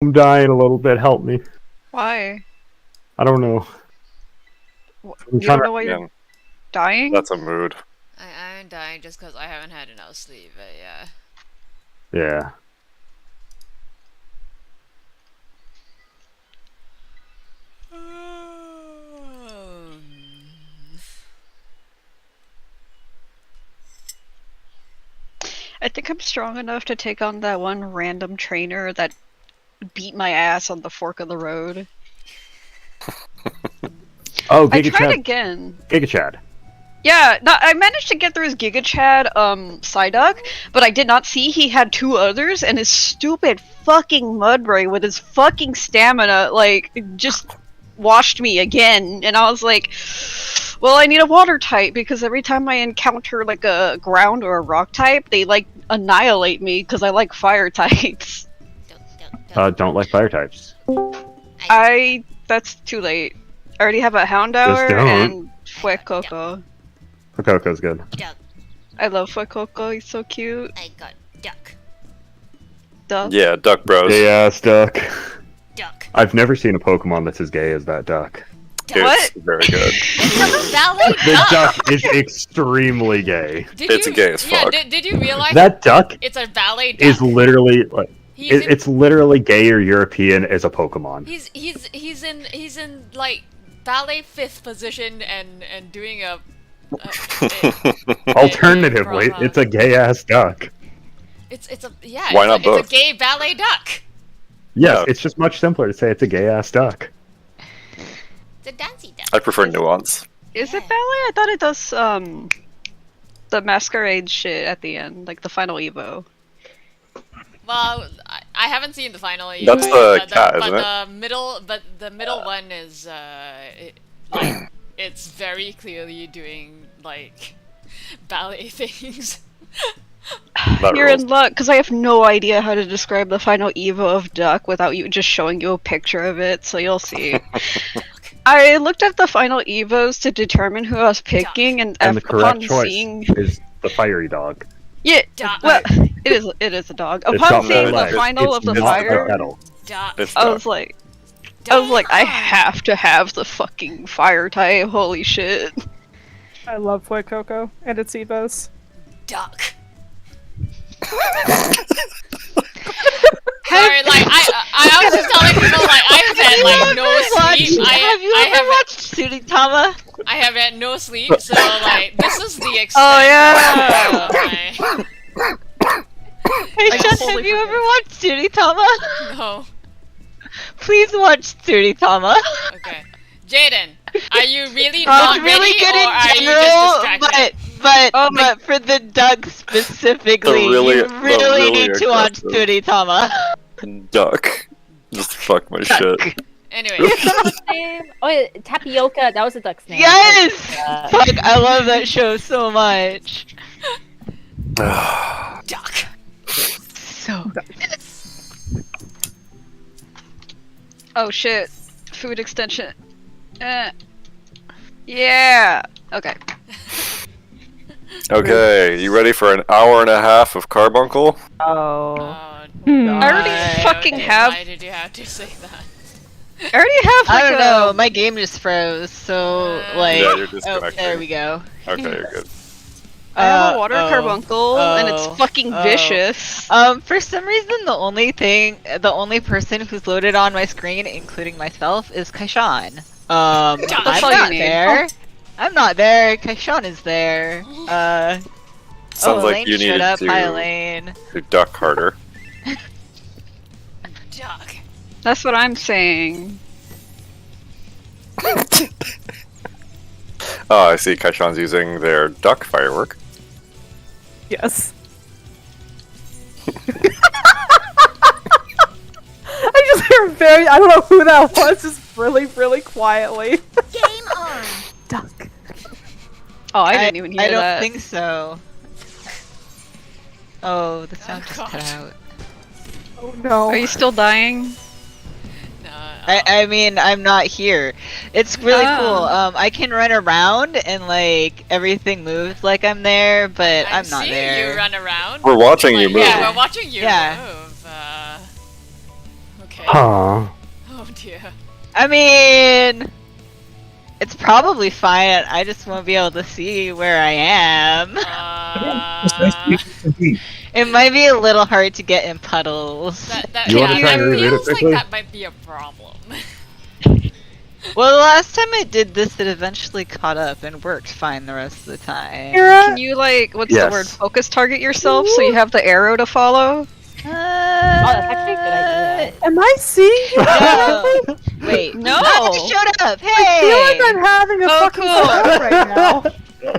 I'm dying a little bit. Help me. Why? I don't know. You don't know why you're dying? That's a mood. I'm dying just because I haven't had enough sleep, but yeah. Yeah. I think I'm strong enough to take on that one random trainer that beat my ass on the fork of the road. Oh, I Giga tried Chad. again. Giga Chad. Yeah, no, I managed to get through his Giga Chad Psyduck, but I did not see he had two others, and his stupid fucking Mudbray with his fucking stamina, like, just washed me again, and I was like, well, I need a water type, because every time I encounter, like, a ground or a rock type, they, like, annihilate me, because I like fire types. Don't like fire types. That's too late. I already have a Houndour don't. and Fuecoco. Fuecoco's good. Duck. I love Fuecoco, he's so cute. I got duck. Duck. Yeah, Duck Bros. Gay ass duck. Duck. I've never seen a Pokemon that's as gay as that duck. What? It's very good. It's a ballet The duck! duck is extremely gay. It's gay as fuck. Yeah, did you realize That duck it's a ballet duck? is literally like He's in- it's literally gay or European as a Pokemon. He's in like ballet 5th position and doing a Alternatively, proper- it's a gay ass duck. It's a Why not both? It's a gay ballet duck. Yes, Yeah. it's just much simpler to say it's a gay ass duck. It's a dancey duck. I prefer nuance. Is it ballet? I thought it does the masquerade shit at the end, like the final Evo. Well, I haven't seen the final yet. That's the cat, isn't it? The middle one is like it's very clearly doing like ballet things. That You're rules. in luck, because I have no idea how to describe the final Evo of Duck without you just showing you a picture of it, so you'll see. I looked at the final Evos to determine who I was picking, and, And the upon correct choice seeing... is the fiery dog. Yeah, Duck. well, it is a dog. It's Upon got seeing four the legs. final of the It's fire, bipedal. Duck. It's I Duck. was like, I have to have the fucking fire type. Holy shit! I love Fuecoco and its Evos. Duck. Sorry, like I was just telling people like I have had like no sleep. Have you ever watched Tsuritama? I have had no sleep, so like this is the extent. Oh yeah. of my- Hey, I Chad, totally have you ever watched Tsuritama? No. Please watch Tsuritama. Okay. Jaden, are you really It's not really ready, good or in are you general, just distracted? but for the duck specifically, The really- you the really really need to watch aggressive. Tsuritama. Duck. Just fuck my shit. Anyway, Duck's name? Oh, yeah, Tapioca. That was the duck's name. Yes! Fuck, I love that show so much. duck. So good. Oh shit. Food extension. Yeah. Okay. Okay, you ready for an hour and a half of carbuncle? Oh. I already fucking have. Why did you have to say that? I already have. Like I don't know, my game just froze, so like. Yeah, you're Oh, disconnected. there we go. Okay, you're good. I have a water oh, carbuncle, and it's oh, fucking oh. vicious. For some reason, the only person who's loaded on my screen, including myself, is Kaishan. That's I'm all you not need. there. I'm not there. Kaishan is there. Sounds like Elaine you showed needed up. Hi, to Elaine. duck harder. Duck. That's what I'm saying. Oh, I see Kaishan's using their duck firework. Yes. I just hear I don't know who that was, just really quietly. Game on. Duck. Oh, I didn't even hear I don't that. think so. Oh, the sound just God. cut out. Oh no. Are you still dying? No, I mean, I'm not here. It's really Oh. cool. I can run around and like everything moves like I'm there, but I'm not seeing there. you run around. We're watching you move. Yeah, we're watching you Yeah. move. Okay. Huh. Oh dear. I mean, it's probably fine. I just won't be able to see where I am. It might be a little hard to get in puddles. That You wanna yeah, try that and reread it feels like quickly? that might be a problem. Well, the last time I did this, it eventually caught up and worked fine the rest of the time. Can you like, what's Yes. the word? Focus target yourself so you have the arrow to follow. that's actually a good idea. Am I seeing you? No. Wait. No. Nani showed up. I feel like Hey. I'm having a Oh, fucking cool. stroke right now.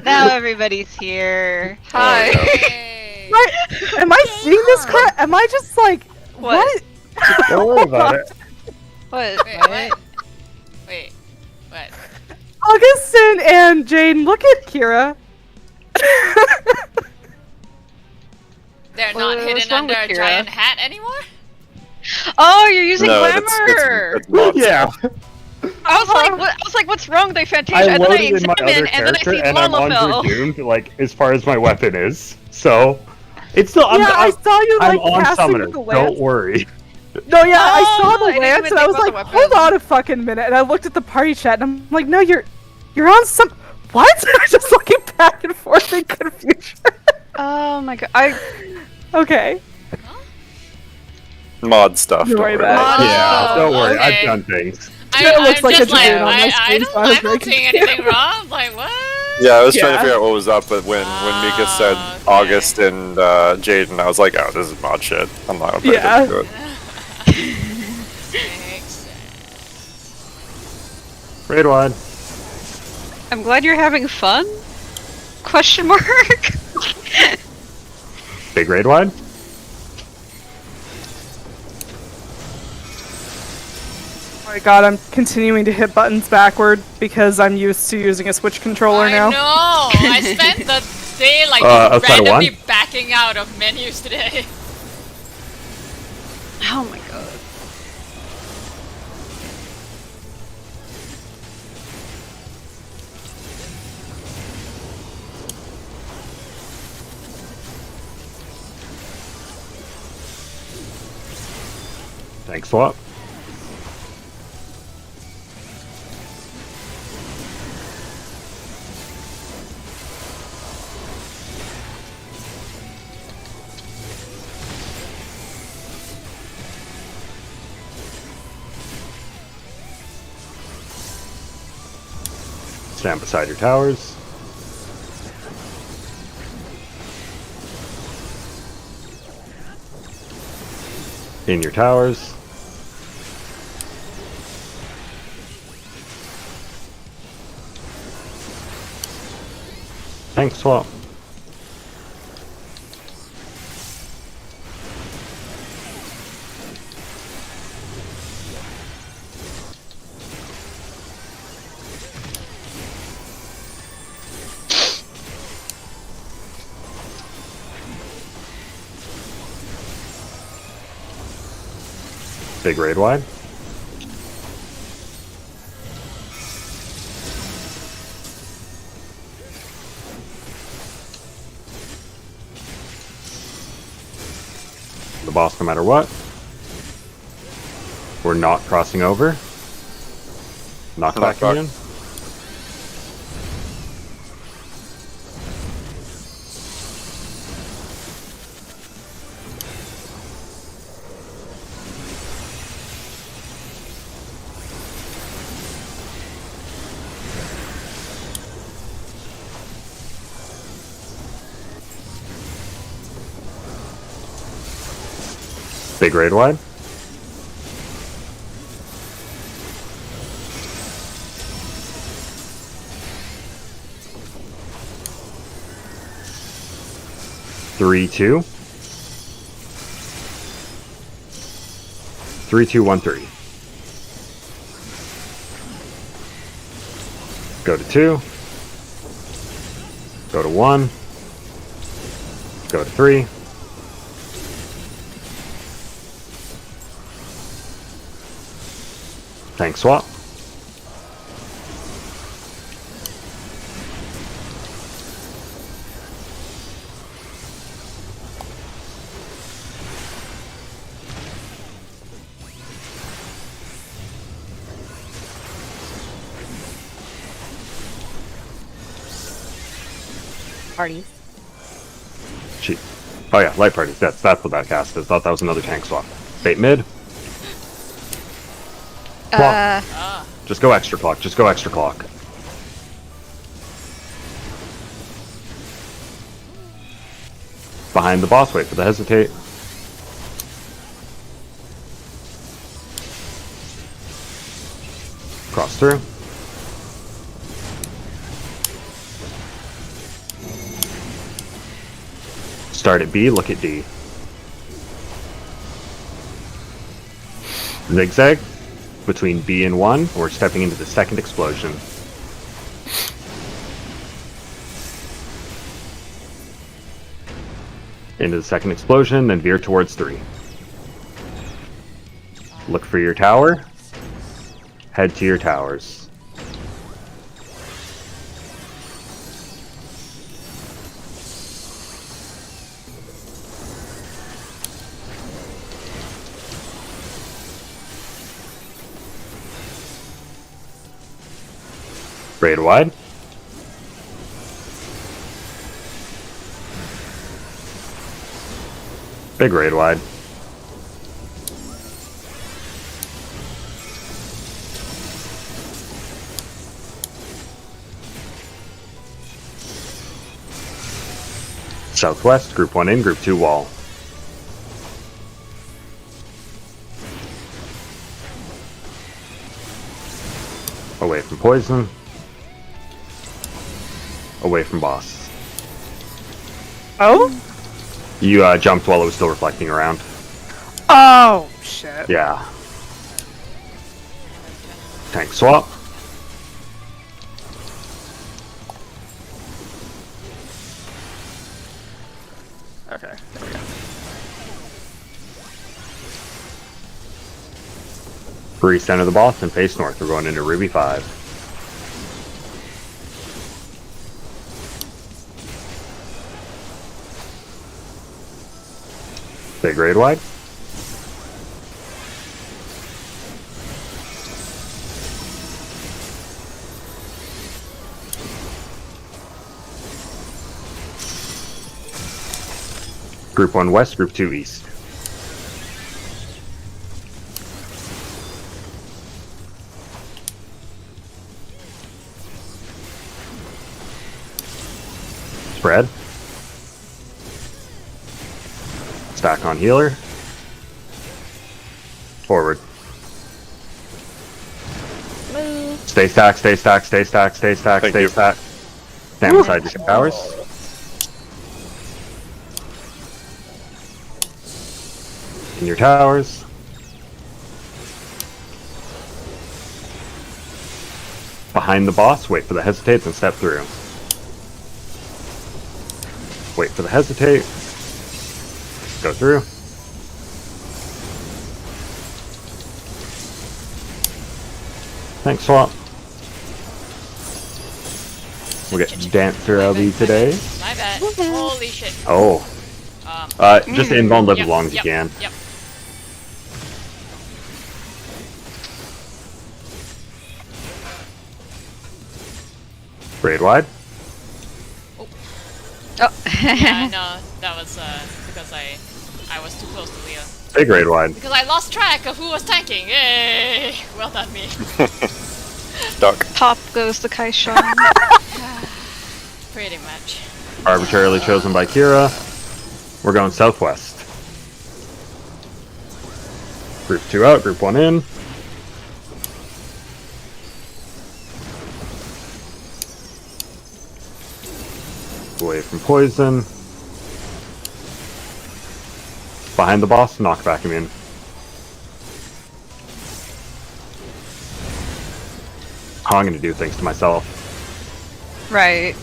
Now everybody's here. Hi. Hey. Am I seeing this correct? Am I just like What? Don't worry about it. What? Wait, what? Wait, what? Augustin and Jane, look at Kira. They're not What's hidden wrong under with a Kira? giant hat anymore? Oh, you're using No, glamour. that's mod Yeah. stuff. I was like, what's wrong with I Fantasia? And then I loaded in my examine, other and then I character, see and I'm Lalafell. underdoomed, like, as far as my weapon is. So, it's still, Yeah, I saw you I'm like on casting summoner. with the lance. Don't worry. No, yeah, I Oh, saw I the didn't lance even and I think was about like, the hold weapon. on a fucking minute. And I looked at the party chat and I'm like, no, you're on some. What? Just looking back and forth in confusion. Oh my god. Okay. Mod stuff. Don't Don't worry worry about about it. it. Yeah, don't worry. okay. I've done things. It looks I'm like a just like, Jane on my I screen, so I was I'm very not seeing anything wrong. Like, what? Yeah, I was trying to Yeah. figure out what was up, but when Mika said Okay. August and Jaden, I was like, oh, this is mod shit. I'm not gonna pay Yeah. attention to it. Makes sense. Raid one. I'm glad you're having fun. Question mark. Big raid one. Oh my god, I'm continuing to hit buttons backward because I'm used to using a Switch controller I now. know. I spent the day like outside of randomly one? backing out of menus today. Oh my god. Thanks, swap. Stand beside your towers. In your towers. Tank swap. Big raid wide. The boss no matter what. We're not crossing over. Knockback Knockback. again. Big raid wide. Three, two. 3, 2, 1, 3. Go to 2. Go to 1. Go to 3. Tank swap. parties. Cheat. Oh yeah, light parties. That's what that cast is. Thought that was another tank swap. Bait mid. Clock. Just go extra clock. Just go extra clock. Behind the boss. Wait for the hesitate. Cross through. Start at B, look at D. Zigzag between B and 1, we're stepping into the second explosion. Into the second explosion, then veer towards 3. Look for your tower. Head to your towers. Raid wide. Big raid wide. Southwest, group 1 in, group 2 wall. Away from poison. Away from boss. Oh? You jumped while it was still reflecting around. Oh, shit. Yeah. Tank swap. Okay. Recenter the boss and face north. We're going into Ruby 5. Big raid wide. Group 1 west, group 2 east. Spread. Stack on healer. Forward. Move. Stay stack, stay stack, stay stack, stay stack, Thank stay you. stack. Stand beside your towers. In your towers. Behind the boss, wait for the hesitates and step through. Wait for the hesitate. Go through. Thanks, swap. We'll get Dancer LB today. My bad. Holy shit. Oh. Just invuln live as long as you can. Yep. Raid wide. Oh. Yeah, no, that was because I was too close to Leah. Big raid wide. Because I lost track of who was tanking. Yay! Well done, me. Duck. Top goes the Kaishan. Pretty much. Arbitrarily chosen by Kira. We're going southwest. Group 2 out, group 1 in. Away from poison. Behind the boss, knock back him in. Oh, I'm gonna do things to myself. Right.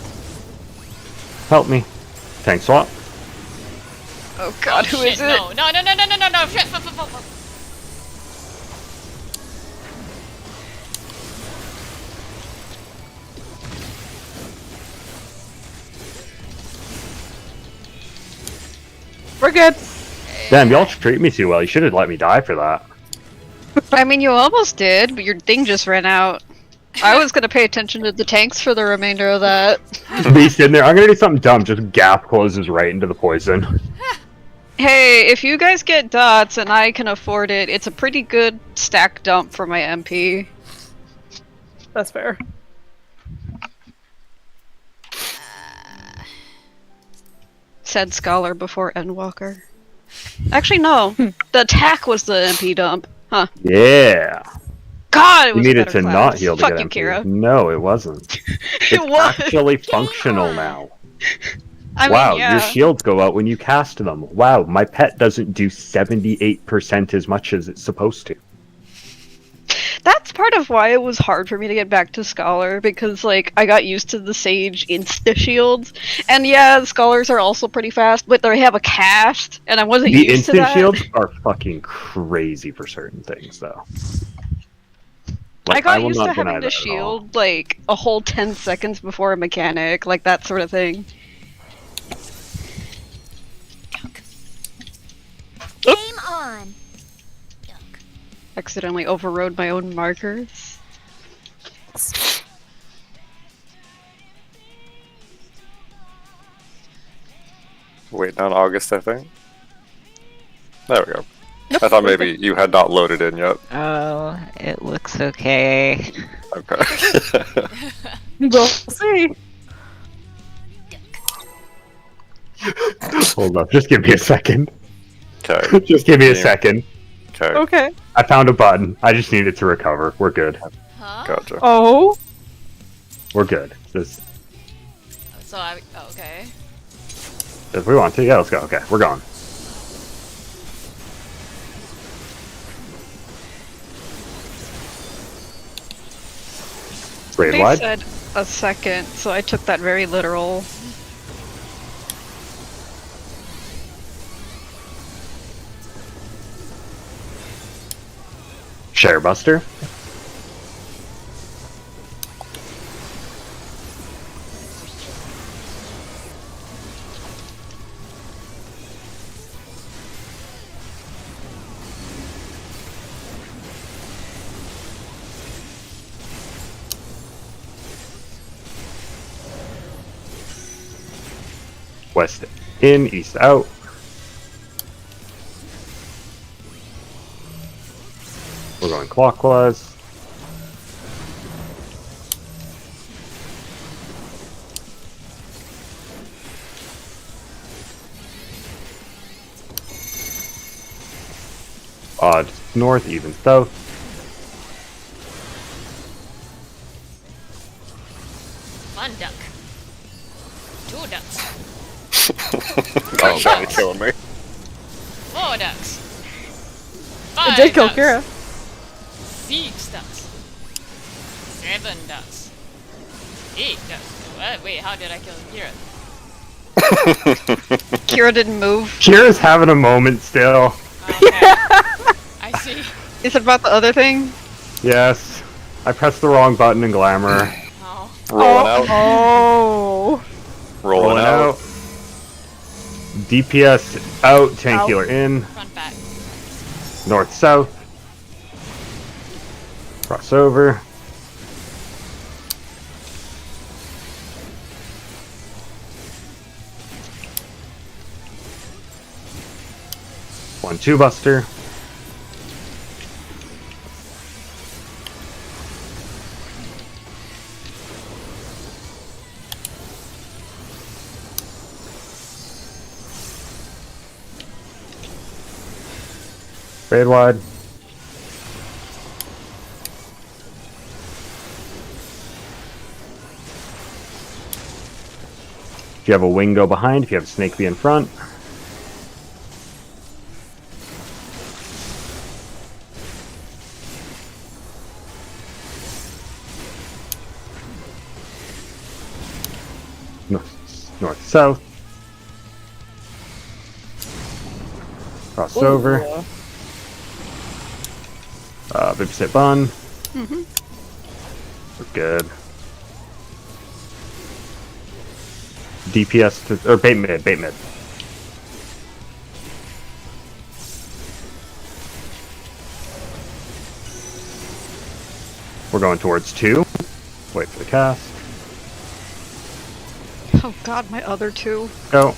Help me. Tank swap. Oh god, Oh, who shit, is it? No, no, no, no, no, no, no, no. Shit, fuck, fuck, fuck, fuck. We're good. Damn, y'all treat me too well. You should have let me die for that. I mean, you almost did, but your thing just ran out. I was gonna pay attention to the tanks for the remainder of that. Be sitting there. I'm gonna do something dumb. Just gap closes right into the poison. Hey, if you guys get dots and I can afford it, it's a pretty good stack dump for my MP. That's fair. Said Scholar before Endwalker. Actually, no. The attack was the MP dump. Huh. Yeah. God, it You was a needed better to class. not heal to Fuck get you, MP. Kira. No, it wasn't. It's It was. actually functional now. I Wow, mean, yeah. your shields go out when you cast them. Wow, my pet doesn't do 78% as much as it's supposed to. That's part of why it was hard for me to get back to Scholar, because, like, I got used to the Sage insta-shields. And yeah, the Scholars are also pretty fast, but they have a cast, and I wasn't The used to instant that. shields are fucking crazy for certain things, though. I got will used not to deny having to that at all. shield, like, a whole 10 seconds before a mechanic, like that sort of thing. Game on. Accidentally overrode my own markers. Waiting on August, I think. There we go. I thought maybe you had not loaded in yet. Oh, it looks okay. Okay. We'll see. Hold up, just give me a second. Okay. Just give me a Yeah. second. Okay. Okay. I found a button. I just need it to recover. We're good. Huh? Gotcha. Oh. We're good. Just So I. Oh, okay. if we want to, yeah, let's go. Okay, we're gone. Raid They wide. said a second, so I took that very literal. Sharebuster. West in, east out. We're going clockwise. Odd north, even south. One duck. Two ducks. God, Johnny killing me. Four ducks. It Five did kill ducks. Kira. 6 ducks. 7 ducks. 8 ducks. What? Wait, how did I kill Kira? Kira didn't move. Kira's having a moment still. Okay. I see. Is it about the other thing? Yes. I pressed the wrong button in Glamour. Oh. Rolling out. Oh. Rolling out. DPS out, Tankular in. Front back. North south. Crossover. One two buster. Fade wide. If you have a wing, go behind. If you have a snake, be in front. North, south. Crossover. Babysit bun. We're good. DPS to, or bait mid, bait mid. We're going towards 2. Wait for the cast. Oh god, my other two. Go.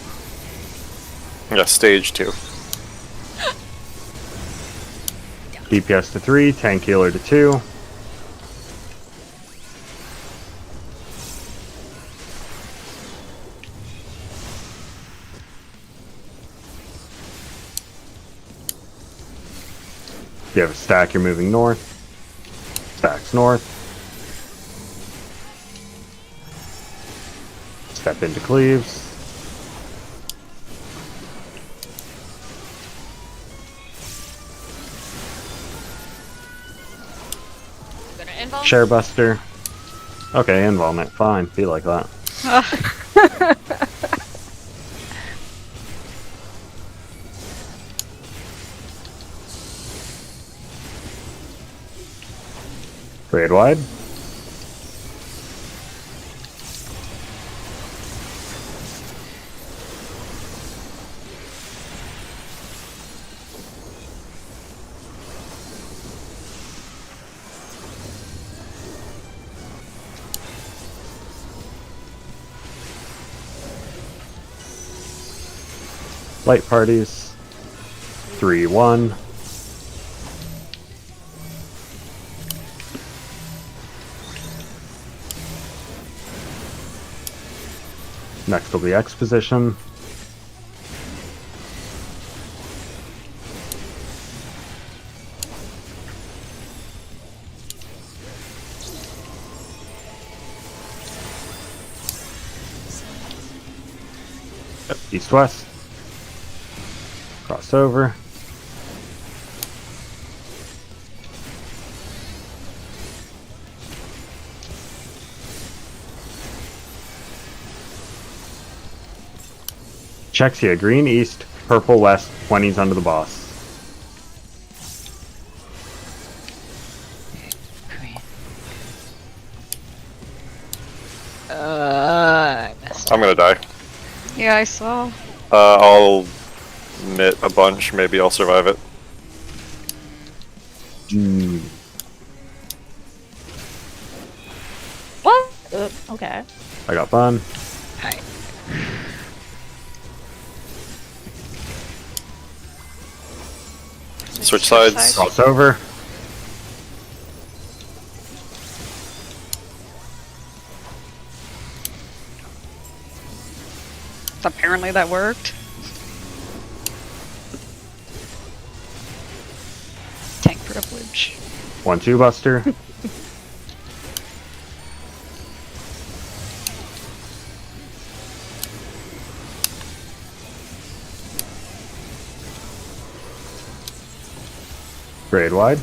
Yeah, stage 2. DPS to 3, tank healer to 2. If you have a stack, you're moving north. Stacks north. Step into cleaves. Gonna involve. Share buster. Okay, involvement. Fine. Be like that. Grade wide. Light parties. 3-1. Next will be exposition. Yep, east-west. Cross over. Checks here. Green east, purple west, 20s under the boss. I missed. I'm gonna die. Yeah, I saw. I'll knit a bunch, maybe I'll survive it. What? Okay. I got fun. Hi. Switch sides. Cross over. Apparently that worked. Tank privilege. 1-2 buster. Grade wide.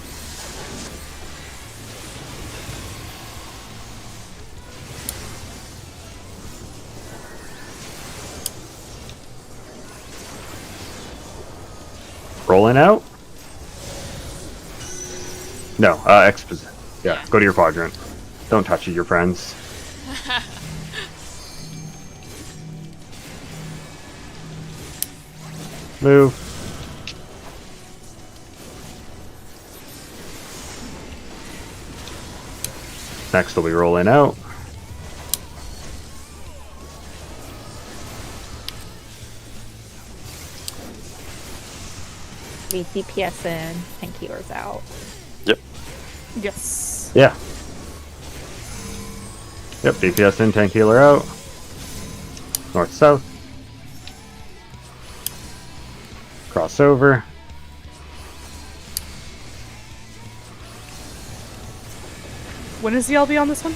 Rolling out? No, exposit. Yeah, go to your quadrant. Don't touch it, your friends. Move. Next will be rolling out. The DPS in, tank healers out. Yep. Yes. Yeah. Yep, DPS in, tank healer out. North south. Crossover. When is the LB on this one?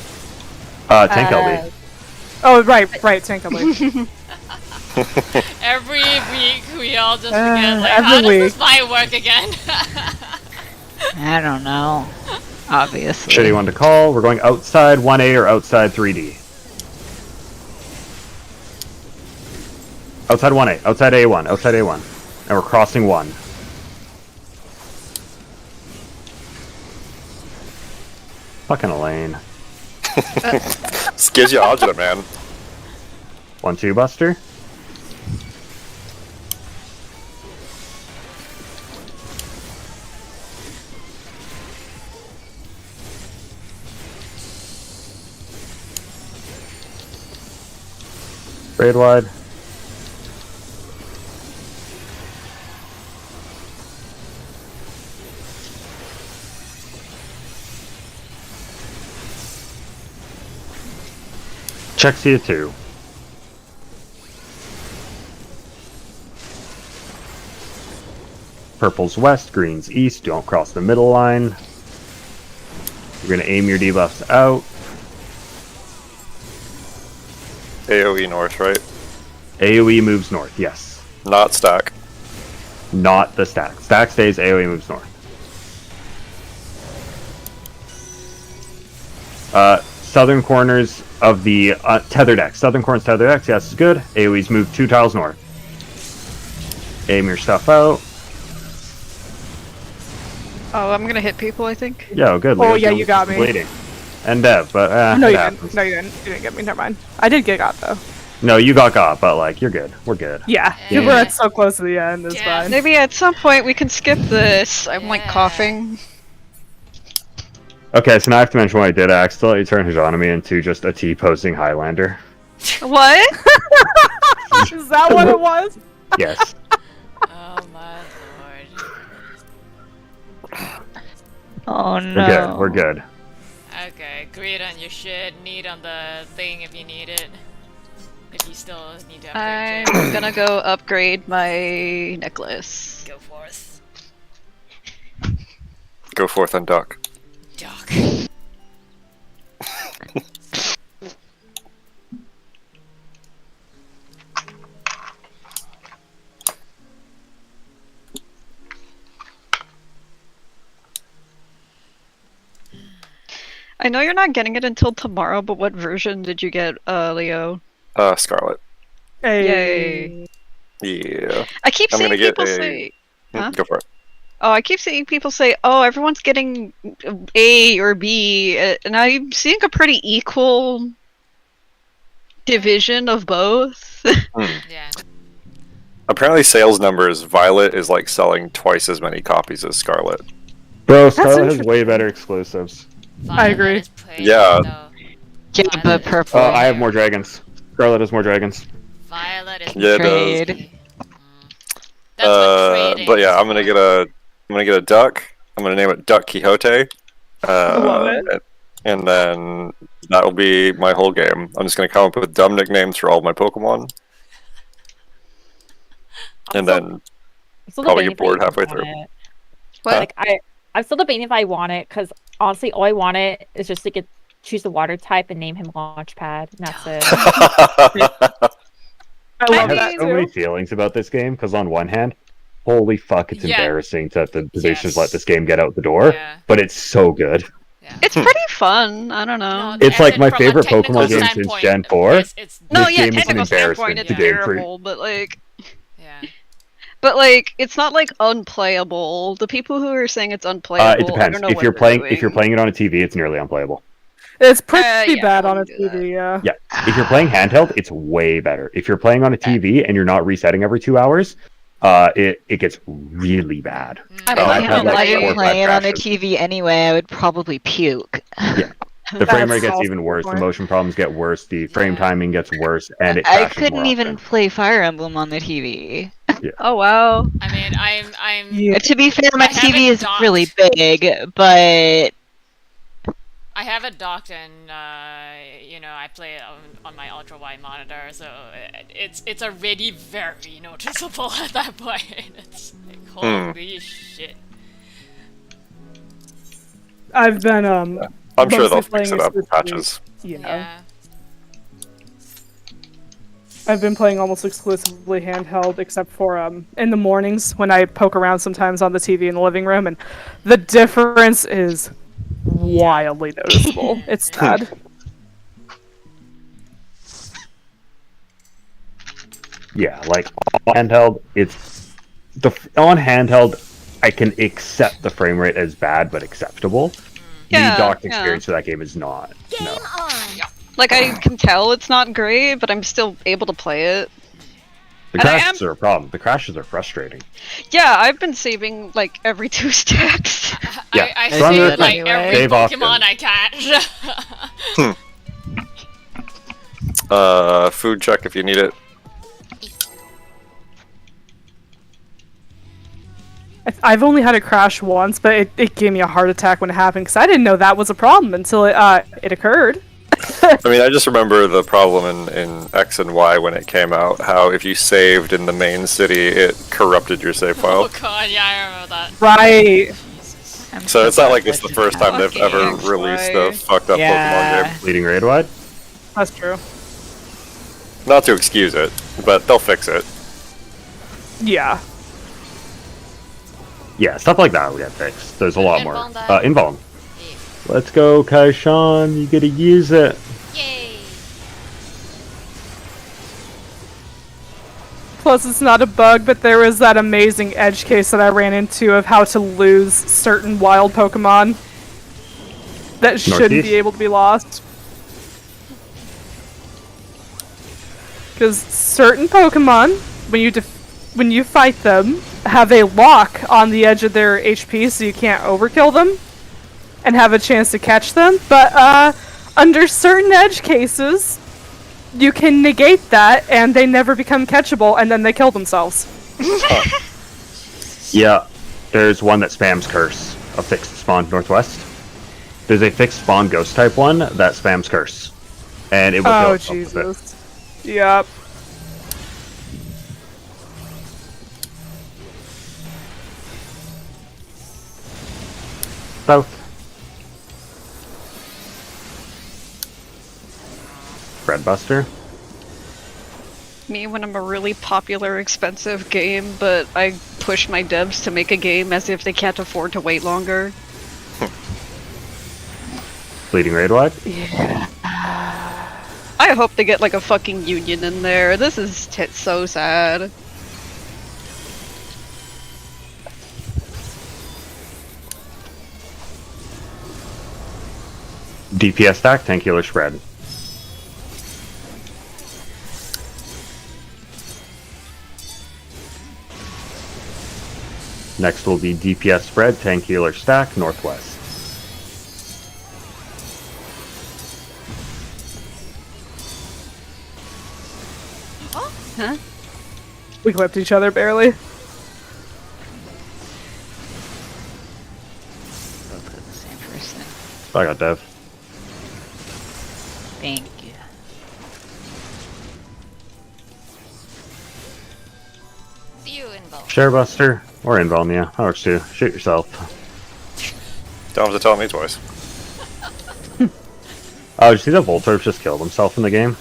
Tank LB. Oh, right, tank LB. Every week we all just forget, like, every how does week. this fight work again? I don't know. Obviously. Shitty one to call. We're going outside 1A or outside 3D. Outside 1A. Outside A1. Outside A1. And we're crossing 1. Fucking Elaine. This gives you agita, man. 1-2 buster. Raid wide. Check C2. Purple's west, green's east. Don't cross the middle line. You're gonna aim your debuffs out. AoE north, right? AoE moves north, yes. Not stack. Not the stack. Stack stays, AoE moves north. Southern corners of the tether deck. Southern corners tether decks, yes, it's good. AoE's move 2 tiles north. Aim your stuff out. Oh, I'm gonna hit people, I think. Yeah, good. Oh, yeah, you got me. Bleeding. And Dev, but No, it you happens. didn't. No, you didn't. You didn't get me. Never mind. I did get got though. No, you got, but like you're good. We're good. Yeah, Yeah. we're at so close to the end. It's Yeah. fine. Maybe at some point we can skip this. I'm like Yeah. coughing. Okay, so now I have to mention what I did. I accidentally turned Hajanomi into just a T-posing Highlander. What? Is that what it was? Yes. Oh my lord. Oh We're no. good. We're good. Okay, greed on your shit, need on the thing if you need it. If you still need to upgrade I'm shit. gonna go upgrade my necklace. Go forth. Go forth and duck. Doc. I know you're not getting it until tomorrow, but what version did you get, Leo? Scarlet. Hey. Yeah. I keep I'm seeing gonna get people a- say. Huh? Go for it. Oh, I keep seeing people say, "Oh, everyone's getting A or B," and I'm seeing a pretty equal division of both. Yeah. Apparently, sales numbers, Violet is like selling twice as many copies as Scarlet. Bro, Scarlet has interesting. way better exclusives. Violet agree. is playing, Yeah. though. Yeah, Violet but is purple. I have more dragons. Scarlet has more dragons. Violet is Yeah, it does. Trade. That's what trading But yeah, is I'm gonna for. get a duck. I'm gonna name it Duck Quixote. Love it. And then that will be my whole game. I'm just gonna come up with dumb nicknames for all my Pokemon, and then I'm still probably debating get bored if I halfway want through. it. What? Like I'm still debating if I want it because honestly, all I want it is just to choose the water type and name him Launchpad, and that's it. I I love mean, that have so too. many feelings about this game because on one hand, holy fuck, it's Yeah. embarrassing that the publishers Yes. let this game get out the door. Yeah. But it's so good. Yeah. It's pretty fun. I don't know. No, It's as like in my from a favorite technical Pokemon game since standpoint, Gen 4. It's No, This yeah, game is an technical standpoint, embarrassment it's to Game Freak. terrible, but like, yeah. but like, it's not like unplayable. The people who are saying it's unplayable, It I depends. don't know If what you're they're playing, doing. if you're playing it on a TV, it's nearly unplayable. It's pretty yeah, bad I on a wouldn't do that. TV. Yeah. Yeah. If you're playing handheld, it's way better. If you're playing on a TV and you're not resetting every 2 hours, it gets really bad. I Oh, I've don't had, know like, why 4 or you're 5 playing it on a crashes. TV anyway. I would probably puke. The frame rate That's gets also even worse. The point. motion problems get worse. The frame Yeah. timing gets worse, and it I crashes couldn't more even often. play Fire Emblem on the TV. Oh wow. I mean, I'm. Yeah. To be fair, my I have TV it is docked. really big, but I have it docked and you know I play it on my ultra wide monitor, so it's already very noticeable at that point. It's like holy shit. I've been I'm sure they'll mostly fix it playing up in exclusively. patches. Yeah. I've been playing almost exclusively handheld, except for in the mornings when I poke around sometimes on the TV in the living room, and the difference is wildly noticeable. It's sad. Yeah, like on handheld, on handheld, I can accept the frame rate as bad but acceptable. Yeah, the docked yeah. experience for that game is not. Game No. on. Like I can tell it's not great, but I'm still able to play it. The And I crashes are a problem. The crashes are frustrating. Yeah, I've been saving like every 2 stacks. Yeah, I so I'm save gonna like anyway. every save often. Pokemon I catch. Food check if you need it. I've only had it crash once, but it gave me a heart attack when it happened because I didn't know that was a problem until it occurred. I mean, I just remember the problem in X and Y when it came out, how if you saved in the main city, it corrupted your save file. Oh god, yeah, I remember that. Right. So it's not like it's the first time they've Fucking ever XY. released a fucked up Pokemon game. Bleeding raid wide. That's true. Not to excuse it, but they'll fix it. Yeah. Yeah, stuff like that will get fixed. There's a lot more. Invuln that. Invuln. Let's go, Kaishan. You gotta use it. Yay! Plus, it's not a bug, but there was that amazing edge case that I ran into of how to lose certain wild Pokemon that shouldn't Northeast? be able to be lost. Because certain Pokemon, when you fight them, have a lock on the edge of their HP, so you can't overkill them and have a chance to catch them. But under certain edge cases, you can negate that, and they never become catchable, and then they kill themselves. Yeah, there's one that spams Curse, a fixed spawn northwest. There's a fixed spawn Ghost type one that spams Curse, and it will kill Oh, itself with it. Jesus. Yep. South. Breadbuster. Me when I'm a really popular, expensive game, but I push my devs to make a game as if they can't afford to wait longer. Bleeding raid wide. I hope they get like a fucking union in there. This is so sad. DPS stack, tank healer spread. Next will be DPS spread, tank healer stack, northwest. Huh? We clipped each other barely. Both are the same person. I got Dev. Thank you. See you, Invuln. Sharebuster or Invuln, yeah. That works too. Shoot yourself. Don't have to tell me twice. Oh, did you see that Voltorb just killed himself in the game?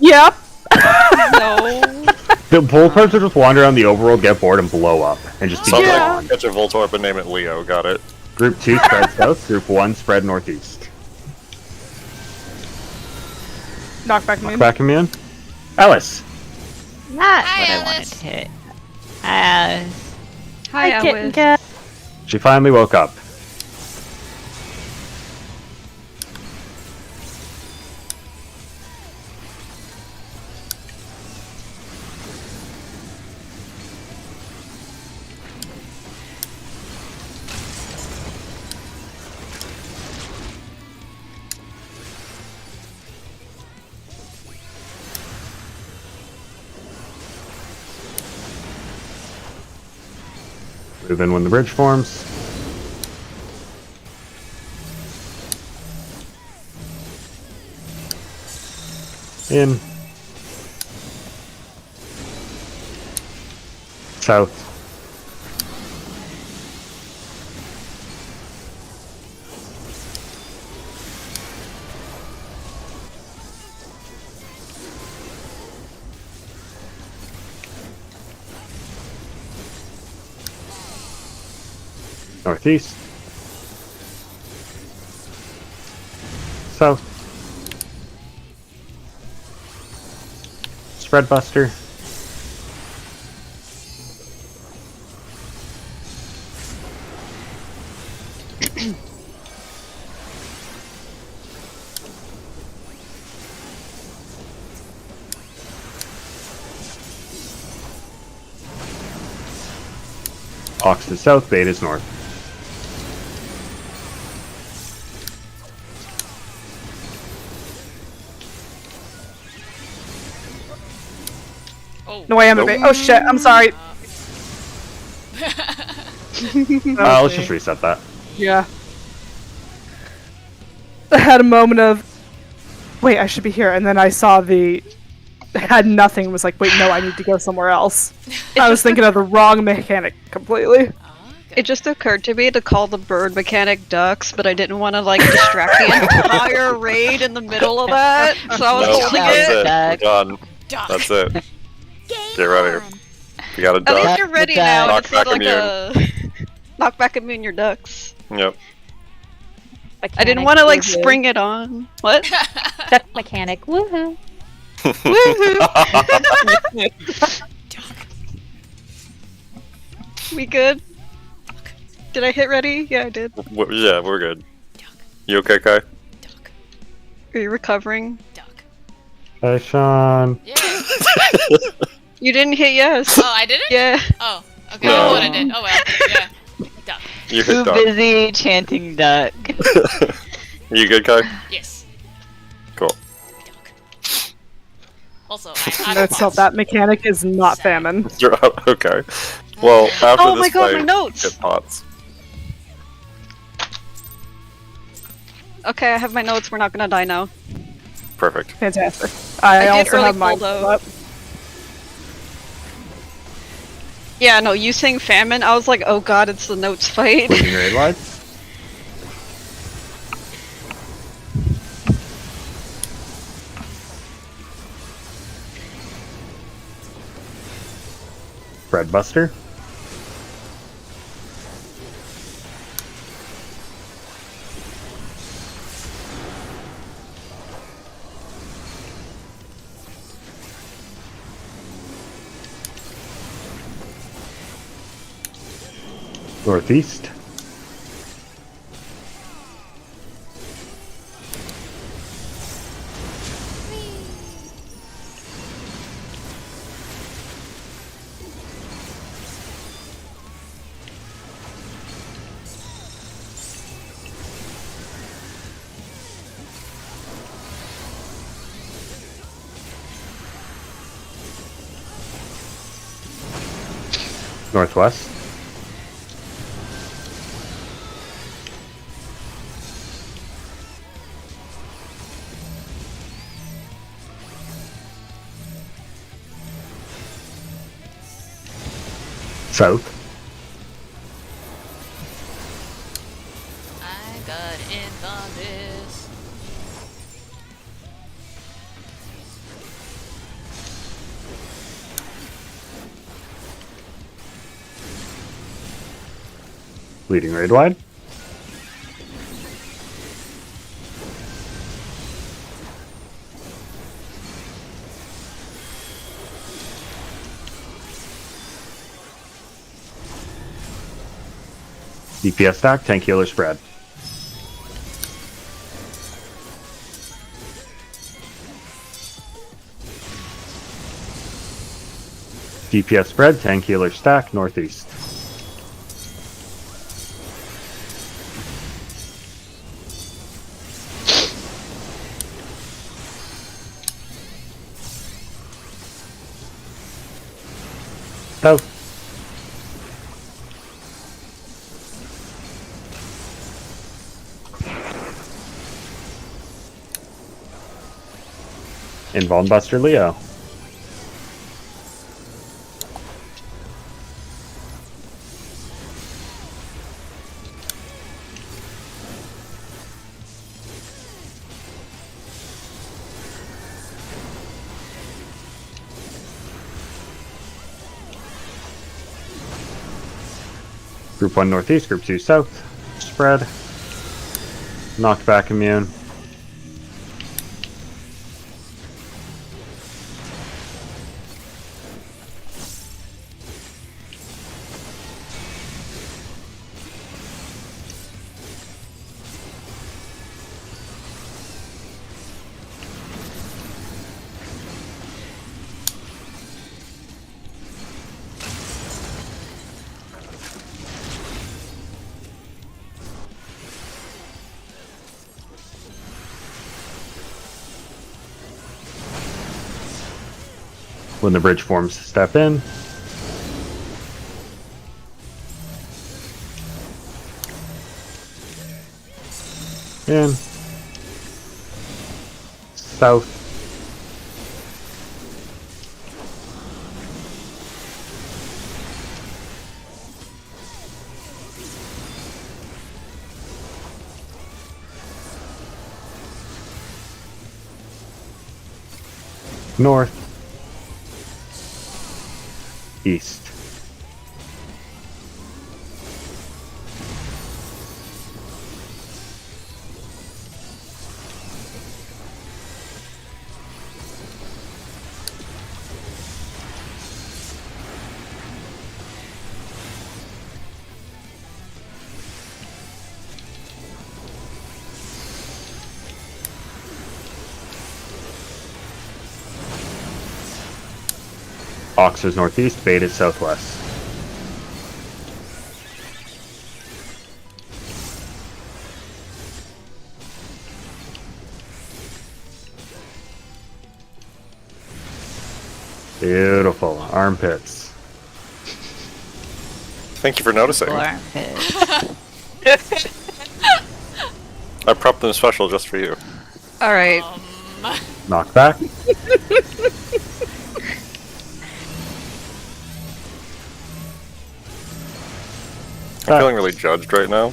Yep. No. The Voltorbs will just wander around the overworld, get bored, and blow up. And just be Something Yeah. like catch a Voltorb and name it Leo, got it. Group 2 spread south, Group 1 spread northeast. Knockback moon. Back immune. Alice. Not Hi, what I wanted Alice. to hit. Hi, Kitten Alice. cat. She finally woke up. Move in when the bridge forms. In. South. Northeast. South. Spread buster. Ox is south, Bait is north. Oh. No, I am a bit. Oh shit! I'm sorry. Let's just reset that. Yeah. I had a moment of, wait, I should be here, and then I saw had nothing. Was like, wait, no, I need to go somewhere else. I was thinking of the wrong mechanic completely. It just occurred to me to call the bird mechanic ducks, but I didn't want to like distract the entire raid in the middle of that, so I was Nope, holding that's it. it. We're done. Duck. That's it. Game Get ready. on. We got a At least duck. you're ready Duck. now, and it's not Knockback like a knockback immune your ducks. Yep. I didn't want to like spring it on. What? Duck mechanic. Woohoo. Woohoo! We good? Did I hit ready? Yeah, I did. Yeah, we're good. You okay, Kai? Duck. Are you recovering? Duck. Hey, Sean. Yeah. You didn't hit yes. Oh, I didn't? Yeah. Oh, okay. No. I thought I did. Oh well. Yeah. Duck. You Too hit duck. busy chanting duck. You good, Kai? Yes. Cool. Duck. Also, I'm Notes how that mechanic is not famine. Okay. Well, after Oh this my god, fight, my notes! get pots. Okay, I have my notes. We're not gonna die now. Perfect. Fantastic. I did also early have mine. pull, though. Up. Yeah, no, you saying famine, I was like, oh god, it's the notes fight. Bleeding raid wide. Breadbuster. Northeast. Northwest. South. I got in on this. Bleeding raid wide. DPS stack, tank healer spread. DPS spread, tank healer stack, northeast. South. Invuln Buster Leo. Group 1 northeast, group 2 south. Spread. Knocked back immune. When the bridge forms, step in. In. South. North. East. Ox is northeast, Bait is southwest. Beautiful. Armpits. Thank you for noticing. Armpit. I prepped them special just for you. Alright. Knock back. I'm feeling really judged right now.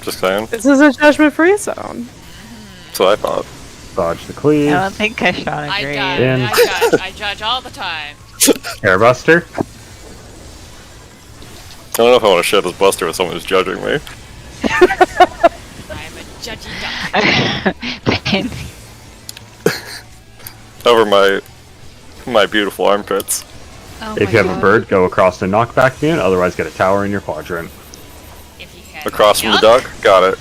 Just saying. This is a judgment-free zone. That's what I thought. Dodge the cleave. I don't think Kashawn I agreed. judge. In. I judge all the time. Hairbuster. I don't know if I want to share this buster with someone who's judging me. I'm a judgy duck. Over my beautiful armpits. Oh If my you have God. a bird, go across the knockback unit, otherwise get a tower in your quadrant. If you had Across from the duck, duck? Got it.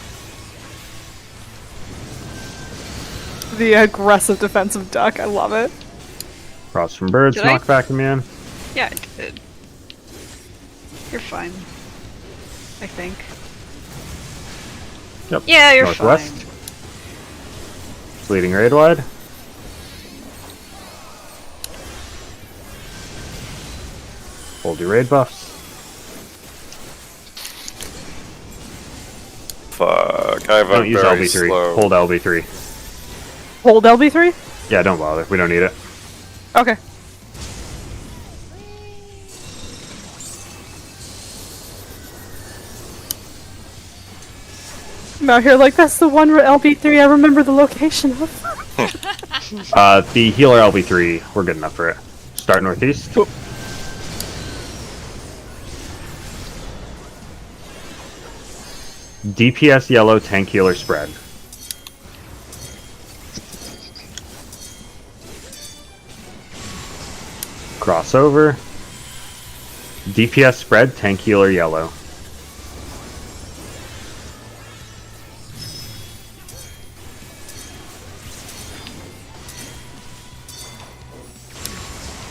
The aggressive defensive duck. I love it. Across from birds, Did I- knockback him in. Yeah, it did. You're fine. I think. Yep. Yeah, you're Northwest. fine. Leading raid wide. Hold your raid buffs. Fuck. I have a Don't use very LB3. slow... Hold LB3. Hold LB3? Yeah, don't bother. We don't need it. Okay. I'm out here like, that's the one LB3 I remember the location of. The healer LB3, we're good enough for it. Start northeast. DPS yellow, tank healer spread. Crossover. DPS spread, tank healer yellow.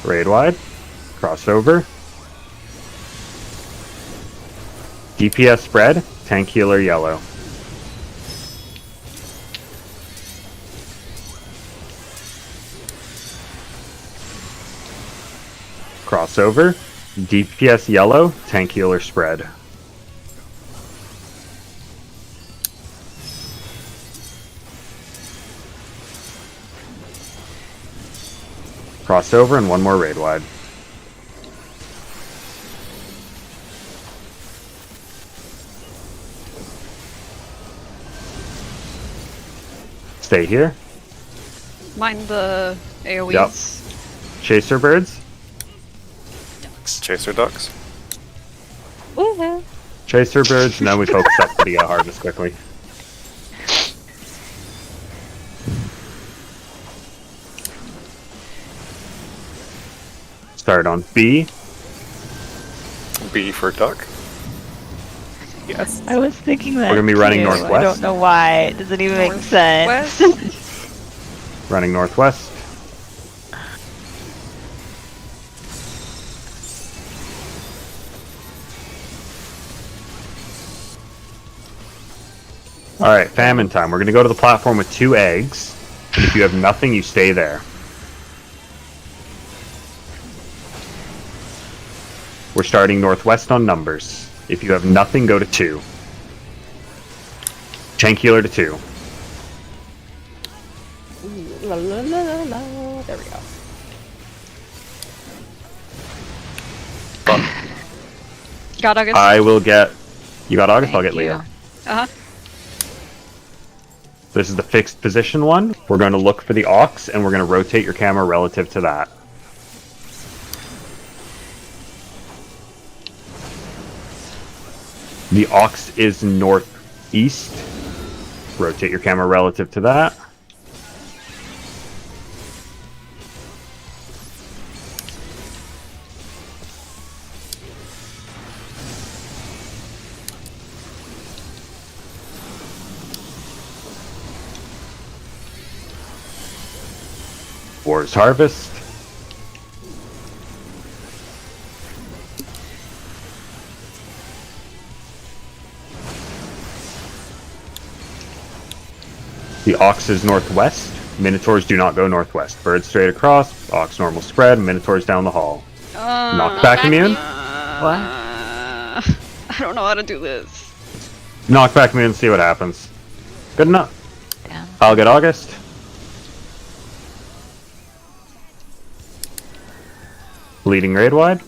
Raid wide. Crossover. DPS spread, tank healer yellow. Crossover. DPS yellow, tank healer spread. Crossover and one more raid wide. Stay here. Mind the AoEs. Yep. Chaser birds. Chaser ducks? Woohoo! Chaser birds, and then we focus up to the harvest quickly. Start on B. B for duck? Yes. I was thinking that. We're gonna be running too. I northwest. don't know why. It doesn't even make sense. West. Running northwest. Alright, famine time. We're gonna go to the platform with 2 eggs. And if you have nothing, you stay there. We're starting northwest on numbers. If you have nothing, go to 2. Tank healer to 2. La, la, la, la, la. There we go. Got August. I will get... You got August? I'll get Thank you. Leo. Uh-huh. This is the fixed position one. We're going to look for the Ox, and we're going to rotate your camera relative to that. The Ox is northeast. Rotate your camera relative to that. War's Harvest. The Ox is northwest. Minotaurs do not go northwest. Birds straight across. Ox normal spread. Minotaurs down the hall. Knockback immune. What? I don't know how to do this. Knockback immune. See what happens. Good enough. Damn. I'll get August. Bleeding raid wide.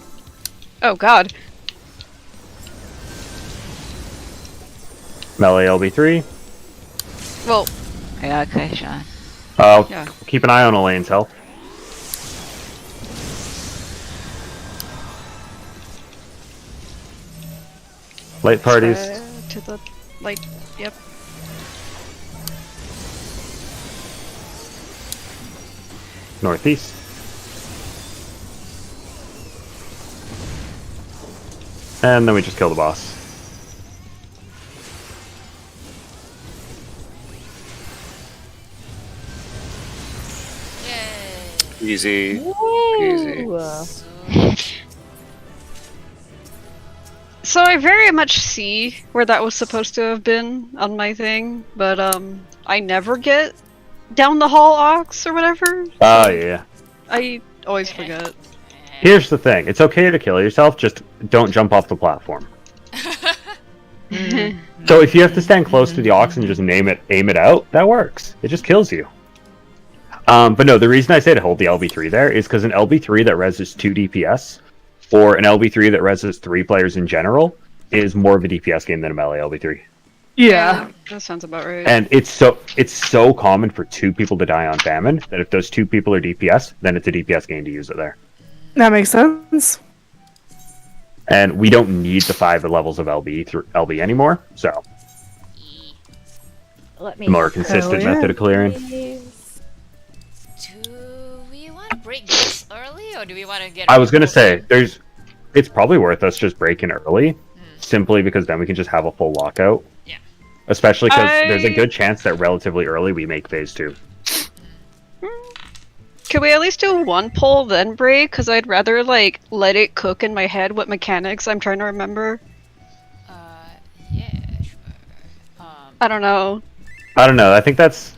Oh god. Melee LB3. Well, I got Kaishan. Yeah. Keep an eye on Elaine's health. Late parties. To the light. Yep. Northeast. And then we just kill the boss. Yay! Easy. Woo! So I very much see where that was supposed to have been on my thing, but I never get down the hall Ox or whatever. Oh, yeah. I always forget. Here's the thing. It's okay to kill yourself, just don't jump off the platform. So if you have to stand close to the Ox and just aim it out, that works. It just kills you. But no, the reason I say to hold the LB3 there is because an LB3 that reses 2 DPS, or an LB3 that reses 3 players in general, is more of a DPS game than a melee LB3. Yeah. That sounds about right. And it's so common for 2 people to die on famine that if those 2 people are DPS, then it's a DPS game to use it there. That makes sense. And we don't need the 5 levels of LB anymore, so Let me the more consistent yeah. method of clearing. please. Do we want to break this early, or do we want to get? I was gonna say it's probably worth us just breaking early, simply because then we can just have a full lockout. Yeah. Especially because there's a good chance that relatively early we make phase 2. Could we at least do 1 pull then break? Because I'd rather like let it cook in my head what mechanics I'm trying to remember. Yeah, sure. I don't know. I don't know. I think that's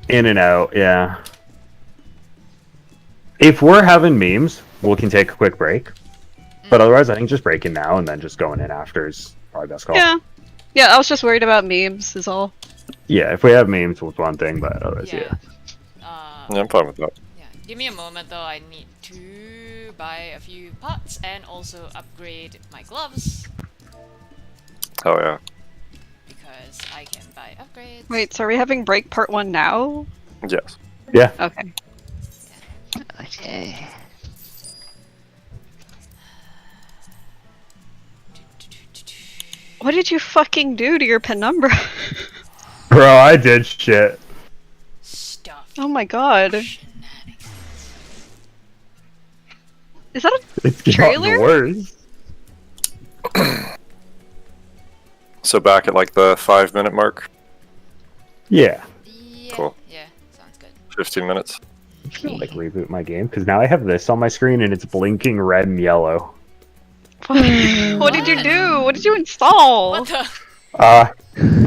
in and out. Yeah. If we're having memes, we can take a quick break. But otherwise, I think just breaking now and then just going in after is probably best call. Yeah. Yeah, I was just worried about memes is all. Yeah, if we have memes, it's one thing, but otherwise, yeah. Yeah, I'm fine with that. Yeah. Give me a moment though. I need to buy a few pots and also upgrade my gloves Oh yeah. because I can buy upgrades. Wait, so are we having break part 1 now? Yes. Yeah. Okay. Okay. What did you fucking do to your penumbra? Bro, I did shit. Stuff. Oh my god. Shenanigans. Is that a It's gotten trailer? worse. So back at like the 5-minute mark, Yeah. Yeah. Cool. Yeah. Sounds good. 15 minutes. I'm just gonna like reboot my game because now I have this on my screen and it's blinking red and yellow. What did you do? What did you install? What the?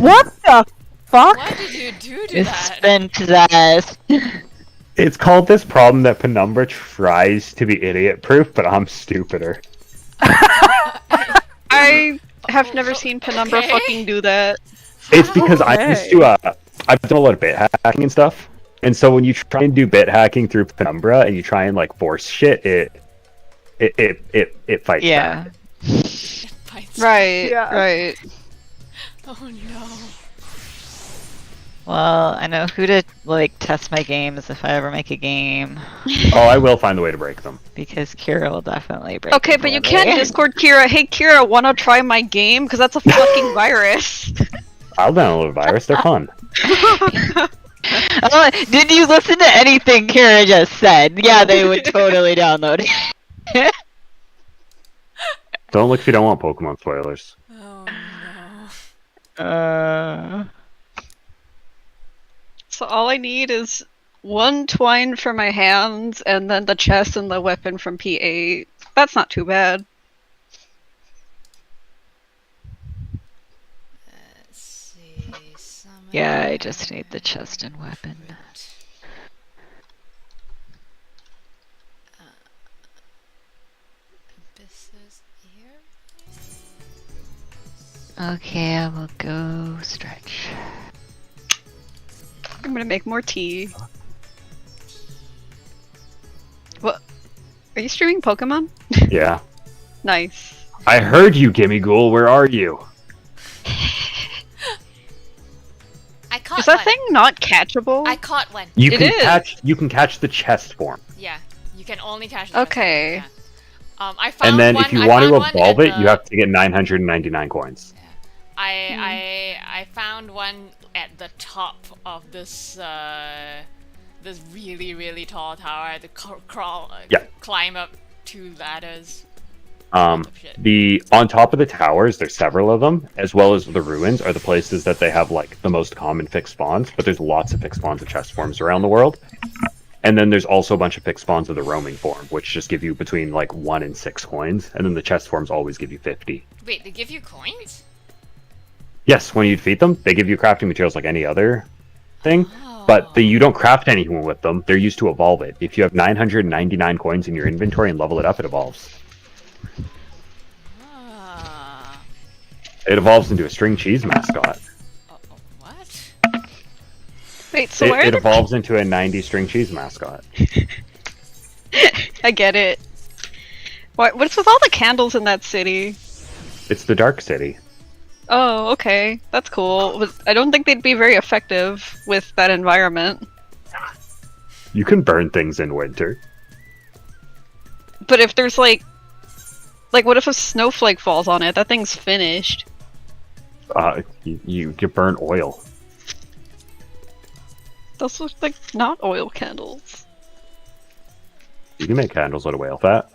What the fuck? What did you do to It's that? been possessed. It's called this problem that Penumbra tries to be idiot proof, but I'm stupider. I have never seen Penumbra Okay. fucking do that. It's because I used to, I've done a lot of bit hacking and stuff. And so when you try and do bit hacking through Penumbra and you try and like force shit, it fights Yeah. back. Bites. Right, Yeah. right. Oh no. Well, I know who to like test my games if I ever make a game, Oh, I will find a way to break them. because Kira will definitely break. Okay, it but you for can't me. Discord Kira. Hey Kira, wanna try my game? Because that's a fucking virus. I'll download a virus. They're fun. Oh, did you listen to anything Kira just said? Yeah, they would totally download it. Don't look if you don't want Pokemon spoilers. Oh no. So all I need is one twine for my hands, and then the chest and the weapon from P8. That's not too bad. Let's see. Summon. Yeah, I just need the chest and weapon. Abysses here. Okay, I will go stretch. I'm gonna make more tea. What? Are you streaming Pokemon? Yeah. Nice. I heard you, Gimme Ghoul. Where are you? I caught Is that one. thing not catchable? I caught one. You It can is. catch. You can catch the chest form, Yeah, you can only catch the Okay. chest. Yeah. I found and then one, if you I want to found one evolve at it, you have to get 999 coins. I found one at the top of this this really tall tower. I had to Yeah. climb up 2 ladders. Shit. The on top of the towers, there's several of them, as well as the ruins are the places that they have like the most common fixed spawns. But there's lots of fixed spawns of chest forms around the world, and then there's also a bunch of fixed spawns of the roaming form, which just give you between like 1 and 6 coins, and then the chest forms always give you 50. Wait, they give you coins? Yes, when you defeat them, they give you crafting materials like any other thing, but you don't craft anything with them. They're used to evolve it. If you have 999 coins in your inventory and level it up, it evolves. Ah. It evolves into a string cheese mascot. What? Wait, so where? It evolves into a 90 string cheese mascot. I get it. What's with all the candles in that city? It's the Dark City. Oh, okay. That's cool. I don't think they'd be very effective with that environment. You can burn things in winter. But if there's like what if a snowflake falls on it? That thing's finished. You burn oil. Those look like not oil candles. You can make candles out of whale fat.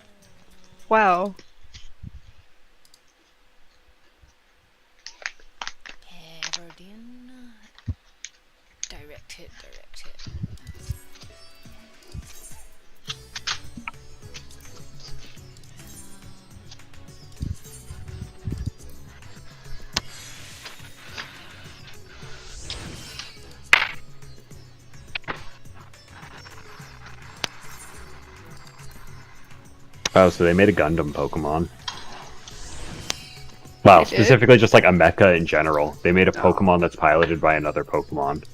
Wow. Aberdeen. Direct hit. Oh, so they made a Gundam Pokemon. Wow, They did? specifically just like a mecha in general. They made a Pokemon that's piloted by another Pokemon.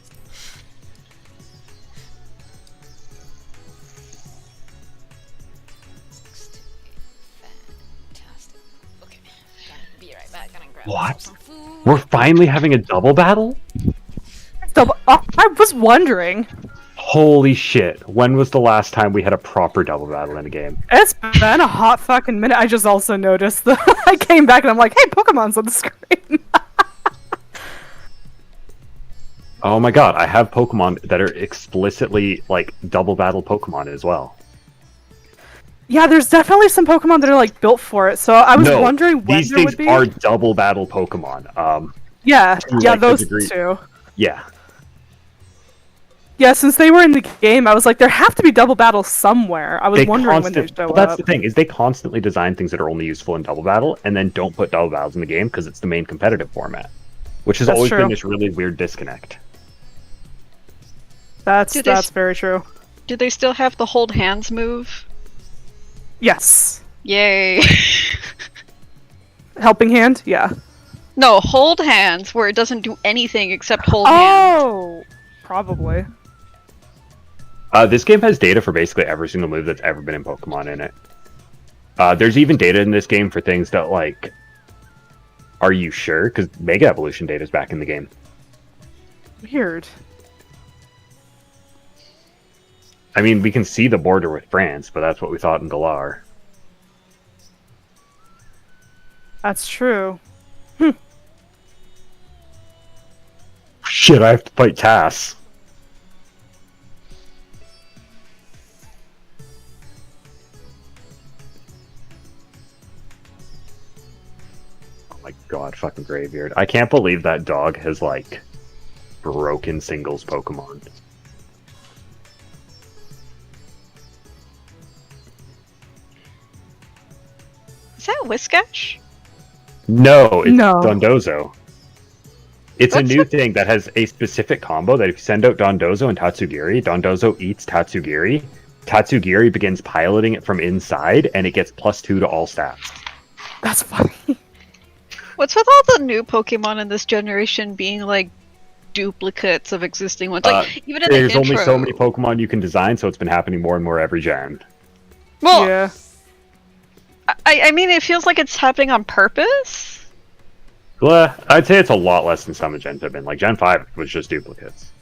Fantastic. Okay, gonna be right back. Gonna grab What? some food. We're finally having a double battle? I was wondering. Holy shit. When was the last time we had a proper double battle in a game? It's been a hot fucking minute. I just also noticed that I came back and I'm like, hey, Pokemon's on the screen. Oh my god, I have Pokemon that are explicitly like double battle Pokemon as well. Yeah, there's definitely some Pokemon that are like built for it. So I was No, wondering when these there things would be. are double battle Pokemon. Yeah, to, yeah, like, a those degree. two. Yeah. Yeah, since they were in the game, I was like, there have to be double battles somewhere. I was wondering when they show well, that's up. the thing, is they constantly design things that are only useful in double battle, and then don't put double battles in the game because it's the main competitive format. Which has That's always true. been this really weird disconnect. That's Do they very true. Do they still have the hold hands move? Yes. Yay. Helping hand? Yeah. No, hold hands, where it doesn't do anything except hold hands. Oh! Probably. This game has data for basically every single move that's ever been in Pokemon in it. There's even data in this game for things that, like... Are you sure? Because Mega Evolution data is back in the game. Weird. I mean, we can see the border with France, but that's what we thought in Galar. That's true. Shit, I have to fight Cass. Oh my god, fucking Graveyard. I can't believe that dog has, like, broken singles Pokemon. Is that Whiskash? No, it's No. Dondozo. It's What's a new the- thing that has a specific combo that if you send out Dondozo and Tatsugiri, Dondozo eats Tatsugiri. Tatsugiri begins piloting it from inside, and it gets +2 to all stats. That's funny. What's with all the new Pokemon in this generation being like duplicates of existing ones? Like even in the There's only so intro- many Pokemon you can design, so it's been happening more and more every gen. Well, Yeah. I mean, it feels like it's happening on purpose. Well, I'd say it's a lot less than some of Gens have been. Like Gen 5 was just duplicates.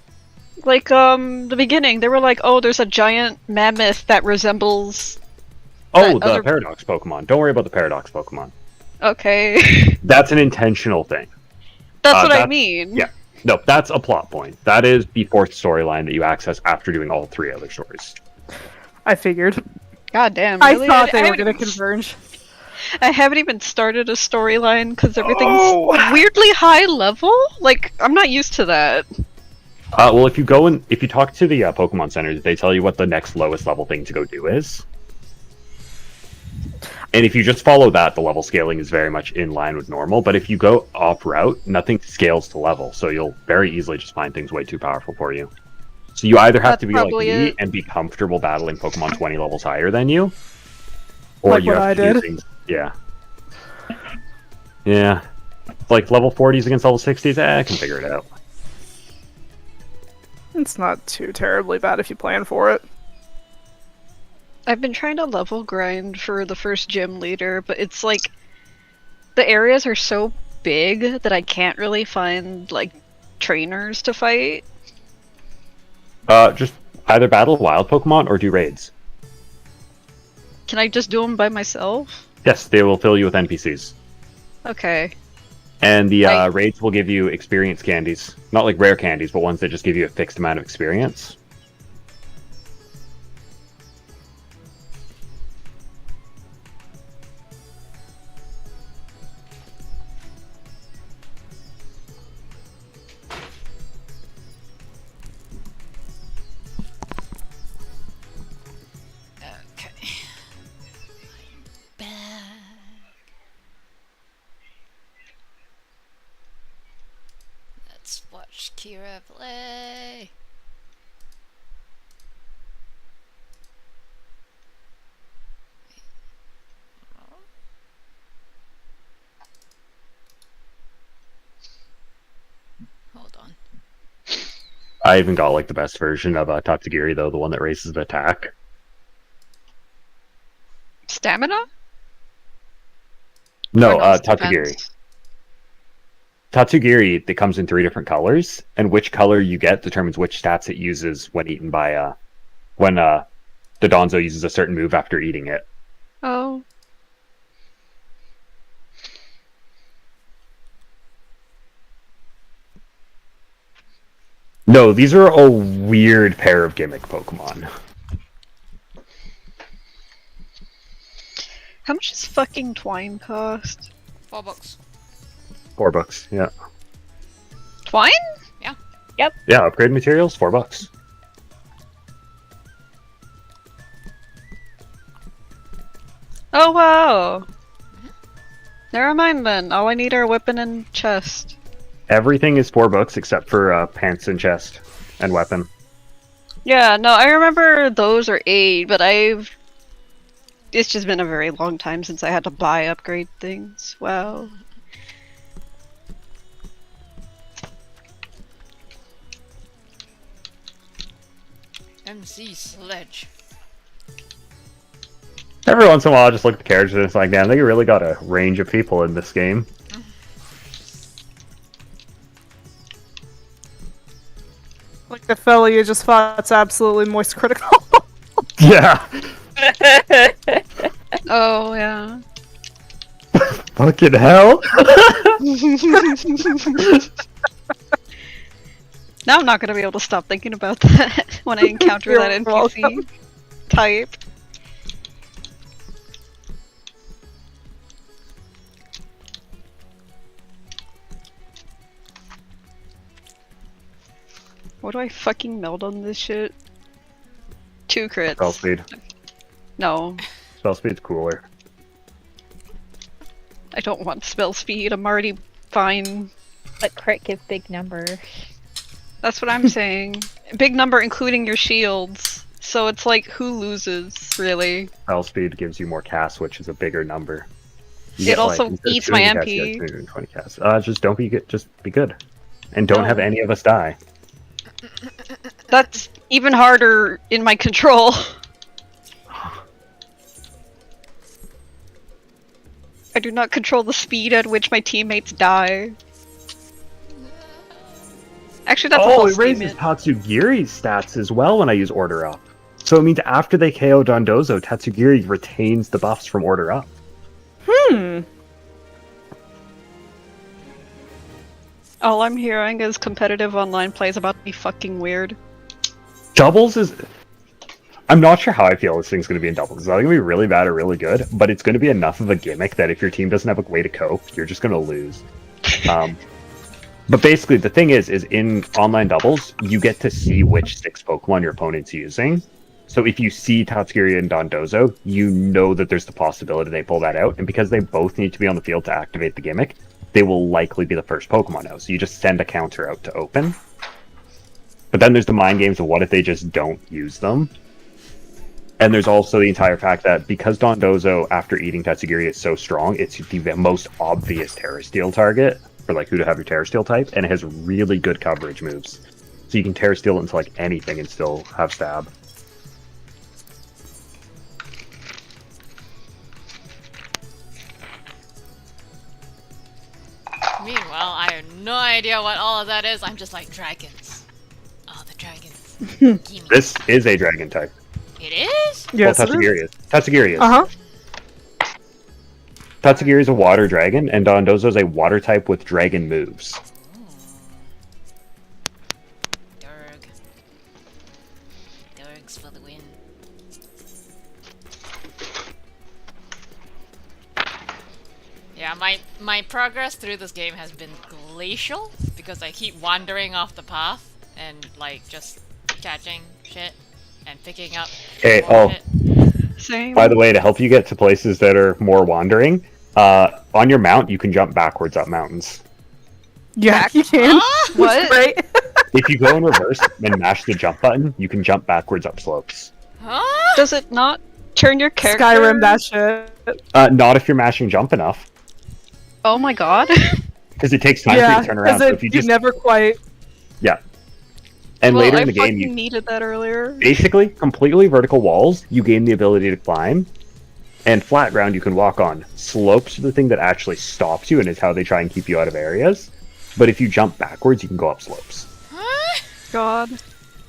Like the beginning, they were like, "Oh, there's a giant mammoth that resembles." Oh, That the other- Paradox Pokemon. Don't worry about the Paradox Pokemon. Okay, That's an intentional thing. that's what I that- mean. yeah. No, that's a plot point. That is the fourth storyline that you access after doing all 3 other stories. I figured. God damn. I Really? thought they were haven't going to even- converge. I haven't even started a storyline because everything's Oh. weirdly high level. Like I'm not used to that. Well, if you go and if you talk to the Pokemon centers, they tell you what the next lowest level thing to go do is. And if you just follow that, the level scaling is very much in line with normal. But if you go off route, nothing scales to level, so you'll very easily just find things way too powerful for you. So you either have That's to be like probably me it. and be comfortable battling Pokemon 20 levels higher than you, or Like you what have I to do did. things. Yeah. Yeah. Like level 40s against level 60s, I can figure it out. It's not too terribly bad if you plan for it. I've been trying to level grind for the first gym leader, but it's like the areas are so big that I can't really find like trainers to fight. Just either battle wild Pokemon or do raids. Can I just do them by myself? Yes, they will fill you with NPCs. Okay. And the I- raids will give you experience candies. Not like rare candies, but ones that just give you a fixed amount of experience. Okay. Back. Let's watch Kira play. Hold on. I even got like the best version of Tatsugiri though, the one that raises the attack. Stamina? No, Or no, it's Tatsugiri. defense? Tatsugiri, it comes in 3 different colors, and which color you get determines which stats it uses when eaten by when the Donzo uses a certain move after eating it. Oh. No, these are a weird pair of gimmick Pokemon. How much does fucking twine cost? $4. $4, yeah. Twine? Yeah, upgrade materials, $4. Oh wow. Never mind then. All I need are a weapon and chest. Everything is $4 except for pants and chest and weapon. Yeah, no, I remember those are 8, but I've It's just been a very long time since I had to buy upgrade things. Wow. MC Sledge. Every once in a while, I just look at the characters and it's like, damn, they really got a range of people in this game. Like the fella you just fought's absolutely moist critical. Yeah. Oh, yeah. Fucking hell. Now I'm not gonna be able to stop thinking about that when I encounter You're that NPC welcome. type. What do I fucking meld on this shit? 2 crits. Spell speed. No, Spell speed's cooler. I don't want spell speed. I'm already fine. But crit give big number. That's what I'm saying. Big number including your shields. So it's like, who loses, really? Spell speed gives you more cast, which is a bigger number. You It get, also instead of eats my 200 cast, you MP. get 220 cast. Just don't be good. Just be good, and don't have No. any of us die. That's even harder in my control. I do not control the speed at which my teammates die. Actually, that's a Oh, false it raises statement. Tatsugiri's stats as well when I use Order Up. So it means after they KO Dondozo, Tatsugiri retains the buffs from Order Up. All I'm hearing is competitive online play is about to be fucking weird. Doubles is... I'm not sure how I feel this thing's going to be in doubles. It's either going to be really bad or really good, but it's going to be enough of a gimmick that if your team doesn't have a way to cope, you're just going to lose. But basically, the thing is in online doubles, you get to see which 6 Pokemon your opponent's using. So if you see Tatsugiri and Dondozo, you know that there's the possibility they pull that out, and because they both need to be on the field to activate the gimmick, they will likely be the first Pokemon out. So you just send a counter out to open. But then there's the mind games of what if they just don't use them. And there's also the entire fact that because Dondozo, after eating Tatsugiri, is so strong, it's the most obvious Terra Steel target for like who to have your Terra Steel type, and it has really good coverage moves. So you can Terra Steel into like anything and still have stab. Meanwhile, I have no idea what all of that is. I'm just like, dragons. Oh, the dragons. Gimme. This is a dragon type. It is? Yes, Well, it is. Tatsugiri is. Tatsugiri is. Uh-huh. Tatsugiri is a water dragon, and Dondozo is a water type with dragon moves. Durg. Durgs for the win. Yeah, my progress through this game has been glacial because I keep wandering off the path and like just catching shit and picking up Okay, more oh. shit. Same. By the way, to help you get to places that are more wandering, on your mount, you can jump backwards up mountains. Yeah, you can. What? Right? If you go in reverse and mash the jump button, you can jump backwards up slopes. Huh? Does it not turn your character? Skyrim that shit. Not if you're mashing jump enough, Oh my god. because it takes time for you Yeah, to turn around. because So if you you just never quite. yeah, and Well, later I in the game, fucking you needed that earlier. basically completely vertical walls. You gain the ability to climb, and flat ground you can walk on. Slopes are the thing that actually stops you, and is how they try and keep you out of areas. But if you jump backwards, you can go up slopes, Huh? God.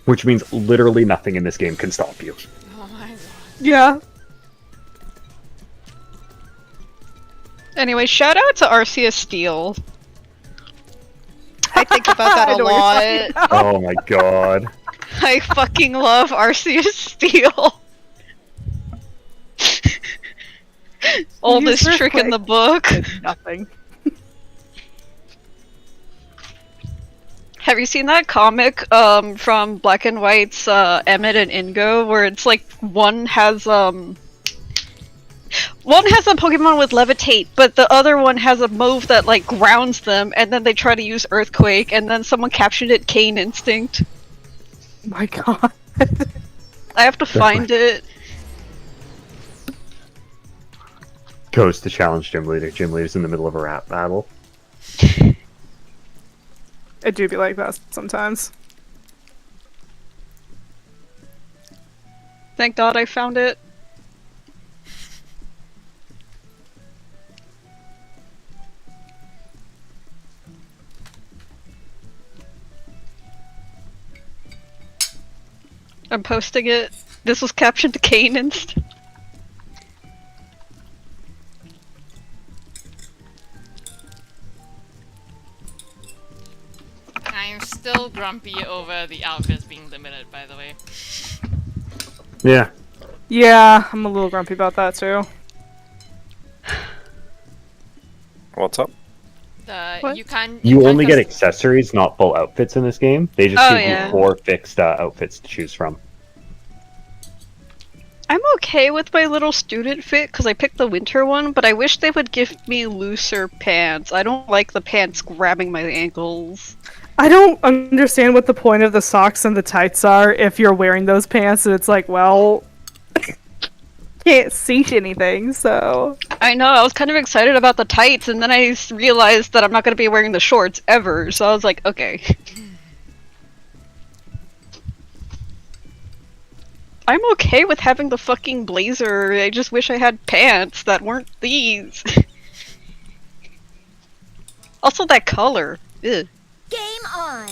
which means literally nothing in this game can stop you. Oh my god. Yeah. Anyway, shout out to Arceus Steel. I think about that I a know what you're talking lot. about. Oh my god. I fucking love Arceus Steel. Oldest Use trick in the Earthquake. book. Nothing. Have you seen that comic from Black and White's Emmett and Ingo, where it's like one has a Pokemon with Levitate, but the other one has a move that like grounds them, and then they try to use Earthquake, and then someone captured it Kane Instinct. My god. I have to find it. goes to challenge gym leader. Gym leader's in the middle of a rap battle. It do be like that sometimes. Thank God I found it. I'm posting it. This was captioned to Canaan's. I'm still grumpy over the outfits being limited, by the way. Yeah. Yeah, I'm a little grumpy about that too. What's up? What? You can't. You can't only get custom- accessories, not full outfits in this game. They just Oh, give yeah. you 4 fixed outfits to choose from. I'm okay with my little student fit because I picked the winter one, but I wish they would give me looser pants. I don't like the pants grabbing my ankles. I don't understand what the point of the socks and the tights are if you're wearing those pants and it's like, well, can't see anything, so. I know, I was kind of excited about the tights, and then I realized that I'm not going to be wearing the shorts ever, so I was like, okay. I'm okay with having the fucking blazer, I just wish I had pants that weren't these. Also that color. Ugh. Game on.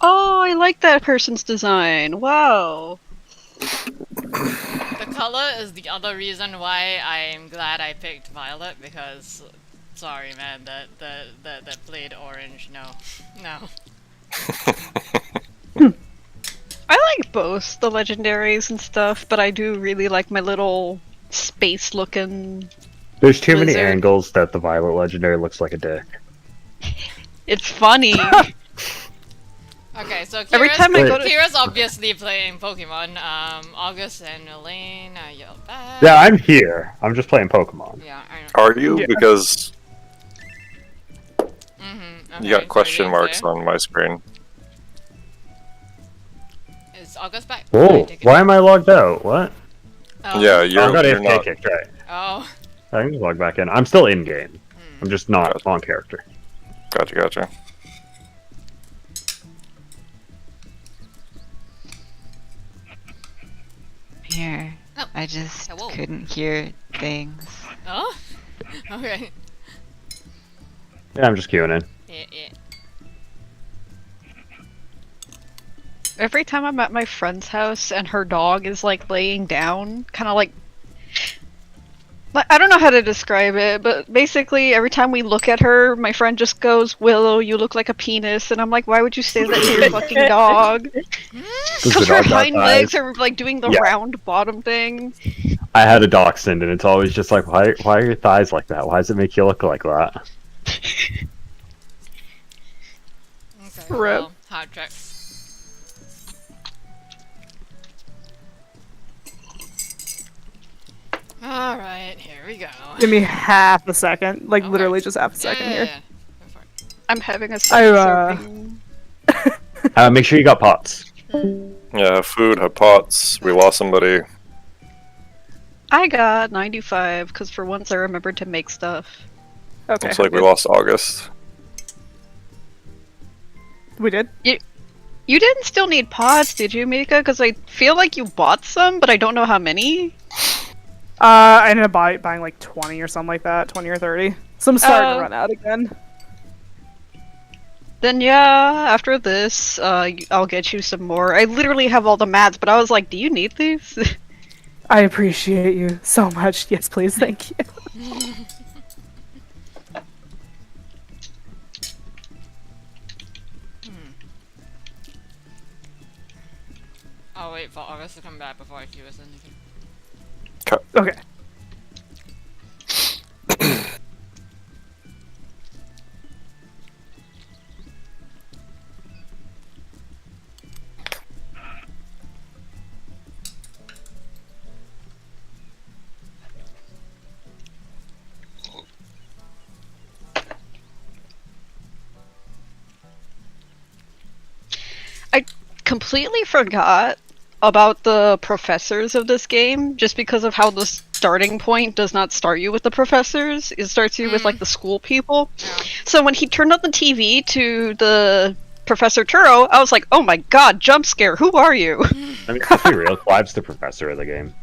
Oh, I like that person's design. Wow. The color is the other reason why I'm glad I picked violet, because sorry man, that played orange, no. I like both the legendaries and stuff, but I do really like my little space looking. There's too many Lizard. angles that the Violet Legendary looks like a dick. It's funny. Okay, so Kira's, Every time I go to- Kira's obviously playing Pokemon. August and Elaine yelled back. Yeah, I'm here. I'm just playing Pokemon. Yeah, I know. Are you? Yeah. Because Okay, you got so question you marks say? on my screen. Is August back? Whoa, why am I logged out? What? Oh. Yeah, Oh, I got you're AFK not. kicked, right. Oh. I can just log back in. I'm still in game. I'm just not on character. Gotcha. Here. Oh. I just Hello. couldn't hear things. Oh? Okay. Yeah, I'm just queuing in. Yeah. Every time I'm at my friend's house and her dog is like laying down, kind of like I don't know how to describe it, but basically every time we look at her, my friend just goes, "Willow, you look like a penis," and I'm like, "Why would you say that to your fucking dog?" Does Because the her dog got hind legs thighs? are like doing the Yeah. round bottom thing. I had a dachshund, and it's always just like, why are your thighs like that? Why does it make you look like that? Okay. Rip. Well, hard check. Alright, here we go. Give me half a second. Like, Okay. literally just half a second here. Yeah. Go for it. I'm having a I, self-serving. Make sure you got pots. Yeah, food, had pots. We lost somebody. I got 95 because for once I remembered to make stuff. Okay. Looks like we lost August. We did? You didn't still need pots, did you, Mika? Because I feel like you bought some, but I don't know how many. I ended up buying like 20 or something like that. 20 or 30. So I'm starting to run out again. Then yeah, after this, I'll get you some more. I literally have all the mats, but I was like, do you need these? I appreciate you so much. Yes, please. Thank you. I'll wait for August to come back before I queue us anything. Okay. completely forgot about the professors of this game just because of how the starting point does not start you with the professors. It starts you with like the school people. Yeah. So when he turned on the TV to the Professor Turo, I was like, oh my god, jump scare, who are you? I mean, let's be real. Clive's the professor of the game.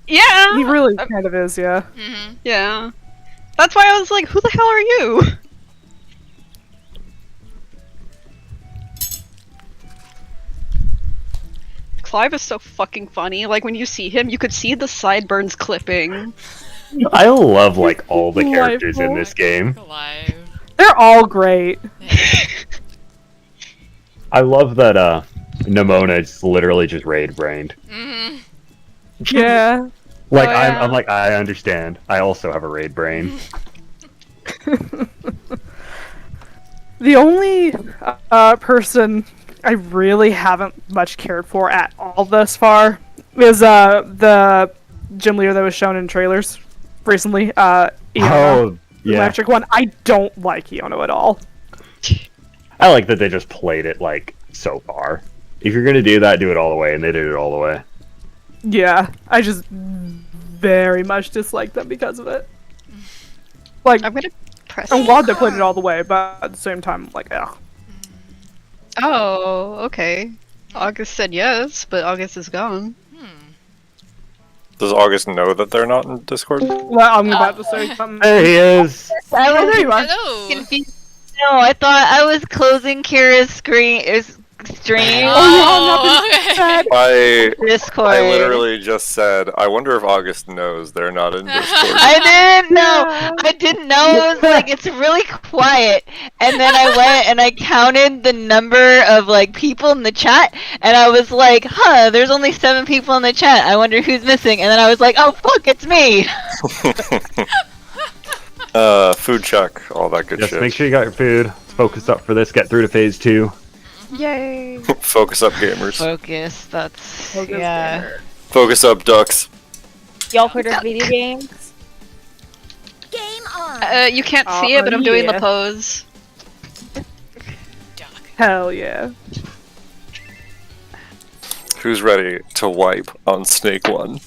Yeah! He really kind of is, yeah. Mm-hmm. Yeah. That's why I was like, who the hell are you? Clive is so fucking funny. Like, when you see him, you could see the sideburns clipping. I love like all the characters in this game. Alive. They're all great. I love that Nimona is literally just raid brained. Mm-hmm. Yeah. Like Oh, yeah. I'm like I understand. I also have a raid brain. The only person I really haven't much cared for at all thus far is the gym leader that was shown in trailers recently. Iona, Oh the yeah. electric one. I don't like Iona at all. I like that they just played it like so far. If you're gonna do that, do it all the way, and they did it all the way. Yeah, I just very much dislike them because of it. Like, I'm gonna press. I'm glad they played it all the way, but at the same time, I'm like, ugh. Oh, okay. August said yes, but August is gone. Does August know that they're not in Discord? Well, I'm about to say something. There he is. I was There you are. Hello. confused. No, I thought I was closing Kira's stream. Oh, okay. I Discord. literally just said, I wonder if August knows they're not in Discord. I didn't know. I didn't know. It was like it's really quiet, and then I went and I counted the number of like people in the chat, and I was like, "Huh, there's only 7 people in the chat. I wonder who's missing." And then I was like, "Oh fuck, it's me." Food check, all that good Just shit. make sure you got your food. Let's focus up for this. Get through to phase 2. Yay! Focus up, gamers. Focus. That's yeah. Focus up, ducks. Y'all heard of video games? Game on. You can't see it, but I'm doing the yeah. pose. Duck. Hell yeah. Who's ready to wipe on Snake 1?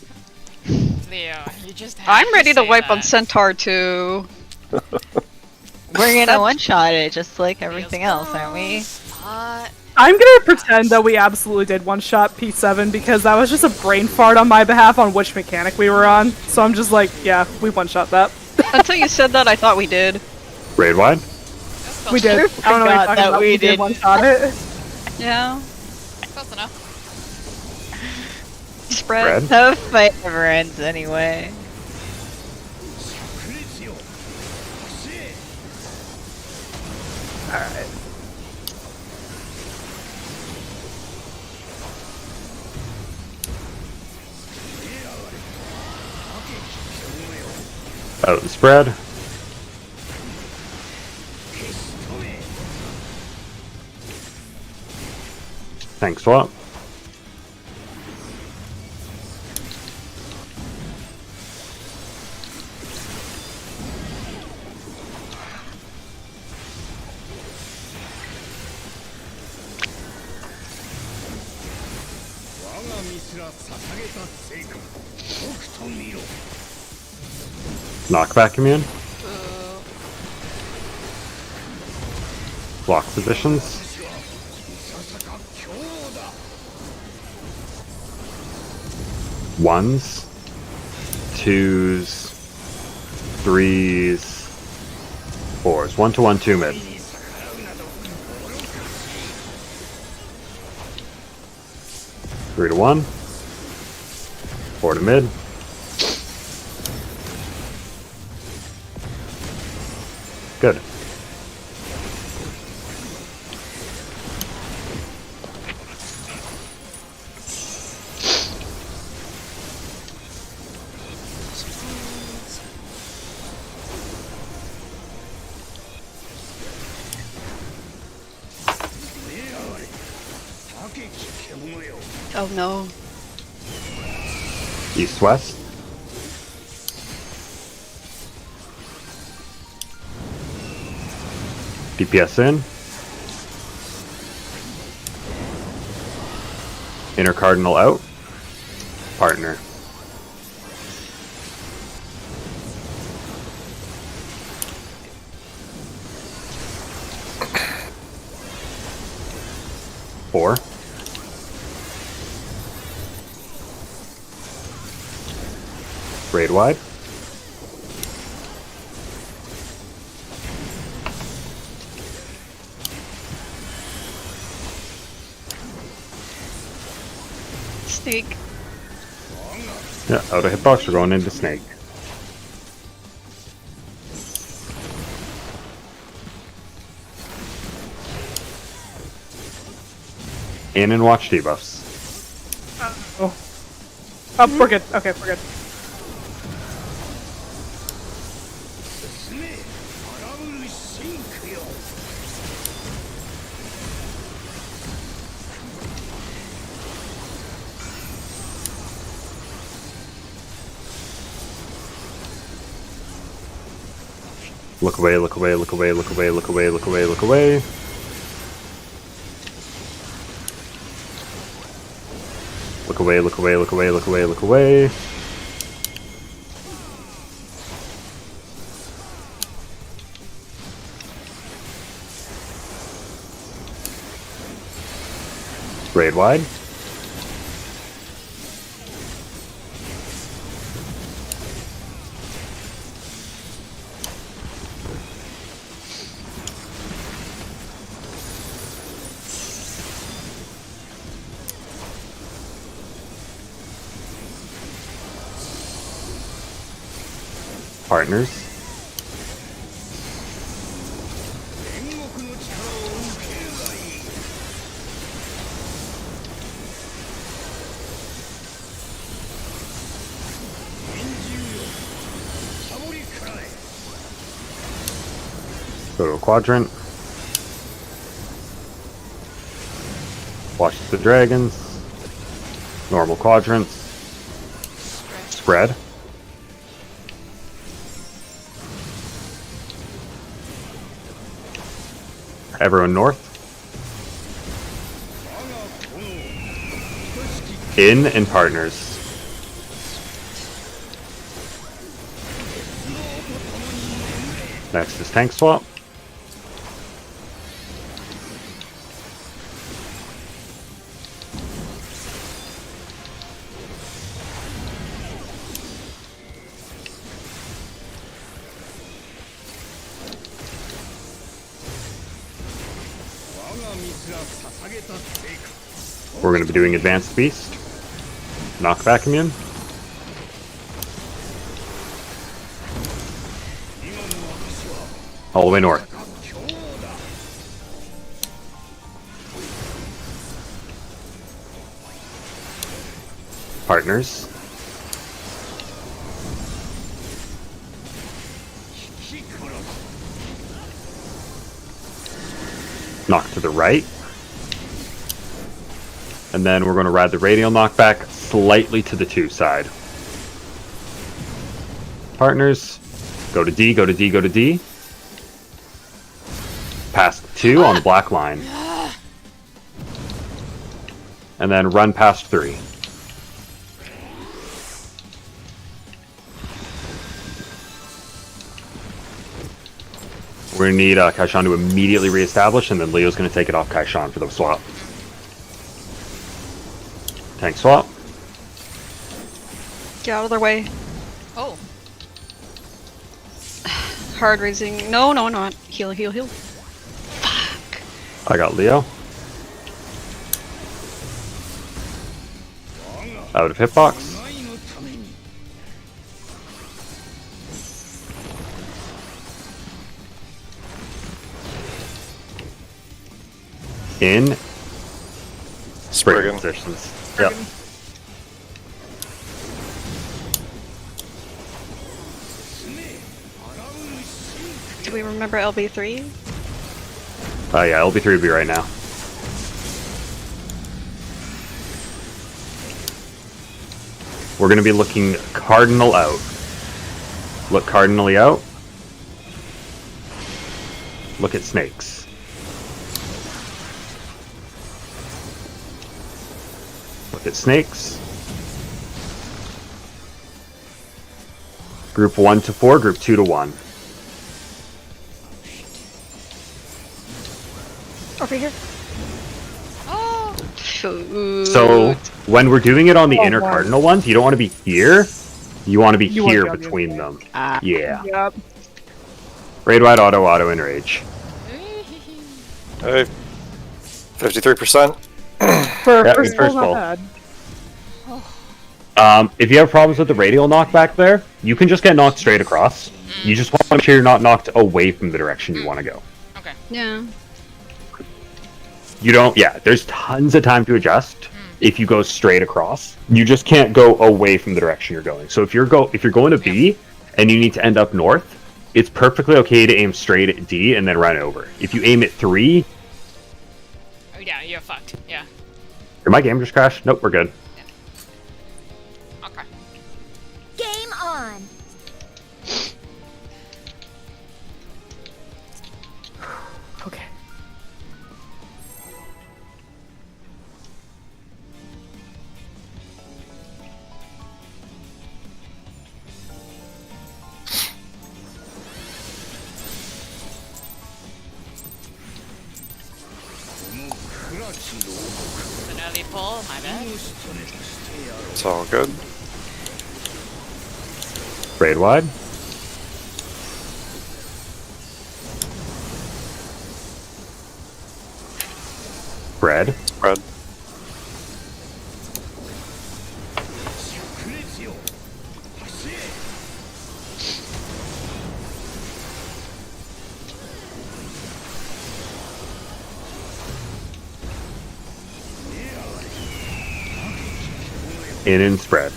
Leo, you just have I'm ready to say wipe on that. Centaur too. We're gonna one-shot it just like everything else, aren't we? I'm gonna pretend that we absolutely did one-shot P7 because that was just a brain fart on my behalf on which mechanic we were on. So I'm just like, yeah, we one-shot that. Until you said that, I thought we did. Raid wide. That's close We did. enough. I don't know what you're Forgot talking that about. we We did did. one-shot it. Yeah. Close enough. Spread. No fight never ends anyway. Alright. Out and spread. Thanks, swap. Knockback immune. Block positions. Ones, twos, threes, fours. 1 to 1, 2 mid. Three to 1. 4 to mid. Good. Oh no. East west. DPS in. Inner Cardinal out. Partner. Four. Raid wide. Snake. Yeah, out of hitbox, we're going into snake. In and watch debuffs. Oh. Oh, we're good. Okay, we're good. Look away, look away, look away, look away, look away, look away, look away. Look away, look away, look away, look away, look away. Raid wide. Partners. Go to a quadrant. Watch the dragons. Normal quadrants. Spread. Everyone north. In and partners. Next is tank swap. We're going to be doing Advanced Beast. Knockback immune. All the way north. Partners. Knock to the right. And then we're going to ride the radial knockback slightly to the 2 side. Partners, go to D, go to D, go to D. Past 2 on the black line. And then run past 3. We're going to need Kaishan to immediately reestablish, and then Leo's going to take it off Kaishan for the swap. Tank swap. Get out of their way. Oh. Hard raising. No, no, not. Heal, heal, heal. Fuck. I got Leo. Out of hitbox. In. Spriggan positions. Yep. Do we remember LB3? Yeah, LB3 would be right now. We're going to be looking cardinal out. Look cardinally out. Look at snakes. Look at snakes. Group 1 to 4, group 2 to 1. Over here. Oh, So when we're doing it on the inner wow. cardinal ones, you don't want to be here. You want to be You wanna here be on the between other them. Ah. Yeah. Yep. Raid wide, auto, enrage. Hey, 53%. For Yeah, first first pull, pull. not bad. If you have problems with the radial knockback there, you can just get knocked straight across. You just want to make sure you're not knocked away from the direction you want to go. okay. Yeah. You don't, yeah, there's tons of time to adjust if you go straight across. You just can't go away from the direction you're going. So if you're going to B and you need to end up north, it's perfectly okay to aim straight at D and then run over. If you aim at 3, Oh, yeah, you're fucked. Yeah. did my game just crash? Nope, we're good. Okay. Game on. Okay. It's an early pull, my bad. It's all good. Raid wide. Spread. Spread. In and spread.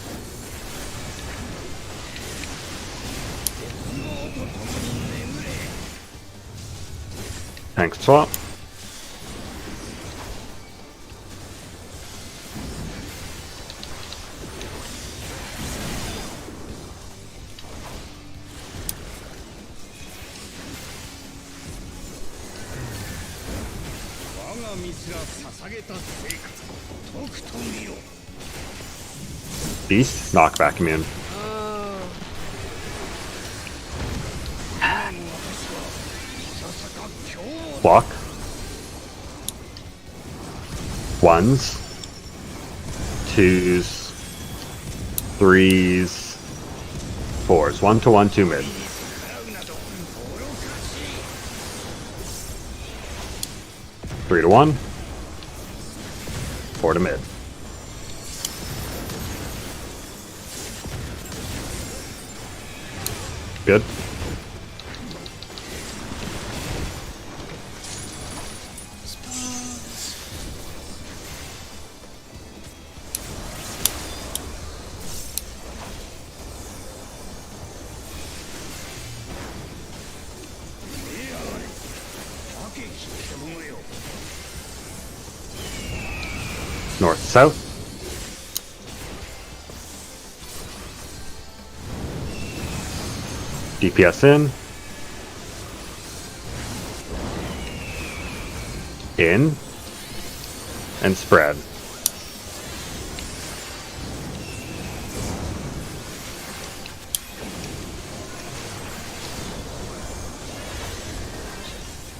Tank swap. Beast, knockback immune. Block. Ones. Twos. Threes. Fours. 1 to 1, 2 mid. Three to 1. 4 to mid. Good. North, south. DPS in. In. And spread.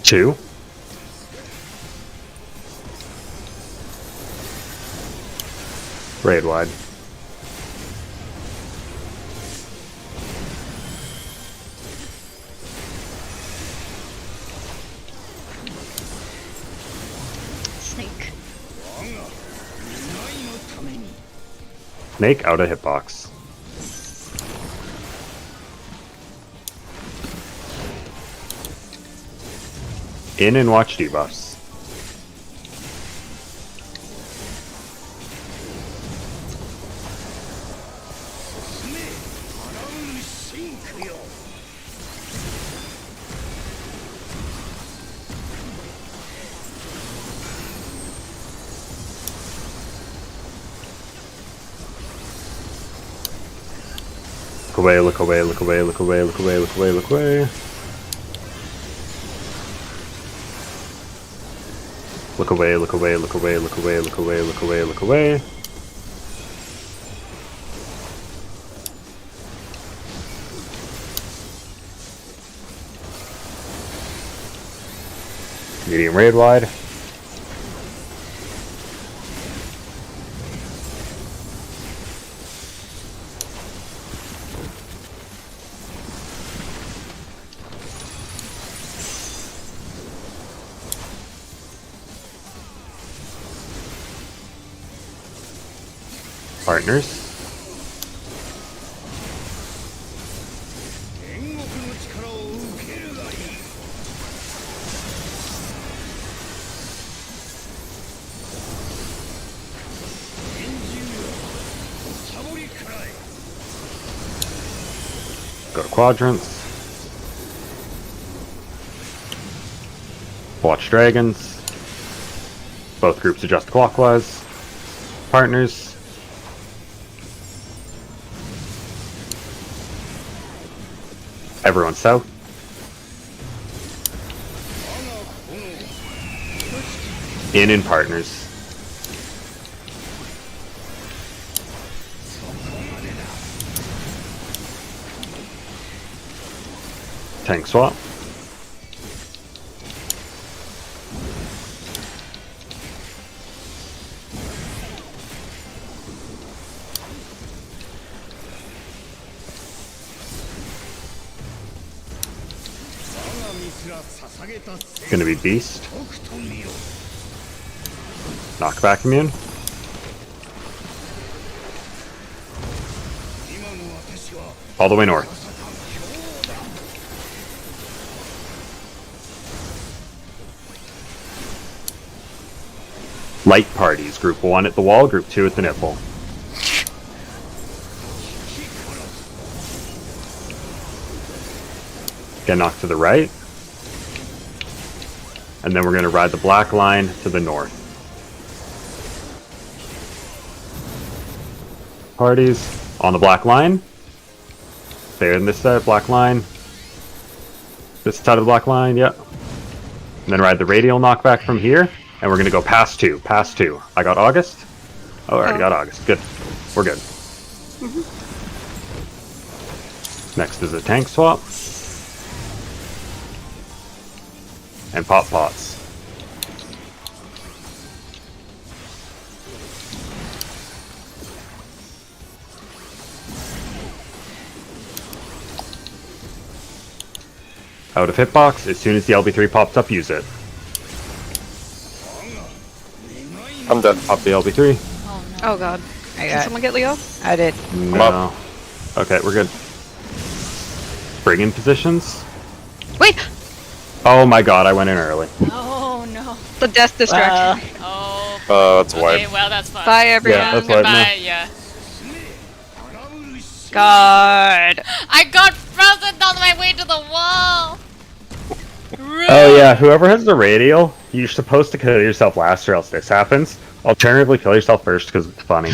Two. Raid wide. Snake. Snake out of hitbox. In and watch debuffs. Look away, look away, look away, look away, look away, look away, look away. Look away, look away, look away, look away, look away, look away, look away. Medium raid wide. Partners. Go to quadrants. Watch dragons. Both groups adjust clockwise. Partners. Everyone south. In partners. Tank swap. Gonna be beast. Knockback immune. All the way north. Light parties. Group 1 at the wall, Group 2 at the nipple. Get knocked to the right. And then we're going to ride the black line to the north. Parties on the black line. Stay in this side, black line. This side of the black line, yep. And then ride the radial knockback from here. And we're going to go past 2. Past 2. I got August. Oh, I already got August. Good. We're good. Next is a tank swap. And pop pots. Out of hitbox, as soon as the LB3 pops up, use it. I'm dead. Pop the LB3. Oh god. I Can got. someone get Leo? I did. No. Okay, we're good. Bring in positions. Wait! Oh my god, I went in early. Oh no. The death distraction. Oh. That's why. Okay, well that's fine. Bye everyone. Yeah, that's why. Goodbye, yeah. God. I got frozen on my way to the wall! Oh yeah, whoever has the radial, you're supposed to kill yourself last or else this happens. Alternatively, kill yourself first because it's funny.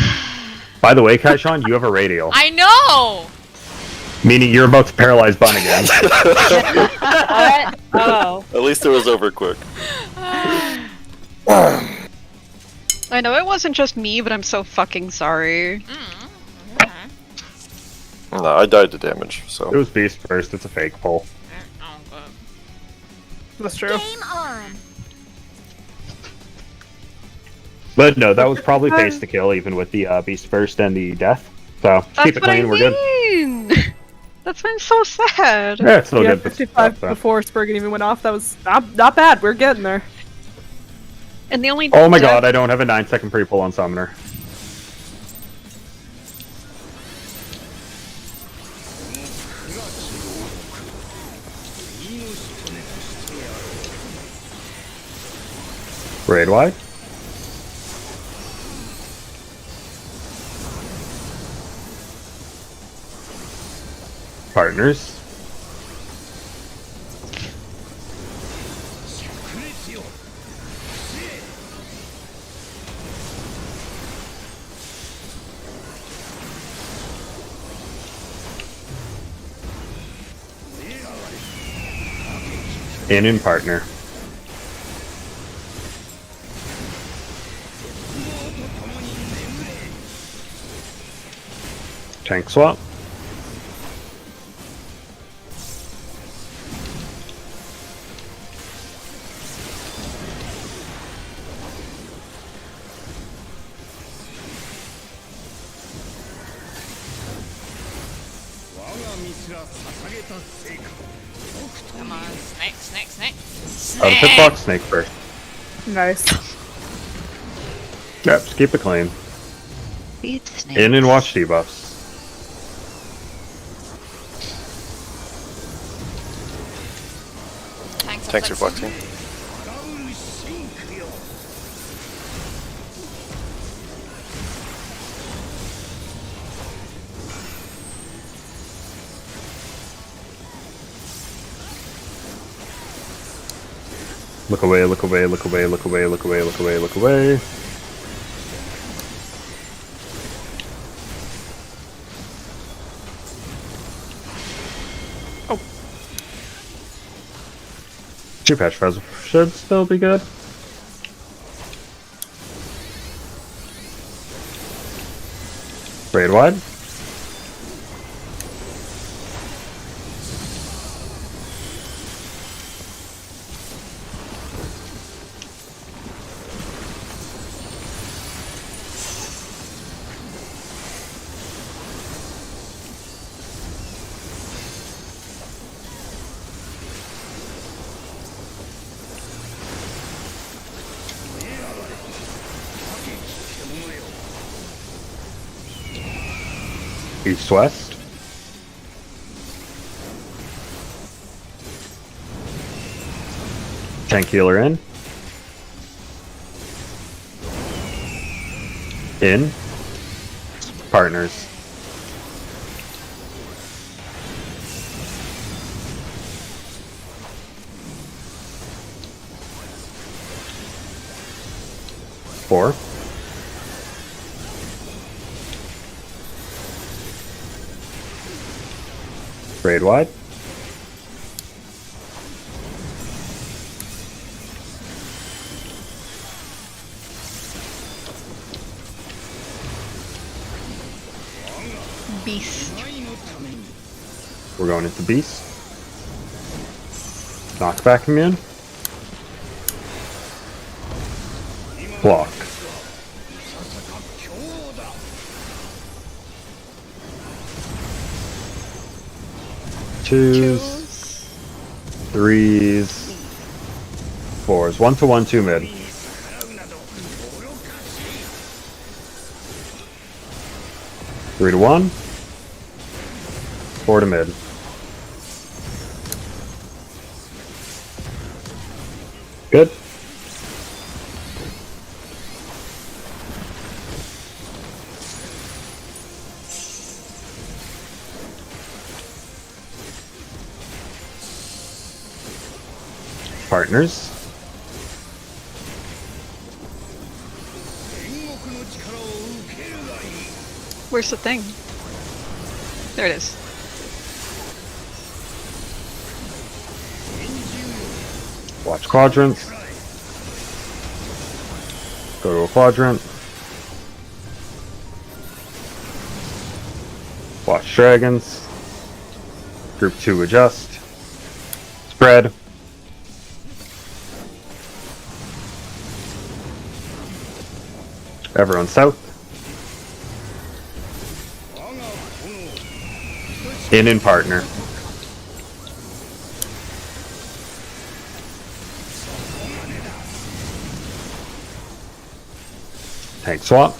By the way, Kaishan, you have a radial. I know! Meaning you're about to paralyze Bun again. What? Oh. At least it was over quick. I know it wasn't just me, but I'm so fucking sorry. No, I died to damage, It so. was Beast first, it's a fake pull. Oh, good. That's true. Game on. But no, that was probably face to kill even with the Beast first and the death. So That's keep it what clean, I we're good. mean. That's why I'm so sad. Yeah, it's still Yeah, good. but 55 stuff, before Spurgeon even went off. That was not bad. We're getting there. And the only Oh my god, I don't have a 9-second pre-pull on Summoner. Raid wide. Partners. In partner. Tank swap. Come on, snake, snake, snake. Out of hitbox, snake first. Nice. Yep, just keep it clean. Feed snakes. In and watch debuffs. Tanks reflecting. Look away, look away, look away, look away, look away, look away, look away. Oh. 2 patch fuzz should still be good. Raid wide. East-west. Tank healer in. In. Partners. Four. Raid wide. Beast. We're going into beast. Knockback immune. Block. Twos, threes, fours. 1 to 1, 2 mid. Three to 1. 4 to mid. Good. Partners. Where's the thing? There it is. Watch quadrants. Go to a quadrant. Watch dragons. Group 2 adjust. Spread. Everyone south. In and partner. Tank swap.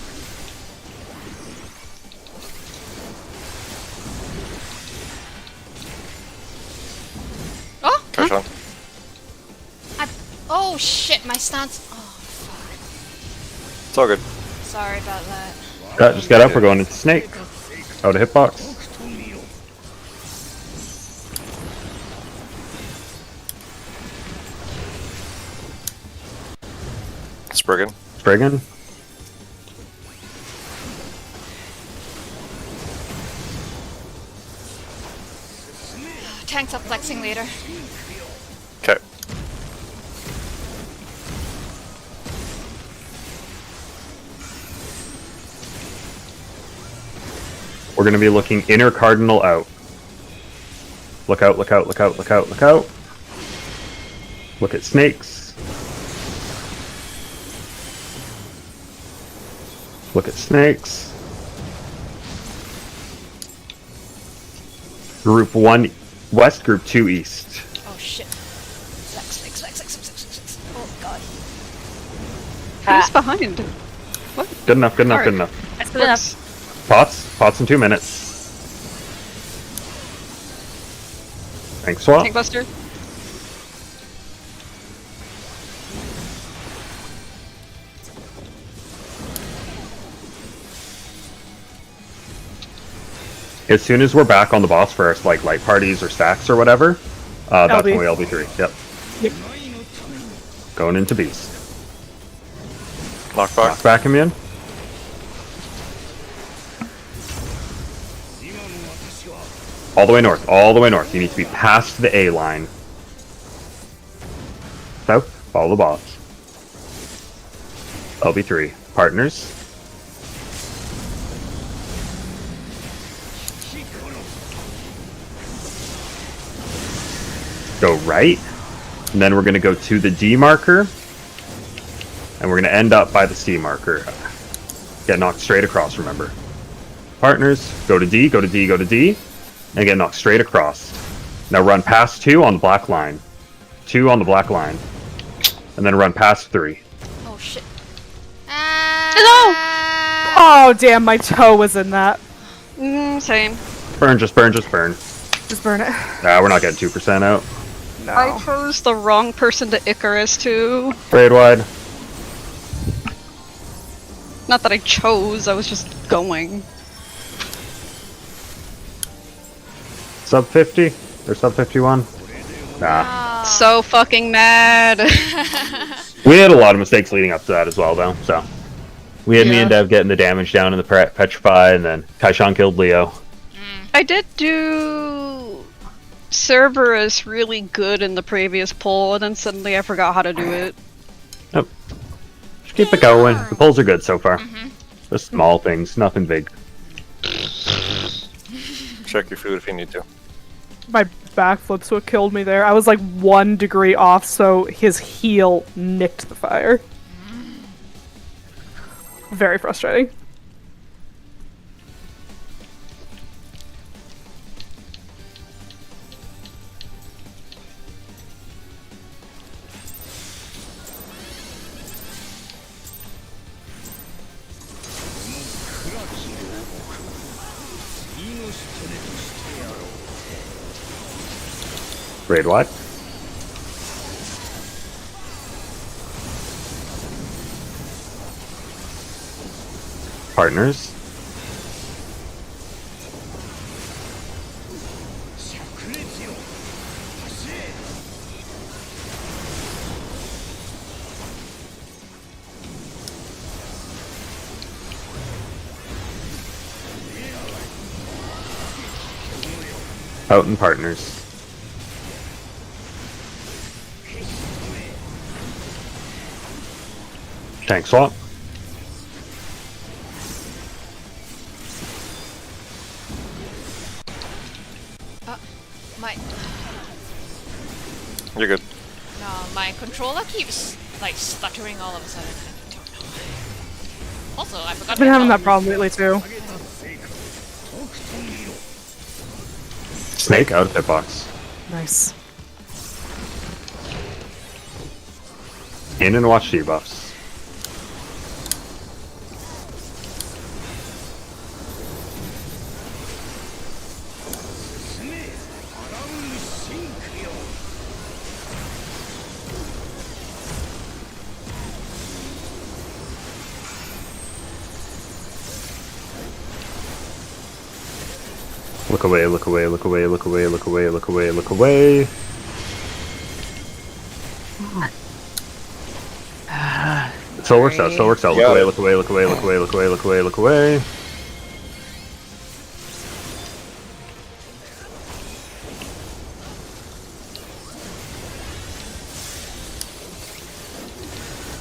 Oh! Touch on. Oh shit, my stance. Oh fuck. It's all good. Sorry about that. Just get up, we're going into snake. Out of hitbox. Spriggan. Spriggan. Tanks up flexing later. Okay. We're going to be looking inner cardinal out. Look out, look out, look out, look out, look out. Look at snakes. Look at snakes. Group 1 west, group 2 east. Oh shit. Vex. Oh god. Who's behind? Good enough, good enough, Alright. good enough. That's good enough. Pots in 2 minutes. Thanks, Swap. Tank Buster. As soon as we're back on the boss for our, like, light parties or stacks or whatever, that's LB. when we LB3. Yep. Yep. Going into Beast. Knockback. Back him in. All the way north, all the way north. You need to be past the A line. South, follow the boss. LB3. Partners. Go right. And then we're going to go to the D marker. And we're going to end up by the C marker. Get knocked straight across, remember. Partners, go to D, go to D, go to D. And get knocked straight across. Now run past 2 on the black line. 2 on the black line. And then run past 3. Oh shit. Hello! Oh, damn, my toe was in that. Same. Burn, just burn, just burn. Just burn it. Nah, we're not getting 2% out. No. I chose the wrong person to Icarus to. Braid wide. Not that I chose, I was just going. Sub 50? Or sub 51? Nah. So fucking mad. We had a lot of mistakes leading up to that as well, though, so. We had me Yeah. and Dev getting the damage down in the Petrify, and then Kaishan killed Leo. I did do Cerberus really good in the previous poll, and then suddenly I forgot how to do it. Just keep it going. The polls are good so far. Just small things, nothing big. Check your food if you need to. My backflip's what killed me there. I was like 1 degree off, so his heel nicked the fire. Very frustrating. Braid wide. Partners. Out in partners. Tank swap. My You're good. no, my controller keeps like stuttering all of a sudden. I don't know why. Also, I forgot. I've been my having that phone. problem lately too. Snake out of hitbox. Nice. In and watch debuffs. Look away, look away, look away, look away, look away, look away, look away. It still works out, still works out. Look Yeah. away, look away, look away, look away, look away, look away, look away.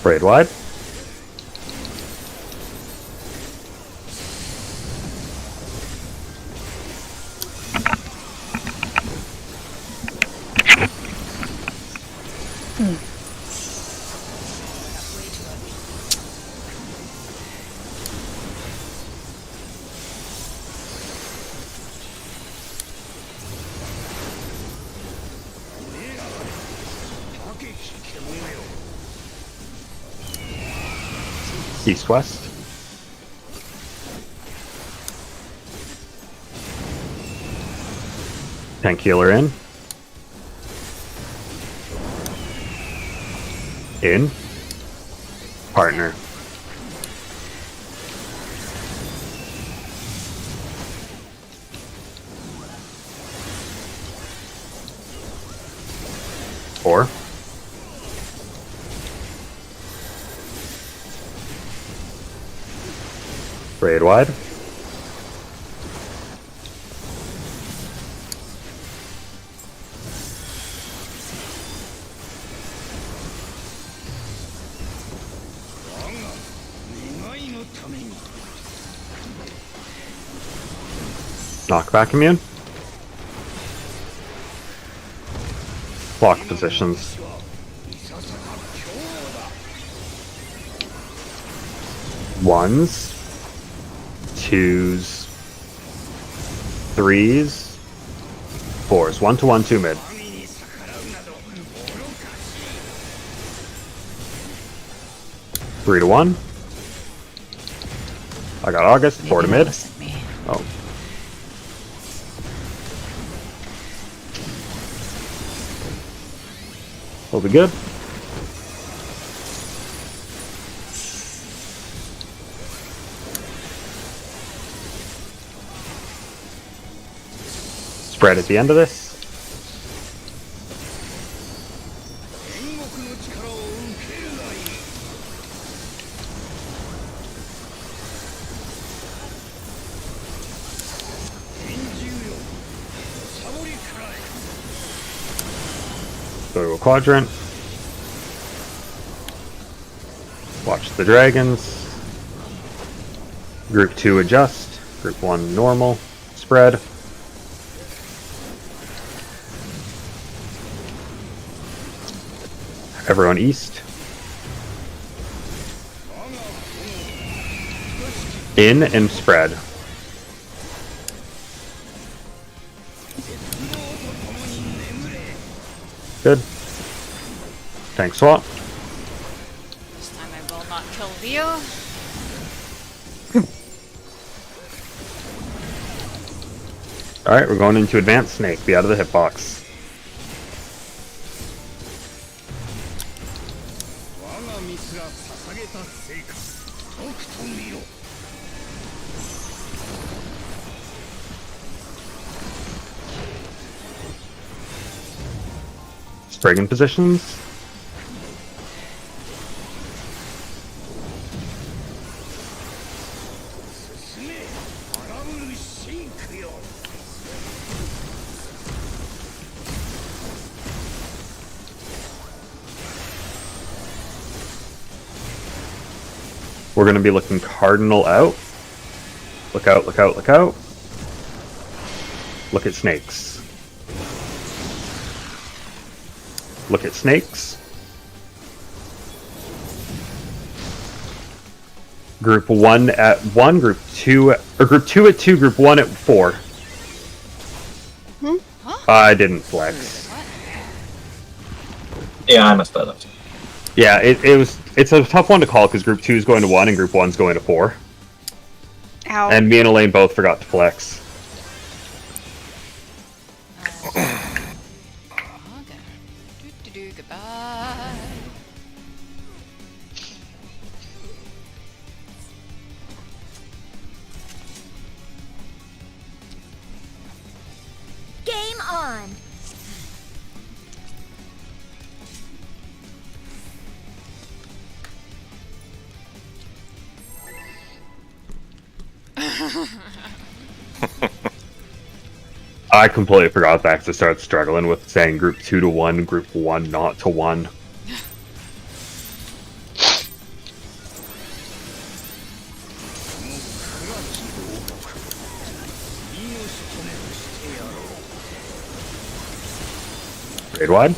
Braid wide. East-west. Tank healer in. In. Partner. Four. Raid wide. Knockback immune. Block positions. Ones. Twos. Threes. Fours. 1 to 1, 2 mid. Three to 1. I got August. 4 to mid. Oh. We'll be good. Spread at the end of this. Go to a quadrant. Watch the dragons. Group 2 adjust. Group 1 normal. Spread. Everyone east. In and spread. Good. Tank swap. This time I will not kill Leo. Alright, we're going into advanced snake. Be out of the hitbox. Spriggan positions. We're going to be looking cardinal out. Look out, look out, look out. Look at snakes. Look at snakes. Group 1 at 1, group 2, or group 2 at 2, group 1 at 4. I didn't flex. Yeah, I messed that up. Yeah, it's a tough one to call because group 2 is going to 1 and group 1 is going to 4. Ow. And me and Elaine both forgot to flex. Goodbye. Game on. I completely forgot that to start struggling with saying group 2 to 1, group 1 not to 1. Raid wide.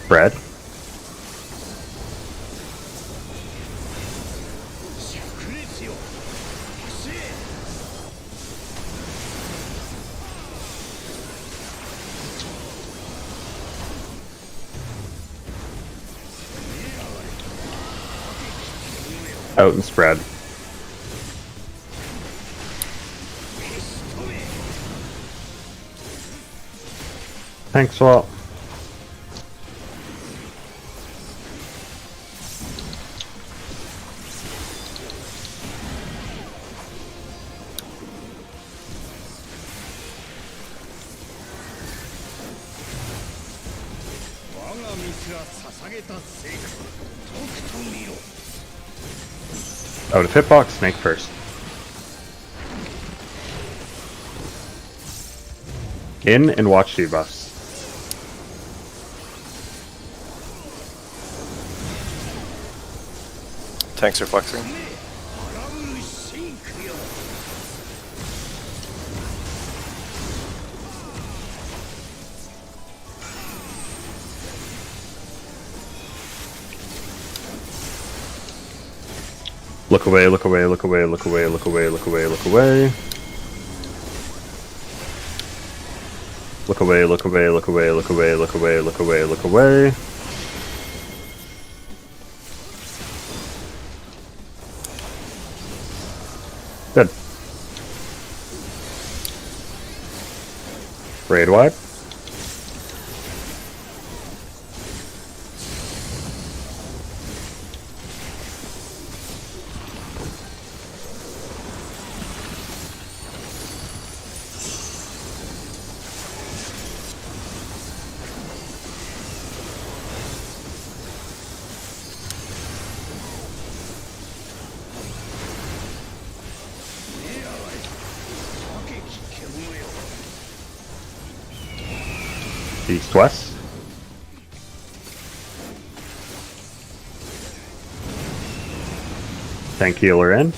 Spread. Out and spread. Tank swap. Out of hitbox, snake first. In and watch debuffs. Tanks are flexing. Look away, look away, look away, look away, look away, look away, look away. Look away, look away, look away, look away, look away, look away, look away. Good. Raid wide. East west. Tank healer in.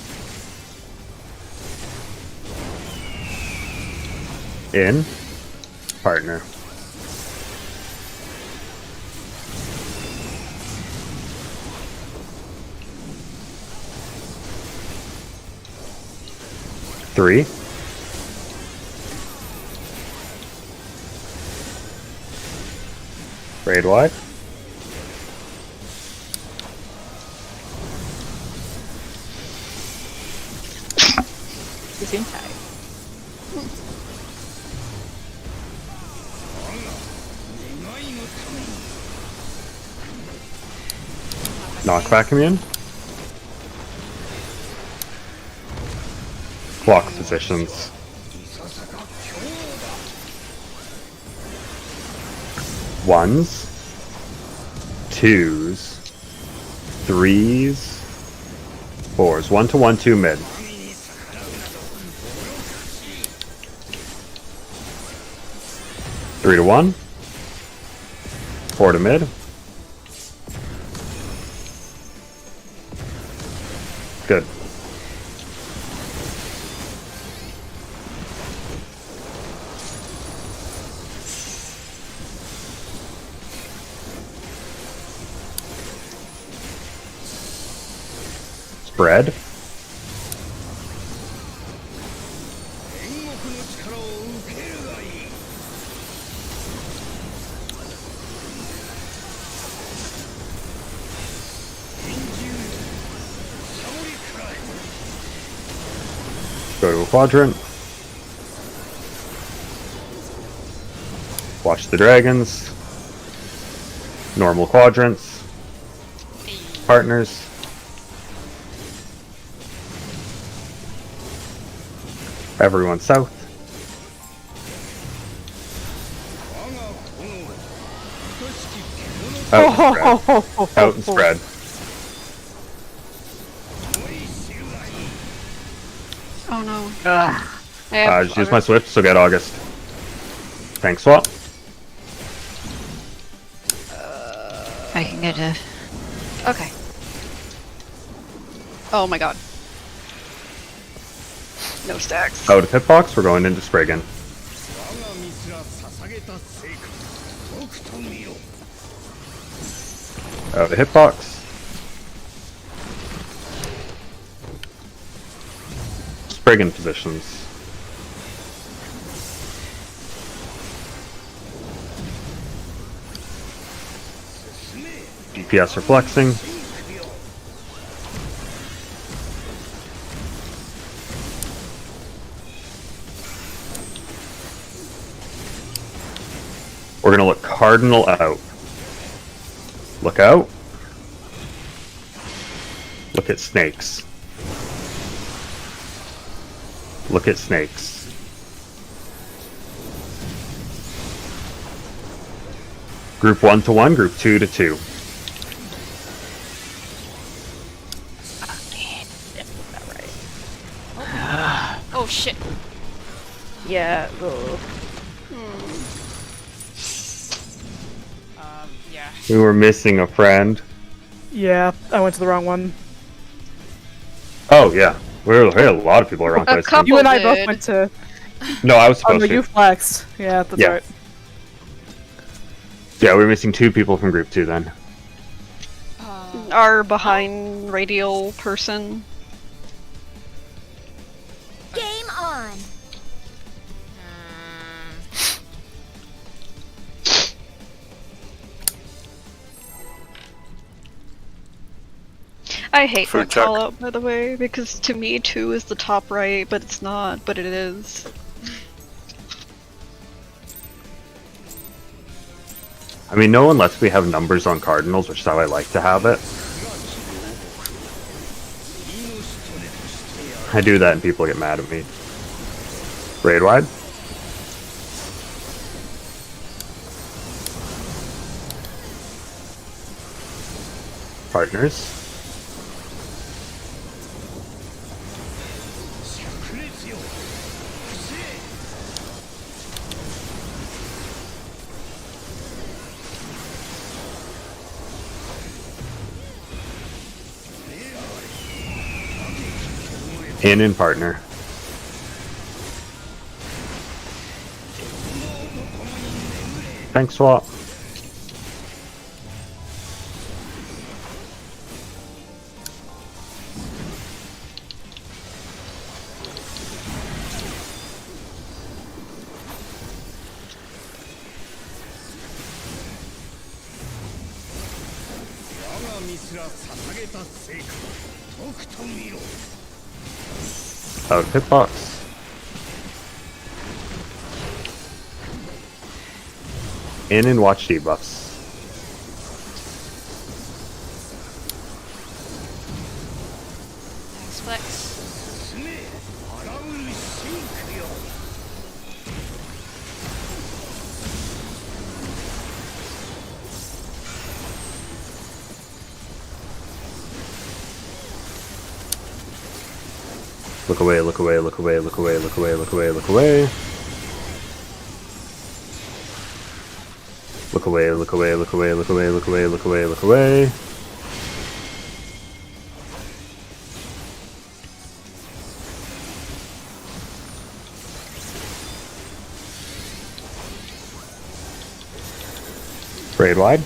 In. Partner. Three. Raid wide. Too soon, tied. Knockback immune. Block positions. Ones, twos, threes, fours. 1 to 1, 2 mid. Three to 1. 4 to mid. Good. Spread. Go to a quadrant. Watch the dragons. Normal quadrants. Partners. Everyone south. Out and spread. Oh no. Just use my swift, so get August. Tank swap. I can get a. Okay. Oh my god. No stacks. Out of hitbox, we're going into Spriggan. Out of hitbox. Spriggan positions. DPS are flexing. We're gonna look cardinal out. Look out. Look at snakes. Look at snakes. Group 1 to 1, group 2 to 2. Oh shit. Yeah. Ugh. Yeah. We were missing a friend. Yeah, I went to the wrong one. Oh, yeah. We had a lot of people around A this. couple- You and I did. both went to. No, I was Oh no, supposed you to. flexed. Yeah, that's Yeah. right. Yeah, we were missing 2 people from group 2 then. Our behind radial person. Game on. I hate Food that check. call out, by the way, because to me 2 is the top right, but it's not, but it is. I mean, no one lets me have numbers on cardinals, which is how I like to have it. I do that and people get mad at me. Raid wide? Partners? In partner. Thanks, swap. Out of hitbox. In and watch debuffs. Nice flex. Look away, look away, look away, look away, look away, look away, look away. Look away, look away, look away, look away, look away, look away, look away. Raid wide.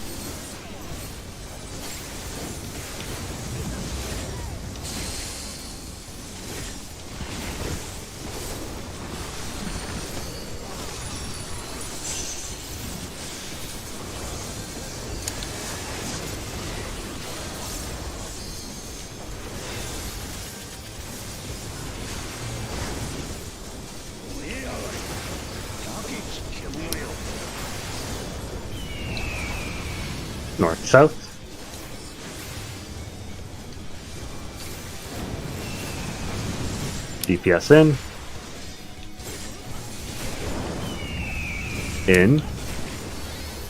North, south. DPS in. In.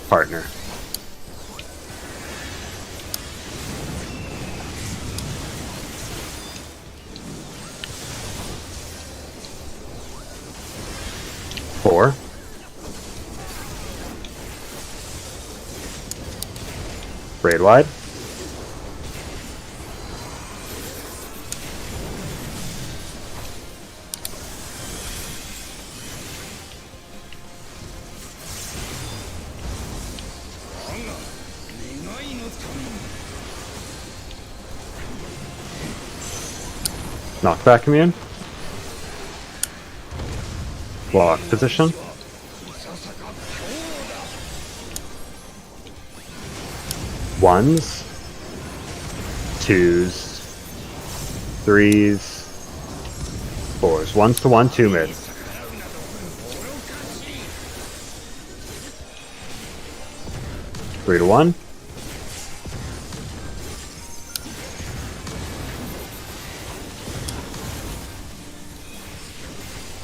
Partner. Four. Raid wide. Knockback immune. Block position. Ones, twos, threes, fours. Ones to one, two mid. 3 to 1.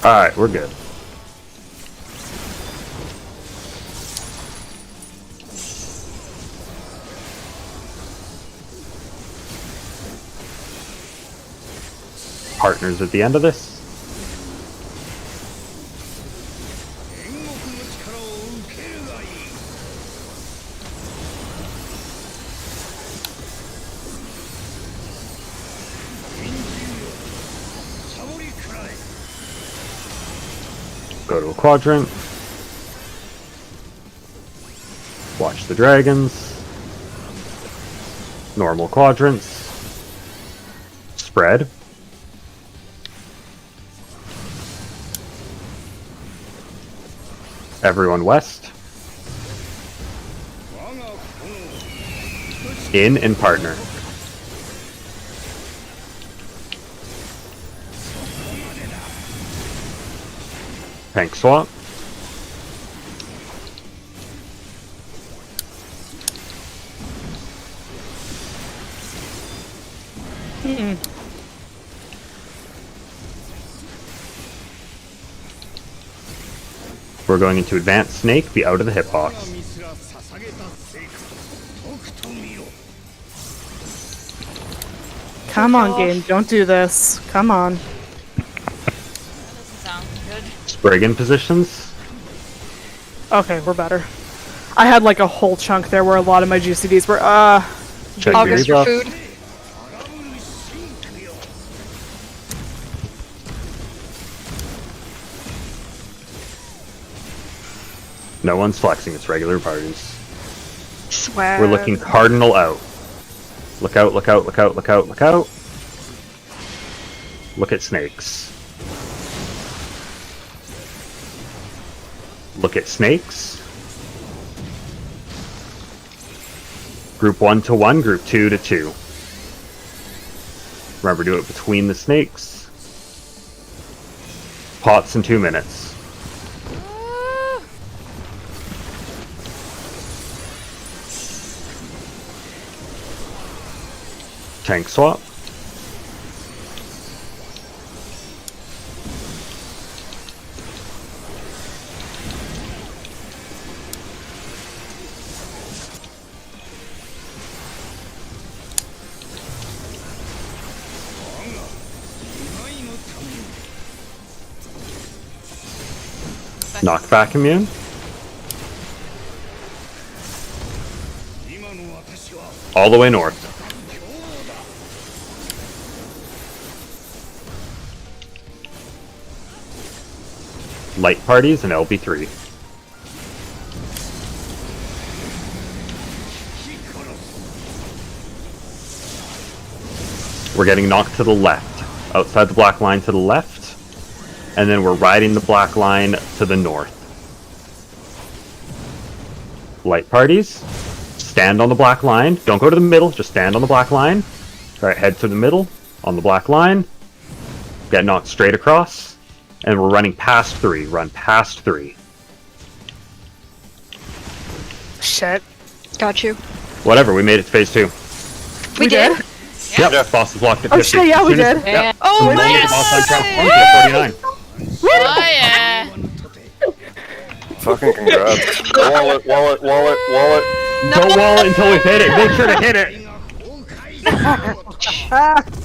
Alright, we're good. Partners at the end of this. Go to a quadrant. Watch the dragons. Normal quadrants. Spread. Everyone west. In and partner. Tank swap. We're going into advanced snake, be out of the hitbox. Come on, game. Don't do this. Come on. That doesn't sound good. Spriggan positions. Okay, we're better. I had like a whole chunk there where a lot of my GCDs were, Check August your for rebuff. food. No one's flexing, it's regular parties. Swag. We're looking cardinal out. Look out, look out, look out, look out, look out. Look at snakes. Look at snakes. Group 1 to 1, group 2 to 2. Remember, do it between the snakes. Pots in 2 minutes. Tank swap. Knockback immune. All the way north. Light parties and LB3. We're getting knocked to the left, outside the black line to the left, and then we're riding the black line to the north. Light parties, stand on the black line. Don't go to the middle, just stand on the black line. Alright, head to the middle, on the black line. Get knocked straight across. And we're running past 3. Run past 3. shit. Got you. Whatever, we made it to phase 2. We did? Yep, boss is locked at 50. Oh shit, yeah, we did. Yep. Oh, The moment nice! the boss on transforms, you have 49. Oh yeah! Fucking congrats. Wallet. Don't wall it until we've hit it. Make sure to hit it.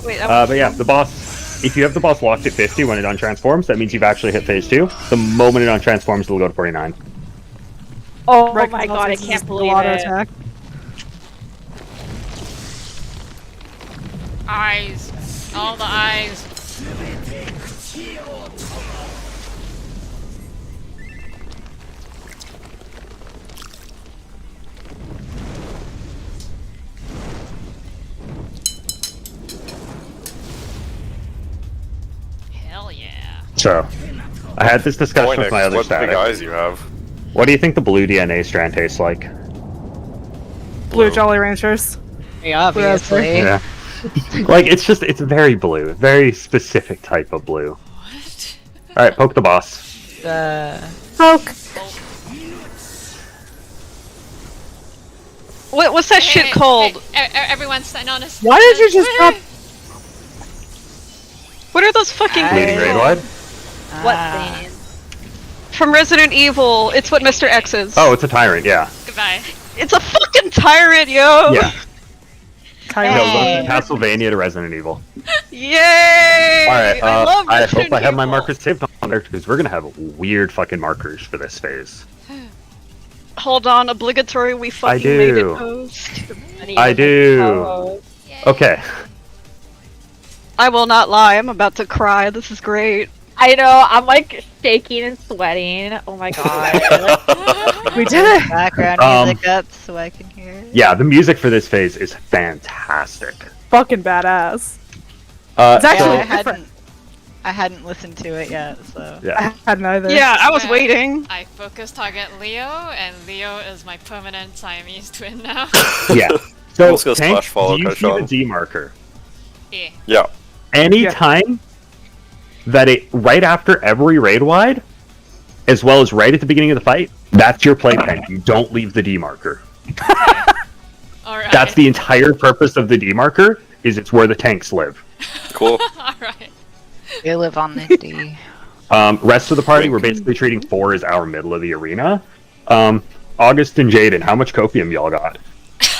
Wait, But yeah, the boss, if you have the boss locked at 50 when it untransforms, that means you've actually hit phase 2. The moment it untransforms, it'll go to 49. Oh Right, my because god, I it's can't just believe auto it. attack. Eyes. All the eyes. Hell yeah. So, I had this discussion with my other What big static. eyes you have. What do you think the blue DNA strand tastes like? Blue Jolly Ranchers. Obviously. Yeah. Like, it's very blue. Very specific type of blue. What? Alright, poke the boss. Poke. What's that shit called? Everyone stand on a Why did you just drop? What are those fucking Bleeding raid wide? What Ah. thing? from Resident Evil? It's what Mr. X is. Oh, it's a tyrant. Yeah. Goodbye. It's a fucking tyrant, yo! Yeah. Kind No, of. Hey. go from Castlevania to Resident Evil. Yay! All right. I love I Resident hope I have my Evil. markers saved on there because we're gonna have weird fucking markers for this phase. Hold on, obligatory we fucking made it do. post. I do. Okay. I will not lie, I'm about to cry. This is great. I know. I'm like shaking and sweating. Oh my god. We did it. Background music up so I can hear it. Yeah, the music for this phase is fantastic. Fucking badass. It's It's actually I different. hadn't listened to it yet, so. yeah. I hadn't either. Yeah, I was waiting. I focus target Leo, and Leo is my permanent Siamese twin now. Yeah. So, Let's go Tank, slash follow, do you see Sean. the D marker? Eh. Yeah. Anytime that it, right after every raid wide, as well as right at the beginning of the fight, that's your playpen. You don't leave the D marker. Alright. That's the entire purpose of the D marker, is it's where the tanks live. Cool. Alright. We live on the D. Rest of the party, we're basically treating 4 as our middle of the arena. August and Jaden, how much copium y'all got?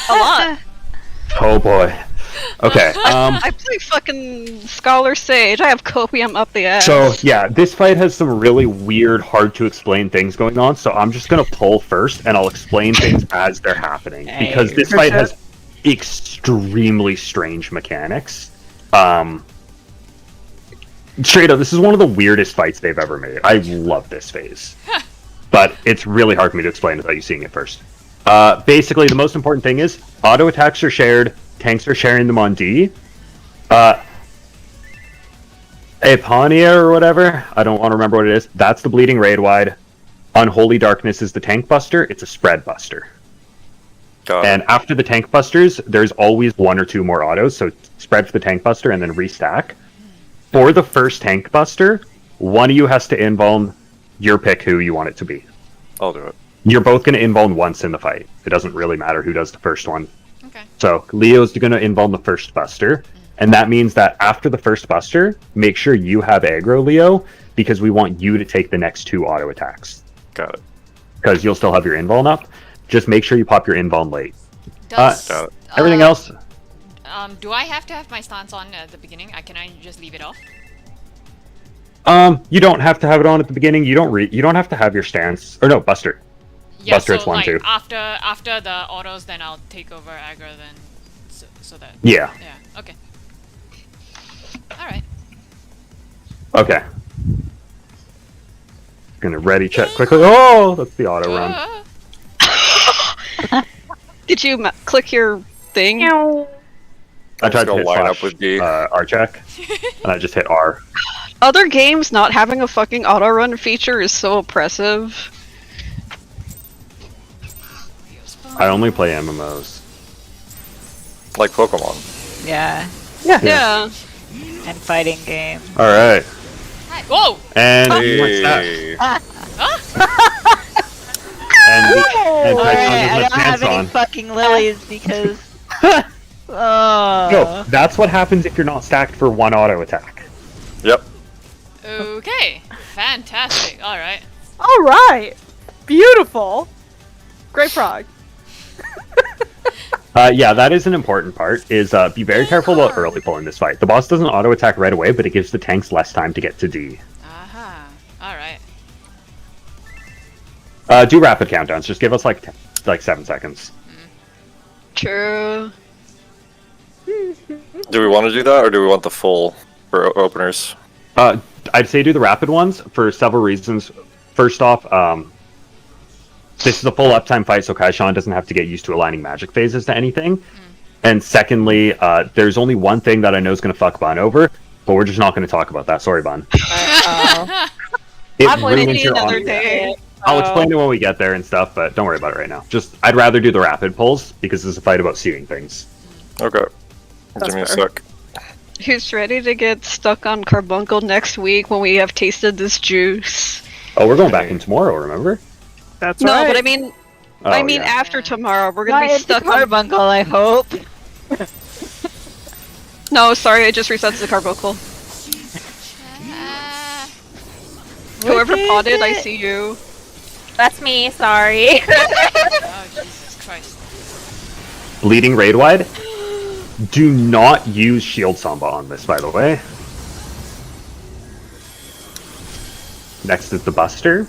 A lot. Oh boy. Okay. I play fucking Scholar Sage. I have copium up the ass. So yeah, this fight has some really weird, hard to explain things going on. So I'm just gonna pull first, and I'll explain things as they're happening because this fight has extremely strange mechanics. Straight up, this is one of the weirdest fights they've ever made. I love this phase, but it's really hard for me to explain without you seeing it first. Basically, the most important thing is auto attacks are shared. Tanks are sharing them on D. Apania or whatever, I don't want to remember what it is. That's the bleeding raid wide. Unholy Darkness is the tank buster. It's a spread buster. Got And it. after the tank busters, there's always 1 or 2 more autos. So spread for the tank buster and then restack. For the first tank buster, one of you has to invuln your pick who you want it to be. I'll do it. You're both going to invuln once in the fight. It doesn't really matter who does the first one. Okay. So Leo's going to invuln the first buster, and that means that after the first buster, make sure you have aggro, Leo, because we want you to take the next 2 auto attacks. Got it. Because you'll still have your invuln up. Just make sure you pop your invuln late. Does, Got it. Everything else, do I have to have my stance on at the beginning? Can I just leave it off? you don't have to have it on at the beginning. You don't have to have your stance, or no, buster. Yeah, Buster, so it's 1, like 2. after the autos, then I'll take over aggro. Then, so that. Yeah. Yeah. Okay. All right. Okay. Gonna ready check quickly. Oh, that's the auto run. Did you click your thing? I tried to Go hit line up slash, with D. R check, and I just hit R. Other games not having a fucking auto run feature is so oppressive. I only play MMOs. Like Pokemon. Yeah. Yeah. And fighting game. All right, Hi. Whoa! and we went that. Hey. And Alright, Tyson I with don't my have pants any on. fucking lilies because. Oh. No, that's what happens if you're not stacked for 1 auto attack. Yep. Okay. Fantastic. All right. All right. Beautiful. Great frog. Yeah, that is an important part. Is be very careful about early pull in this fight. The boss doesn't auto attack right away, but it gives the tanks less time to get to D. Aha. All right. Do rapid countdowns. Just give us like 7 seconds. True. Do we want to do that, or do we want the full for openers? I'd say do the rapid ones for several reasons. First off, this is a full uptime fight, so Kaishan doesn't have to get used to aligning magic phases to anything. And secondly, there's only one thing that I know is going to fuck Bun over, but we're just not going to talk about that. Sorry, Bun. It I'm ruins waiting your another audio. day. I'll explain it when we get there and stuff, but don't worry about it right now. Just, I'd rather do the rapid pulls, because this is a fight about seeing things. Okay. That's Give me a fair. sec. Who's ready to get stuck on carbuncle next week when we have tasted this juice? Oh, we're going back in tomorrow, remember? That's No, right. but I mean, Oh, I mean, yeah. after tomorrow, we're gonna be Not stuck the on. carbuncle, I hope. No, sorry, I just reset the carbuncle. Whoever What potted, is I it? see you. That's me. Sorry. Oh, Jesus Christ. Bleeding raid wide. Do not use shield samba on this, by the way. Next is the buster.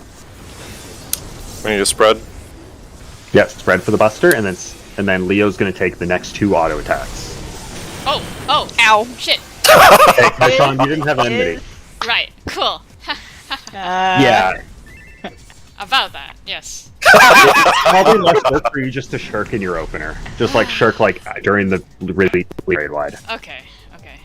We need to spread. Yes, spread for the buster, and then Leo's gonna take the next 2 auto attacks. Oh, oh, Ow. shit. Hey, Sean, you didn't have enmity. Right, cool. Yeah, About that, yes. probably less work for you just to shirk in your opener. Just like shirk like during the really raid wide. Okay, okay.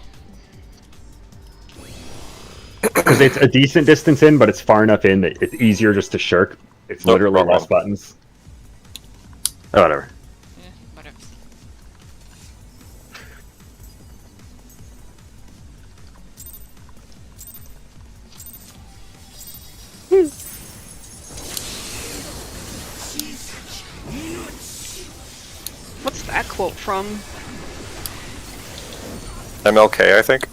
Because it's a decent distance in, but it's far enough in that it's easier just to shirk. It's Nope, literally wrong less one. buttons. Oh, whatever. Yeah, whatever. What's that quote from? MLK, I think.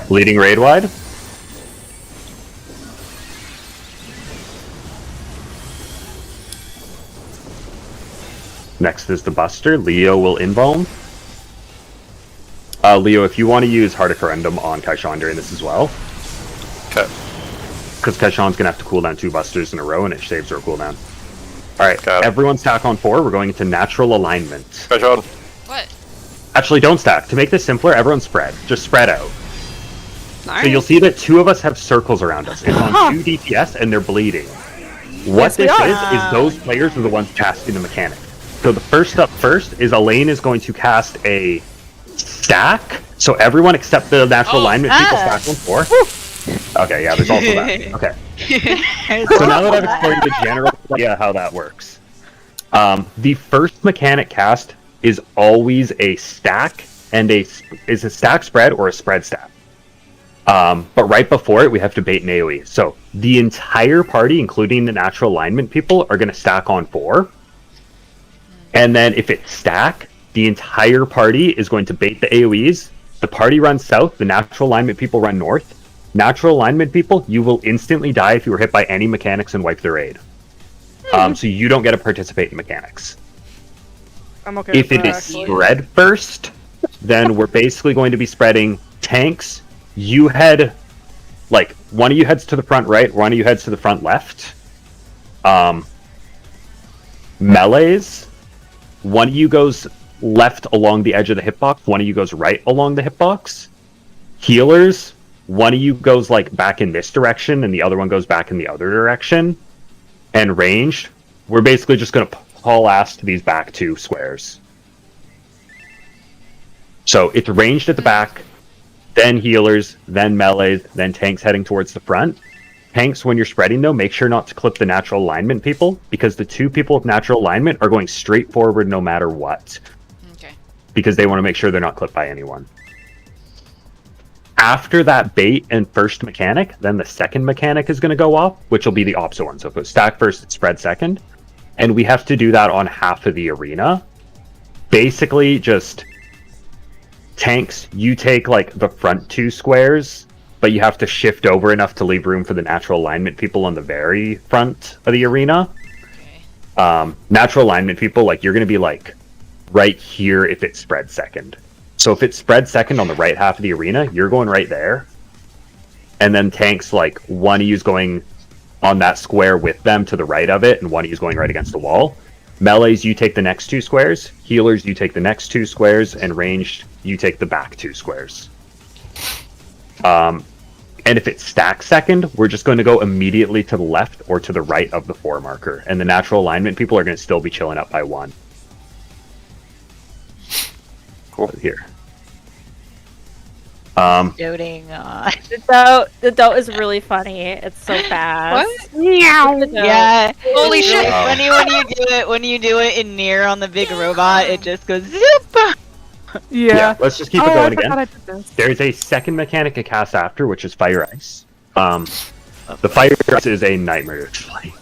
Bleeding raid wide. Next is the buster. Leo will involve. Leo, if you want to use Heart of Corundum on Kaishan during this as well, Okay. because Kaishan's gonna have to cool down 2 busters in a row, and it saves her cooldown. All right, Got it. everyone stack on 4. We're going into natural alignment. Hi, Sean. What? Actually, don't stack. To make this simpler, everyone spread. Just spread out. Nice. So you'll see that 2 of us have circles around us. It's on 2 DPS, and they're bleeding. What Yes, we this are. is those players are the ones casting the mechanic. So the first up first is Elaine is going to cast a stack. So everyone except the natural Oh, alignment people stack on 4. Okay, yeah, there's also that. Okay. So now that I've explained the general idea how that works, the first mechanic cast is always a stack and is a stack spread or a spread stack. But right before it, we have to bait an AoE. So the entire party, including the natural alignment people, are going to stack on 4. And then if it's stack, the entire party is going to bait the AoEs. The party runs south, the natural alignment people run north. Natural alignment people, you will instantly die if you were hit by any mechanics and wipe their aid. So you don't get to participate in mechanics. I'm okay If with it that, is actually. spread first, then we're basically going to be spreading tanks. You head, like, one of you heads to the front right, one of you heads to the front left. Melees, one of you goes left along the edge of the hitbox, one of you goes right along the hitbox. Healers, one of you goes, like, back in this direction, and the other one goes back in the other direction. And ranged, we're basically just going to haul ass to these back 2 squares. So it's ranged at the back, then healers, then melees, then tanks heading towards the front. Tanks, when you're spreading though, make sure not to clip the natural alignment people, because the 2 people with natural alignment are going straight forward no matter what, Okay. because they want to make sure they're not clipped by anyone. After that bait and first mechanic, then the second mechanic is going to go off, which will be the opposite one. So if it's stack first, it's spread second. And we have to do that on half of the arena. Basically, just tanks, you take like the front 2 squares, but you have to shift over enough to leave room for the natural alignment people on the very front of the arena. Okay. Natural alignment people, like, you're going to be like right here if it's spread second. So if it's spread second on the right half of the arena, you're going right there. And then tanks, like, one of you's going on that square with them to the right of it, and one of you's going right against the wall. Melees, you take the next 2 squares. Healers, you take the next 2 squares. And ranged, you take the back 2 squares. And if it's stack second, we're just going to go immediately to the left or to the right of the 4 marker. And the natural alignment people are going to still be chilling up by 1. Cool. Here. Doting. The dote is really funny. It's so fast. What? Yeah. Holy it's shit. really funny when you do it. When you do it in Nier on the big robot, it just goes zip. Yeah. Let's just keep it Oh, going I forgot again. I did this. There's a second mechanic it casts after, which is Fire Ice. The Fire Ice is a nightmare to explain.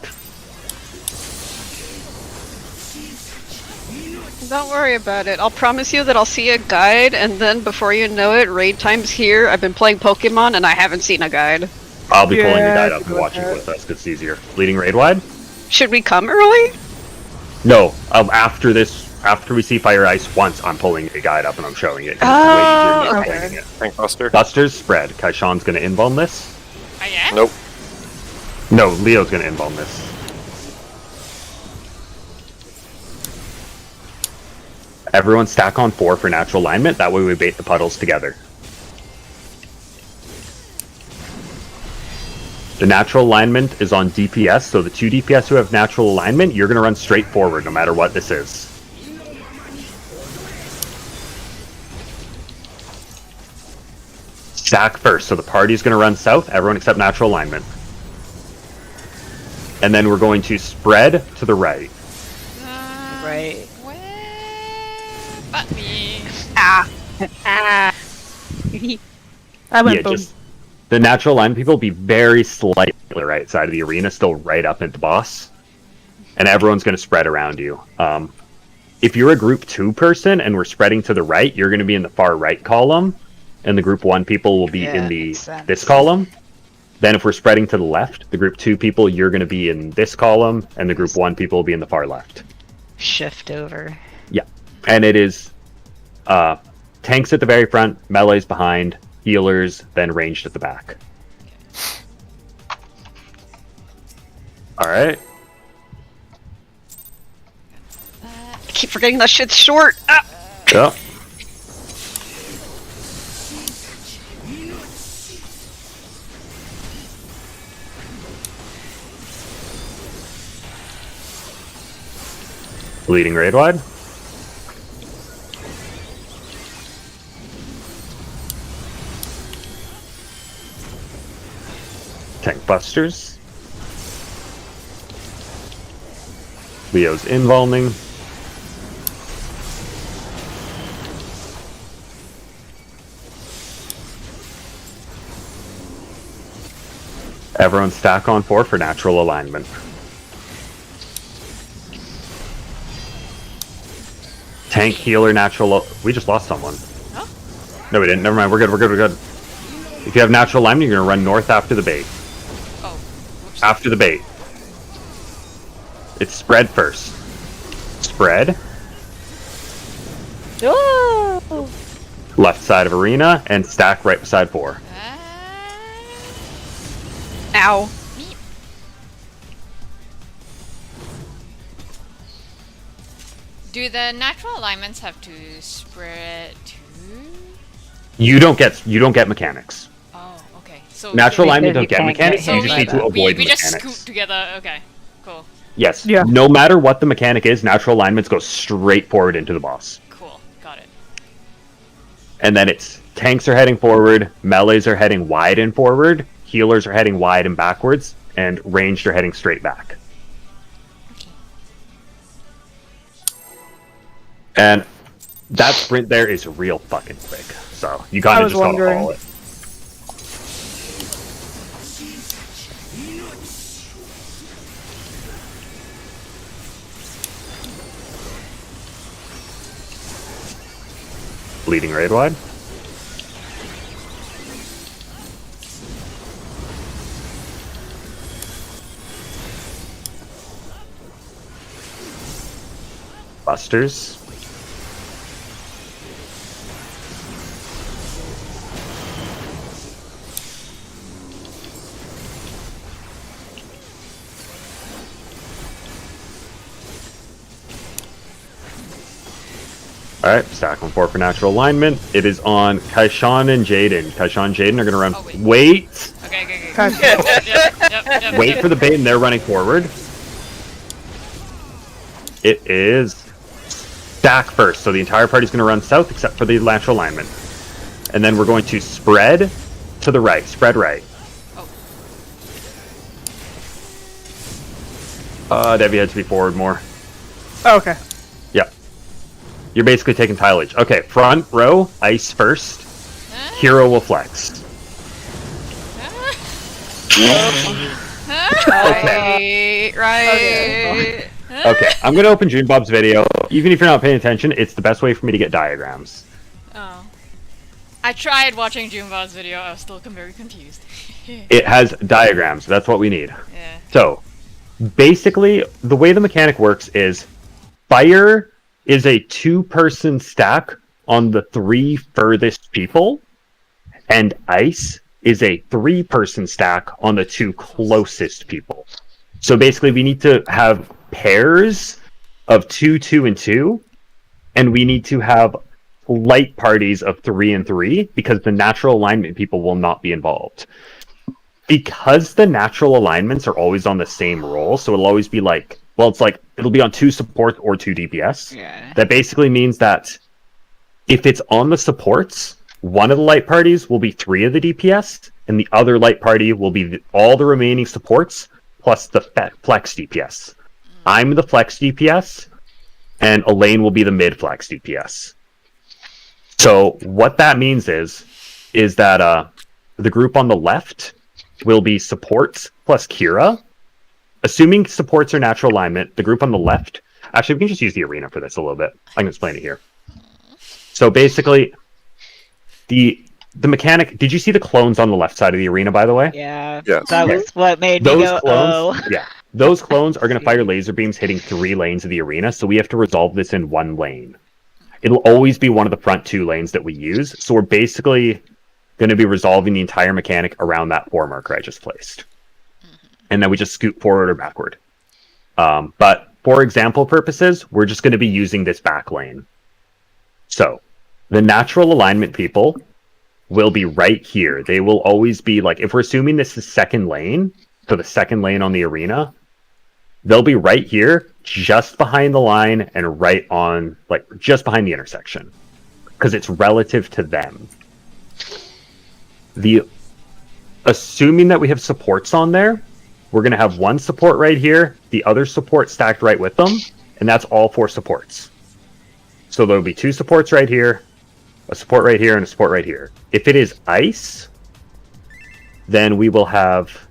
Don't worry about it. I'll promise you that I'll see a guide, and then before you know it, raid time's here. I've been playing Pokemon, and I haven't seen a guide. I'll be pulling your Yeah, guide I up can and go watching ahead. with us because it's easier. Leading raid wide? Should we come early? No. After we see Fire Ice once, I'm pulling a guide up and I'm showing it. 'cause Oh, it's way easier than okay. explaining it. Tank Buster. Buster's spread. Kaishan's gonna involve this. Oh yeah? Nope. No, Leo's gonna involve this. Everyone stack on 4 for natural alignment. That way we bait the puddles together. The natural alignment is on DPS, so the 2 DPS who have natural alignment, you're going to run straight forward no matter what this is. Stack first, so the party's going to run south, everyone except natural alignment. And then we're going to spread to the right. Right. Where but me? Ah. Ah. I went Yeah, boom. just the natural alignment people will be very slightly to the right side of the arena, still right up at the boss. And everyone's going to spread around you. If you're a group 2 person and we're spreading to the right, you're going to be in the far right column, and the group 1 people will be in the makes sense. this column. Then if we're spreading to the left, the group 2 people, you're going to be in this column, and the group 1 people will be in the far left. Shift over. Yeah. And it is tanks at the very front, melees behind, healers, then ranged at the back. Alright. I keep forgetting that shit's short. Ah. Yeah. Leading raid wide. Tank busters. Leo's involving. Everyone stack on 4 for natural alignment. Tank, healer, natural. We just lost someone. Huh? No, we didn't. Never mind. We're good. We're good. We're good. If you have natural alignment, you're gonna run north after the bait. Oh. Whoops. After the bait. It's spread first. Spread. Oh! Left side of arena and stack right beside 4. Ow. Me. Do the natural alignments have to spread too? You don't get mechanics. Oh, okay. So Natural Because alignment you don't get can't get mechanics. hit You just by need to that. avoid we just mechanics. scoot together. Okay, cool, Yes. Yeah. No matter what the mechanic is, natural alignments go straight forward into the boss. cool. Got it. And then it's tanks are heading forward, melees are heading wide and forward, healers are heading wide and backwards, and ranged are heading straight back. And that sprint there is real fucking quick. So you kind I of was just gotta wondering. follow it. Leading raid wide. Busters. Alright, stack on 4 for natural alignment. It is on Kaishan and Jaden. Kaishan and Jaden are gonna run. Oh, wait. Wait! Okay, okay, okay. Okay. Yep, Wait for the bait and they're running forward. It is stack first, so the entire party's going to run south except for the natural alignment. And then we're going to spread to the right. Spread right. Debbie had to be forward more. Oh, okay. Yep. You're basically taking tileage. Okay, front row, ice first. Hero will flex. Right, right. Okay. Okay, I'm gonna open Junebob's video. Even if you're not paying attention, it's the best way for me to get diagrams. Oh. I tried watching Junebob's video, I was still very confused. It has diagrams, that's what we need. Yeah. So, basically, the way the mechanic works is fire is a 2-person stack on the 3 furthest people, and ice is a 3-person stack on the 2 closest people. So basically, we need to have pairs of 2, 2, and 2, and we need to have light parties of 3 and 3, because the natural alignment people will not be involved. Because the natural alignments are always on the same roll, so it'll always be like, well, it's like, it'll be on 2 support or 2 DPS. Yeah. That basically means that if it's on the supports, one of the light parties will be 3 of the DPS, and the other light party will be all the remaining supports, plus the flex DPS. I'm the flex DPS, and Elaine will be the mid-flex DPS. So what that means is that the group on the left will be supports plus Kira. Assuming supports are natural alignment, the group on the left... Actually, we can just use the arena for this a little bit. I can explain it here. So basically, the mechanic... Did you see the clones on the left side of the arena, by the way? Yeah. Yes. That was what made me Those go, clones, oh. yeah. Those clones are going to fire laser beams hitting 3 lanes of the arena, so we have to resolve this in 1 lane. It'll always be one of the front 2 lanes that we use, so we're basically going to be resolving the entire mechanic around that 4 marker I just placed. And then we just scoot forward or backward. But for example purposes, we're just going to be using this back lane. So, the natural alignment people will be right here. They will always be like, if we're assuming this is second lane, so the second lane on the arena, they'll be right here, just behind the line, and right on, like, just behind the intersection. Because it's relative to them. Assuming that we have supports on there, we're going to have 1 support right here, the other support stacked right with them, and that's all 4 supports. So there'll be 2 supports right here, a support right here, and a support right here. If it is ice, then we will have...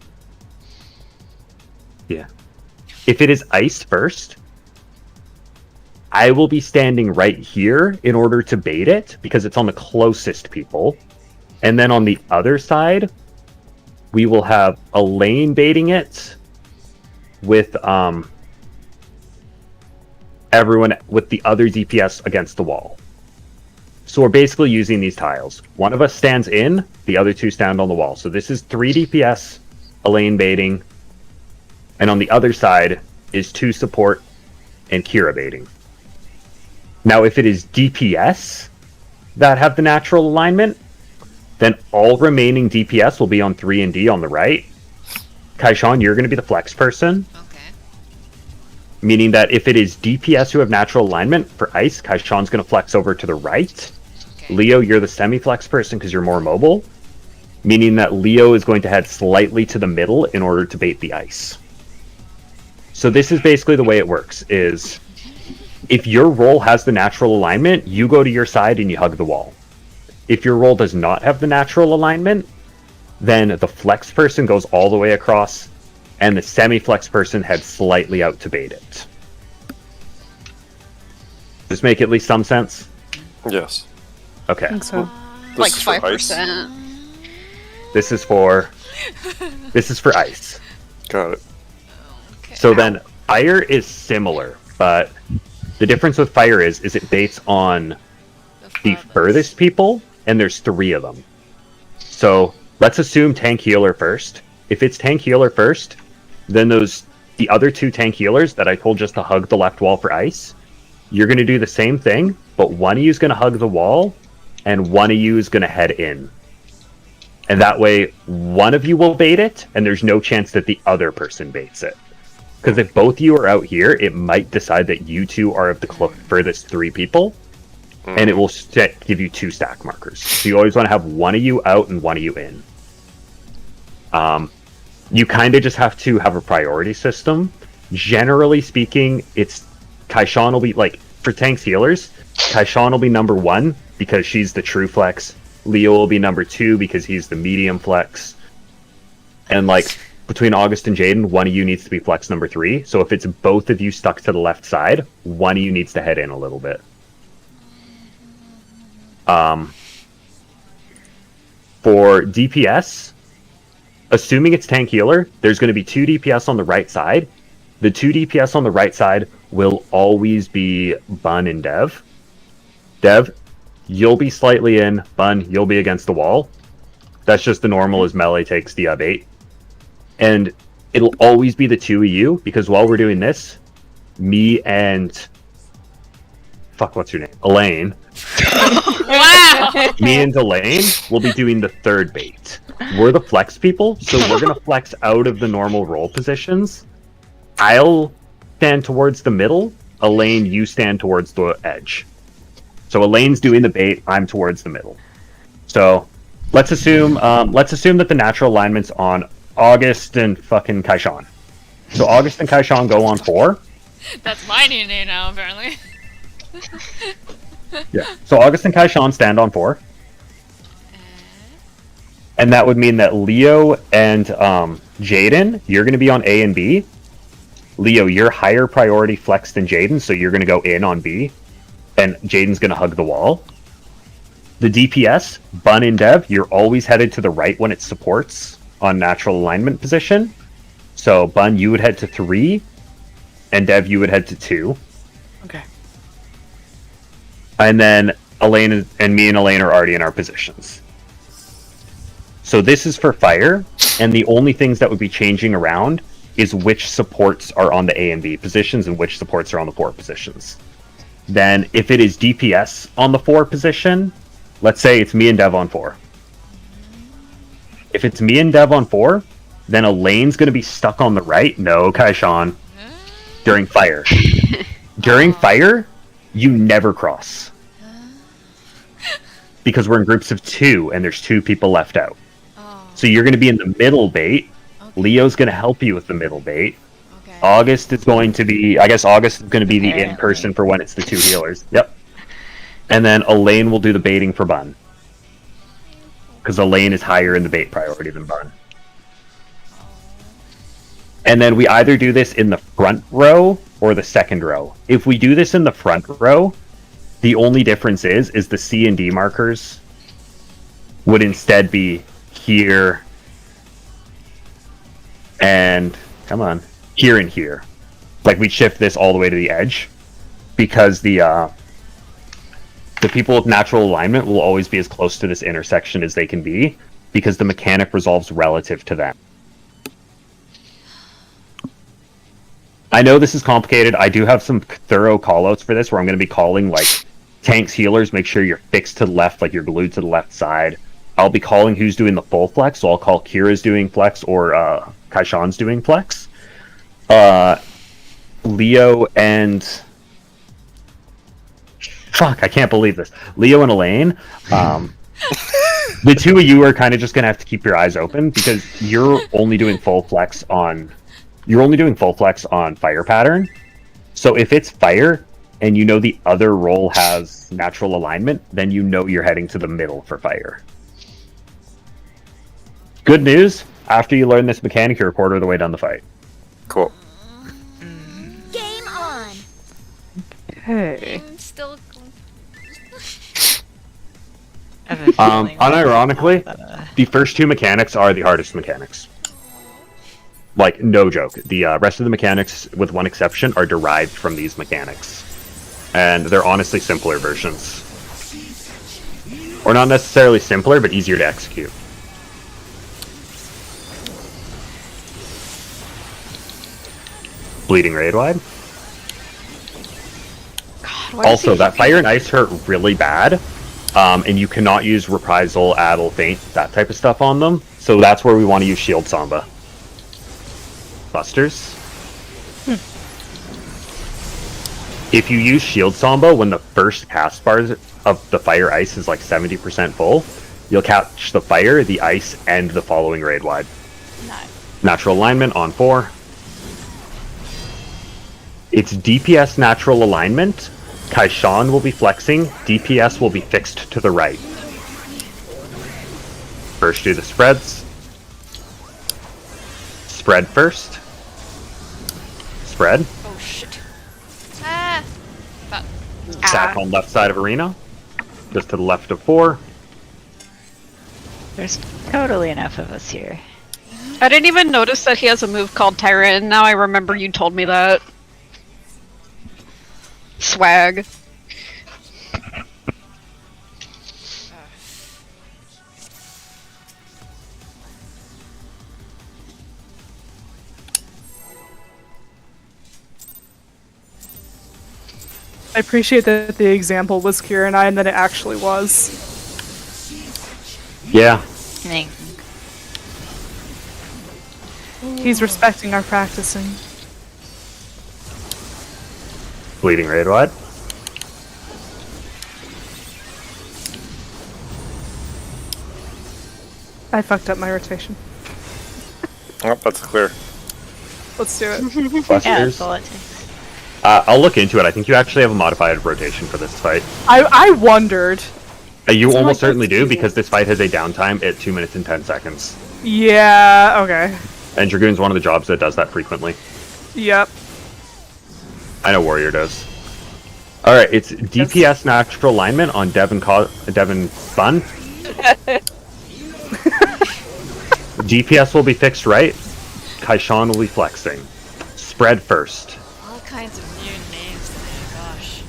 Yeah. If it is ice first, I will be standing right here in order to bait it, because it's on the closest people. And then on the other side, we will have Elaine baiting it with everyone, with the other DPS against the wall. So we're basically using these tiles. One of us stands in, the other 2 stand on the wall. So this is 3 DPS, Elaine baiting, and on the other side is 2 support and Kira baiting. Now if it is DPS that have the natural alignment, then all remaining DPS will be on 3 and D on the right. Kaishan, you're going to be the flex person. Okay. Meaning that if it is DPS who have natural alignment for ice, Kaishan's going to flex over to the right. Okay. Leo, you're the semi-flex person because you're more mobile. Meaning that Leo is going to head slightly to the middle in order to bait the ice. So this is basically the way it works, is if your role has the natural alignment, you go to your side and you hug the wall. If your role does not have the natural alignment, then the flex person goes all the way across, and the semi-flex person heads slightly out to bait it. Does this make at least some sense? Yes. Okay. I think so. This Like is for ice? 5%. This is for ice. Got it. Okay. So then fire is similar, but the difference with fire is it baits on the furthest people, and there's 3 of them. So let's assume tank healer first. If it's tank healer first, then the other 2 tank healers that I told just to hug the left wall for ice, you're going to do the same thing, but one of you is going to hug the wall, and one of you is going to head in. And that way, one of you will bait it, and there's no chance that the other person baits it. Because if both of you are out here, it might decide that you 2 are of the furthest 3 people, and it will give you 2 stack markers. So you always want to have one of you out and one of you in. You kind of just have to have a priority system. Generally speaking, it's Kaishan will be, like, for tanks healers, Kaishan will be number 1 because she's the true flex. Leo will be number 2 because he's the medium flex. And, like, between August and Jaden, one of you needs to be flex number 3. So if it's both of you stuck to the left side, one of you needs to head in a little bit. For DPS, assuming it's tank healer, there's going to be 2 DPS on the right side. The 2 DPS on the right side will always be Bun and Dev. Dev, you'll be slightly in. Bun, you'll be against the wall. That's just the normal as melee takes the bait. And it'll always be the 2 of you, because while we're doing this, me and... Fuck, what's your name? Elaine. Wow! Me and Elaine will be doing the 3rd bait. We're the flex people, so we're going to flex out of the normal roll positions. I'll stand towards the middle. Elaine, you stand towards the edge. So Elaine's doing the bait, I'm towards the middle. So let's assume that the natural alignment's on August and fucking Kaishan. So August and Kaishan go on 4. That's my new name now, apparently. Yeah. So August and Kaishan stand on 4. And that would mean that Leo and Jaden, you're going to be on A and B. Leo, you're higher priority flex than Jaden, so you're going to go in on B. And Jaden's going to hug the wall. The DPS, Bun and Dev, you're always headed to the right when it supports on natural alignment position. So Bun, you would head to 3. And Dev, you would head to 2. Okay. And then Elaine and me and Elaine are already in our positions. So this is for fire, and the only things that would be changing around is which supports are on the A and B positions and which supports are on the 4 positions. Then if it is DPS on the 4 position, let's say it's me and Dev on 4. If it's me and Dev on 4, then Elaine's going to be stuck on the right. No, Kaishan. During fire. During fire, you never cross. Because we're in groups of 2, and there's 2 people left out. So you're going to be in the middle bait. Okay. Leo's going to help you with the middle bait. Okay. August is going to be... I guess August is going to be the in-person for when it's the 2 healers. Yep. And then Elaine will do the baiting for Bun. Because Elaine is higher in the bait priority than Bun. And then we either do this in the front row or the second row. If we do this in the front row, the only difference is the C and D markers would instead be here and, come on, here and here. Like, we'd shift this all the way to the edge, because the people with natural alignment will always be as close to this intersection as they can be, because the mechanic resolves relative to them. I know this is complicated. I do have some thorough callouts for this, where I'm going to be calling, like, tanks, healers, make sure you're fixed to the left, like you're glued to the left side. I'll be calling who's doing the full flex, so I'll call Kira's doing flex or Kaishan's doing flex. Leo and... Fuck, I can't believe this. Leo and Elaine, the 2 of you are kind of just going to have to keep your eyes open, because you're only doing full flex on fire pattern. So if it's fire, and you know the other role has natural alignment, then you know you're heading to the middle for fire. Good news, after you learn this mechanic, you're a quarter of the way down the fight. Cool. Game on. Hey. I'm still... Unironically, the first 2 mechanics are the hardest mechanics. Like, no joke. The rest of the mechanics, with one exception, are derived from these mechanics. And they're honestly simpler versions. Or not necessarily simpler, but easier to execute. Bleeding raid wide. God, Also, that fire and ice hurt really bad. And you cannot use reprisal, addle, feint, that type of stuff on them. So that's where we want to use shield samba. Busters. If you use shield samba when the first cast bar of the fire ice is like 70% full, you'll catch the fire, the ice, and the following raid wide. Nice. Natural alignment on 4. It's DPS natural alignment. Kaishan will be flexing. DPS will be fixed to the right. First do the spreads. Spread first. Spread. Oh shit. Ah. But Stack on left side of arena. Just to the left of 4. There's totally enough of us here. I didn't even notice that he has a move called Tyrant. Now I remember you told me that. Swag. I appreciate that the example was Kira and that it actually was. Yeah. Thanks. He's respecting our practicing. Bleeding raid wide. I fucked up my rotation. Oh, that's clear. Let's do it. Yeah, Busters. that's all it takes. I'll look into it. I think you actually have a modified rotation for this fight. I wondered. You It's almost like certainly that's do, easy. because this fight has a downtime at 2 minutes and 10 seconds. Yeah, okay. And Dragoon's one of the jobs that does that frequently. Yep. I know Warrior does. Alright, it's DPS natural alignment on Devin Bun. DPS will be fixed right. Kaishan will be flexing. Spread first. all kinds of new names today, gosh.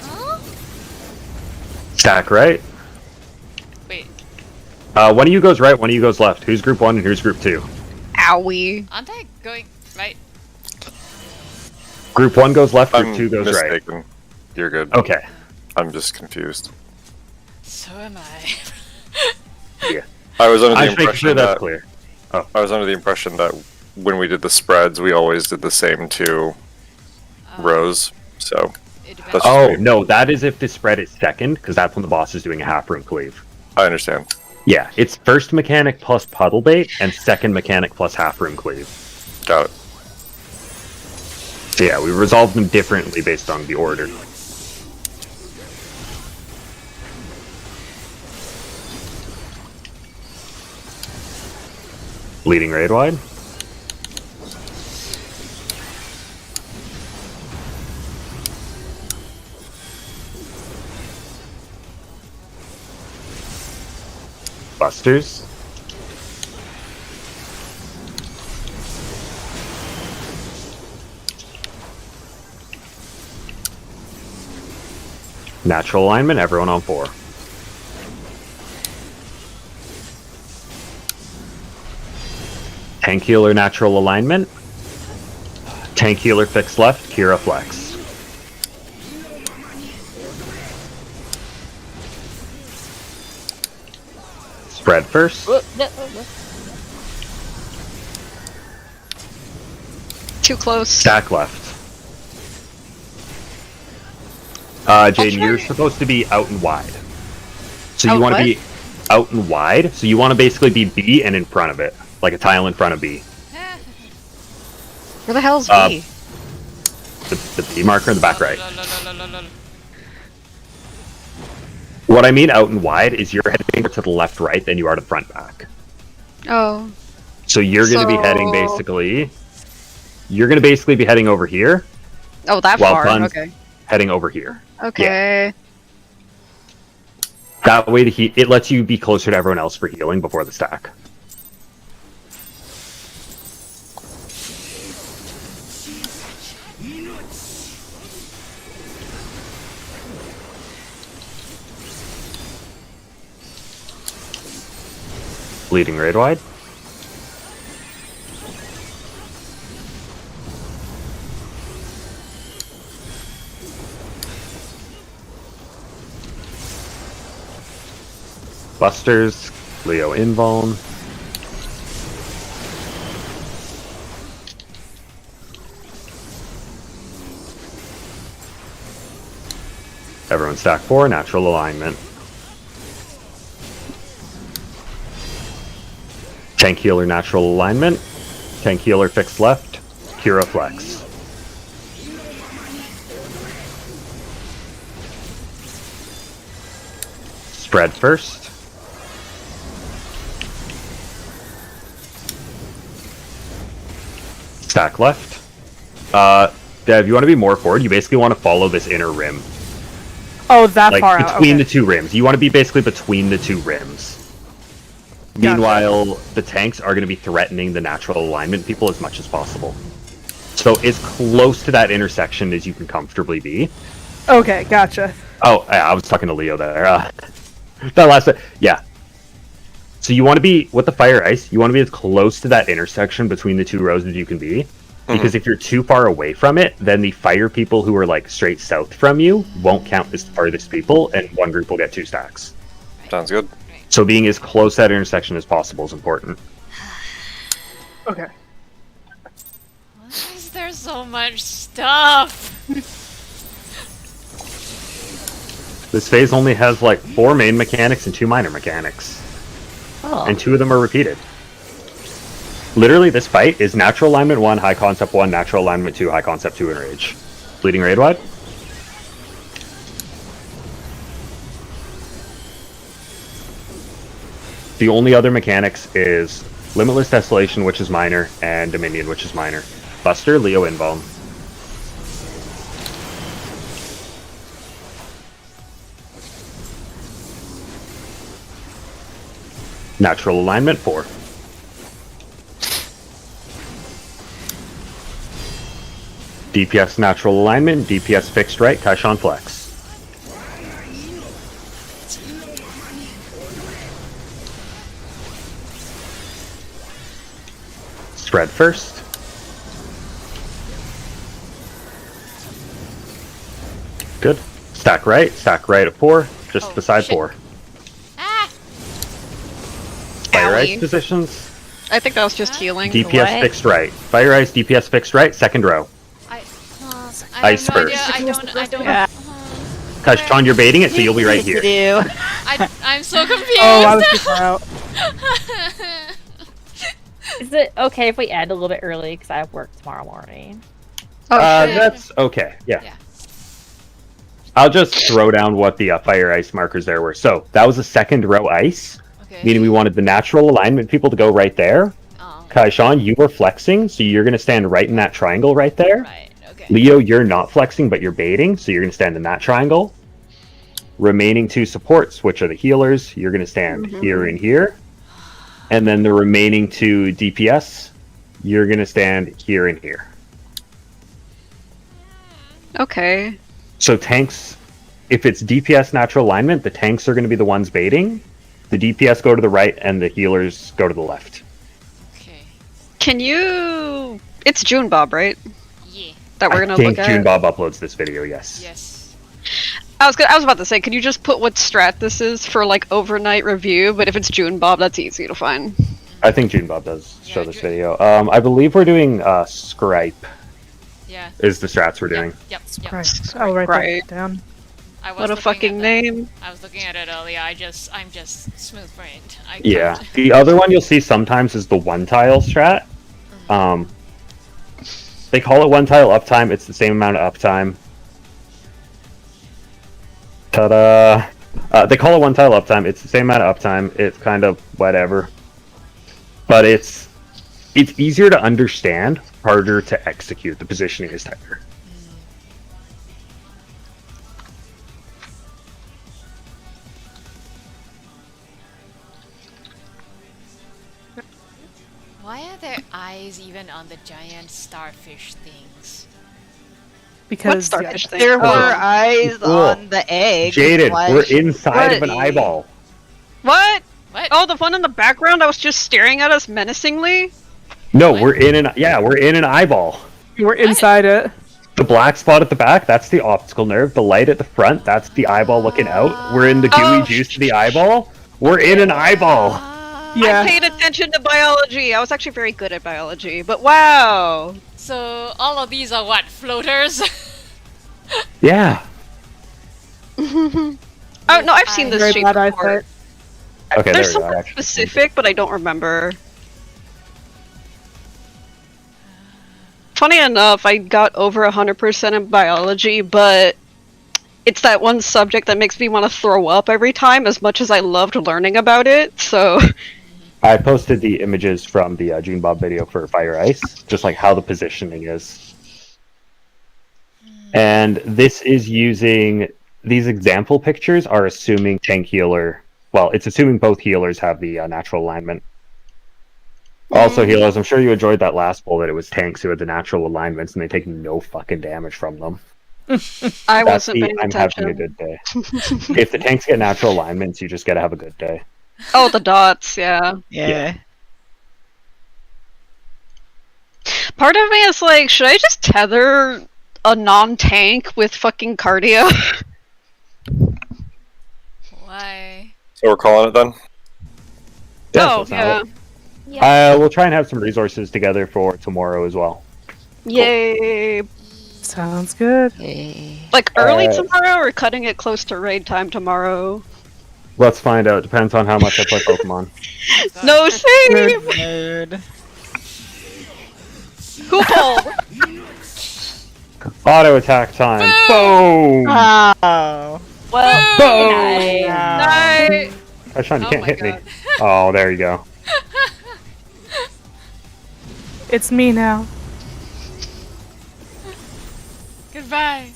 Huh? Stack right. Wait, One of you goes right, one of you goes left. Who's group 1 and who's group 2? Owie. aren't I going right? Group 1 goes left, group I'm 2 goes right. mistaken. You're good. Okay. I'm just confused. So am I. Yeah. I was under the I should make impression sure that's that clear. I was under the impression that when we did the spreads, we always did the same 2 rows. So It That's- depends. Oh, weird. no, that is if the spread is second, because that's when the boss is doing a half room cleave. I understand. Yeah, it's first mechanic plus puddle bait, and second mechanic plus half room cleave. Got it. So yeah, we resolved them differently based on the order. Bleeding raid wide. Busters. Natural alignment, everyone on 4. Tank healer, natural alignment. Tank healer, fix left, Kira flex. Spread first. Too close. Stack left. Jaden, you're try- supposed to be out and wide. So you Out want to what? be out and wide. So you want to basically be B and in front of it, like a tile in front of B. Where the hell's Uh, B? The B marker in the back right. Lol. What I mean out and wide is you're heading to the left right than you are to front back. Oh. So you're going to be heading So- basically. You're going to basically be heading over here, Oh, that Well far. done. Okay. heading over here. Okay. That way, it lets you be closer to everyone else for healing before the stack. Bleeding raid wide. Busters, Leo invuln. Everyone stack 4, natural alignment. Tank healer, natural alignment. Tank healer, fixed left. Kira flex. Spread first. Stack left. Dev, you want to be more forward? You basically want to follow this inner rim. Oh, that Like, far out. between Okay. the two rims. You want to be basically between the two rims. Gotcha. Meanwhile, the tanks are going to be threatening the natural alignment people as much as possible. So as close to that intersection as you can comfortably be. Okay, gotcha. Oh, I was talking to Leo there. That last bit. Yeah. So you want to be, with the fire ice, you want to be as close to that intersection between the two rows as you can be. Because if you're too far away from it, then the fire people who are like straight south from you won't count as the farthest people, and one group will get 2 stacks. Sounds good. So being as close to that intersection as possible is important. Okay. Why is there so much stuff? This phase only has like 4 main mechanics and 2 minor mechanics. Oh. And 2 of them are repeated. Literally, this fight is natural alignment 1, high concept 1, natural alignment 2, high concept 2, and rage. Bleeding raid wide. The only other mechanics is Limitless Desolation, which is minor, and Dominion, which is minor. Buster, Leo, Involve. Natural alignment 4. DPS natural alignment, DPS fixed right, Kaishan flex. Spread first. Good. Stack right at 4, just Oh, beside shit. 4. Ah! Fire Owie. ice positions. I think that was just healing. DPS What? fixed right. Fire ice, DPS fixed right, second row. I Ice have no burst. idea. I don't. Yeah. Kaishan, you're baiting it, so you'll be right here. Do. I'm so confused. Oh, I was too far out. Is it okay if we end a little bit early because I have work tomorrow morning? Oh, shit. That's okay. Yeah. Yeah. I'll just throw down what the fire ice markers there were. So that was a second row ice, Okay. meaning we wanted the natural alignment people to go right there. Oh, Kaishan, you were flexing, so you're going to stand right in that triangle right there. right. Okay. Leo, you're not flexing, but you're baiting, so you're going to stand in that triangle. Remaining 2 supports, which are the healers, you're going to stand here and here. And then the remaining 2 DPS, you're going to stand here and here. Okay. So tanks, if it's DPS natural alignment, the tanks are going to be the ones baiting. The DPS go to the right, and the healers go to the left. Okay. Can you... It's June Bob, right? Yeah. That we're I gonna think look June at? Bob uploads this video, yes. Yes. I was about to say, could you just put what strat this is for, like, overnight review? But if it's June Bob, that's easy to find. I think June Bob does show Yeah, this June- video. I believe we're doing Scripe, Yeah. is the strats we're doing. Yep. Yep. Right. I'll write Right. that down. I was What a looking fucking at name. I was looking at it earlier. I'm just smooth brained. Yeah. The other one you'll see sometimes is the one tile strat. They call it one tile uptime. It's the same amount of uptime. Ta-da! They call it one tile uptime. It's the same amount of uptime. It's kind of whatever. But it's easier to understand, harder to execute. The positioning is tighter. Why are there eyes even on the giant starfish things? Because starfish yeah, thing? There Oh. were eyes Cool. on the egg. Jaded, Why we're should- inside of an What? eyeball. What? What? Oh, the one in the background that was just staring at us menacingly? No, What? we're in an eyeball. we're inside it. The black spot at the back, that's the optical nerve. The light at the front, that's the eyeball looking out. We're in the gooey Oh. juice to the eyeball. We're in an eyeball. Yeah. I paid attention to biology. I was actually very good at biology, but wow. So all of these are what, floaters? Yeah. Oh no, I've seen this Very shape bad before. eyesight. Okay, There's there we go. something Actually. specific, but I don't remember. Funny enough, I got over 100% in biology, but it's that one subject that makes me want to throw up every time, as much as I loved learning about it, so... I posted the images from the Gene Bob video for Fire Ice, just like how the positioning is. And this is using these example pictures are assuming tank healer. Well, it's assuming both healers have the natural alignment. Also, healers, I'm sure you enjoyed that last poll that it was tanks who had the natural alignments and they take no fucking damage from them. I wasn't paying I'm attention. having a good day. If the tanks get natural alignments, you just gotta have a good day. Oh, the dots, yeah. Yeah. Part of me is like, should I just tether a non-tank with fucking cardio? Why? So we're calling it then? Oh, that's not yeah. it. We'll try and have some resources together for tomorrow as well. Yay. Sounds good. Like early Uh, tomorrow or cutting it close to raid time tomorrow? Let's find out. Depends on how much I play Pokemon. No save! Nerd. Who pulled? Auto attack time. Boom! Oh. Well, Boom! nice. Night! Ashon, you Oh can't my hit me. God. Oh, there you go. It's me now. Goodbye.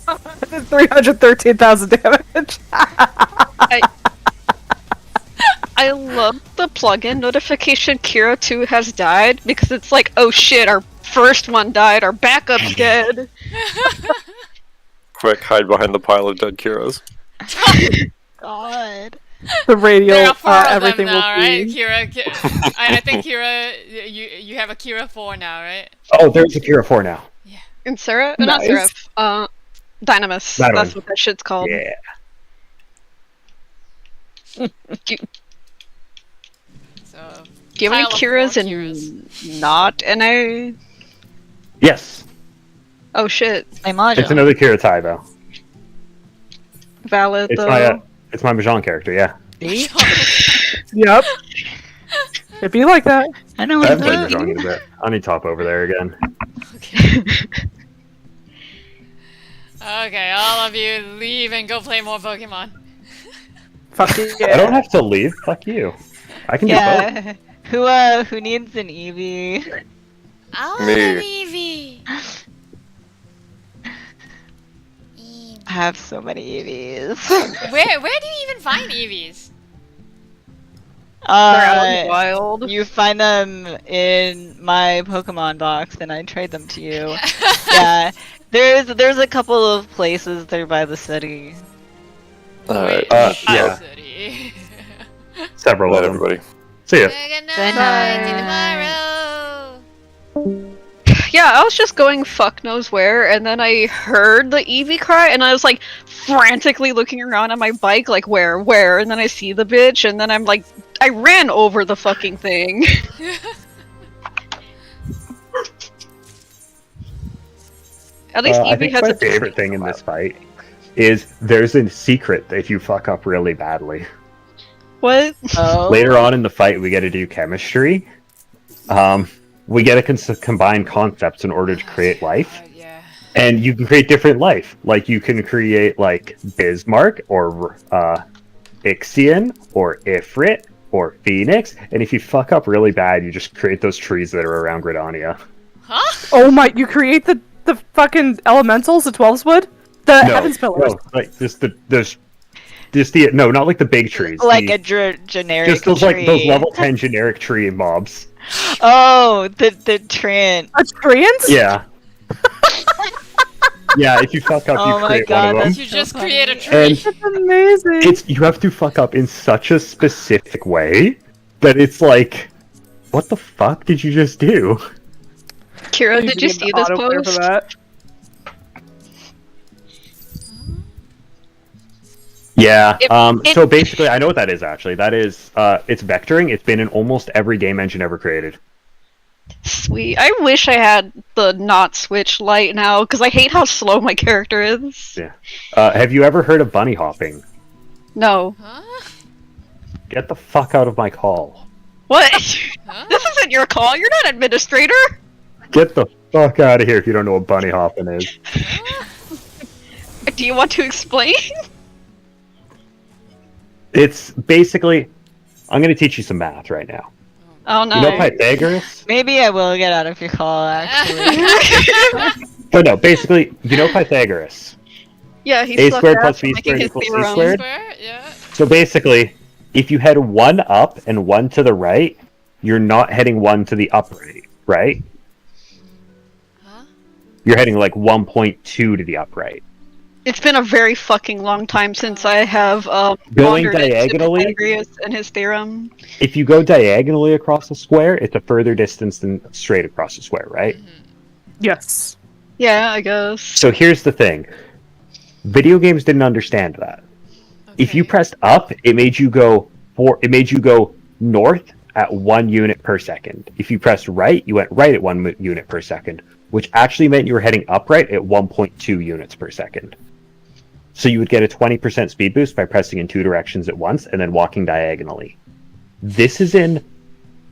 I did 313,000 damage. I love the plugin notification Kira 2 has died because it's like, oh shit, our first one died, our backup's dead. Quick, hide behind the pile of dead Kiras. God. The radial, There are four of everything them now, will right? be. I think Kira, you have a Kira 4 now, right? Oh, there's a Kira 4 now. And Sarah? Not Nice. Seraph. Dynamis. That That's one. what that shit's called. Yeah. So. Do you have any pile of Kiras 4 and Kiras. not NA? Yes. Oh shit. My module. It's another Kira tie, though. Valid It's though. my Mahjong character, yeah. Yep. It'd be like that. I know I what haven't played that Mahjong in a bit. I need to top over there again. Okay, all of you leave and go play more Pokemon. Fuck it. I don't have to leave. Fuck you. I can do both. Yeah. Who needs an Eevee? I Me. love Eevee. I have so many Eevees. Where do you even find Eevees? They're out in the Uh, wild. you find them in my Pokemon box, and I trade them to you. Yeah, there's a couple of places there by the city. Alright. Yeah. City. Several Night, of them. everybody. See ya. Good Good night. See you night. tomorrow. Yeah, I was just going fuck knows where, and then I heard the Eevee cry, and I was like frantically looking around on my bike, like where, and then I see the bitch, and then I'm like, I ran over the fucking thing. At least I Eevee think has my a favorite thing in this fight is there's a secret that if you fuck up really badly. What? Oh. Later on in the fight, we get to do chemistry. We get to combine concepts in order to create life. Yeah. And you can create different life. Like, you can create, like, Bismarck, or Ixion, or Ifrit, or Phoenix. And if you fuck up really bad, you just create those trees that are around Gridania. Huh? Oh my, you create the fucking elementals, the 12s wood? The Heaven's Pillars. No, like, just the no, not like the big trees. Like the, a generic just those, tree. like, those level 10 generic tree mobs. Oh, the Trant. A Treants? Yeah. Yeah, if you fuck up, you Oh my create God, one of them. that's You so just funny. create a tree. And That's amazing. you have to fuck up in such a specific way that it's like, what the fuck did you just do? Kira, You did you should get see the this autoplay for post? that. Yeah. It- So basically, I know what that is. Actually, that is it's vectoring. It's been in almost every game engine ever created. Sweet. I wish I had the not switch light now, because I hate how slow my character is. Yeah. Have you ever heard of bunny hopping? No. Huh? Get the fuck out of my call. What? Huh? This isn't your call. You're not administrator. Get the fuck out of here if you don't know what bunny hopping is. Do you want to explain? It's basically I'm going to teach you some math right now. Oh no. You know Pythagoras? Maybe I will get out of your call, actually. But no, basically, you know Pythagoras. Yeah, he's A sucked squared ass plus for B making squared his equals C theorem. squared. Square? Yeah. So basically, if you head one up and one to the right, you're not heading one to the upright, right? Huh? You're heading like 1.2 to the upright. It's been a very fucking long time since I have Going wandered into diagonally? Pythagoras and his theorem. If you go diagonally across a square, it's a further distance than straight across a square, right? Yes. Yeah, I guess. So here's the thing. Video games didn't understand that. If you Okay. pressed up, it made you go north at 1 unit per second. If you pressed right, you went right at 1 unit per second, which actually meant you were heading upright at 1.2 units per second. So you would get a 20% speed boost by pressing in 2 directions at once and then walking diagonally. This is in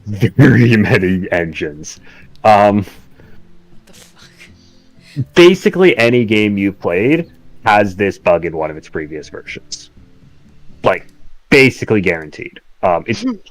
very many engines. The fuck? Basically any game you've played has this bug in one of its previous versions. Like, basically guaranteed. It's hilarious.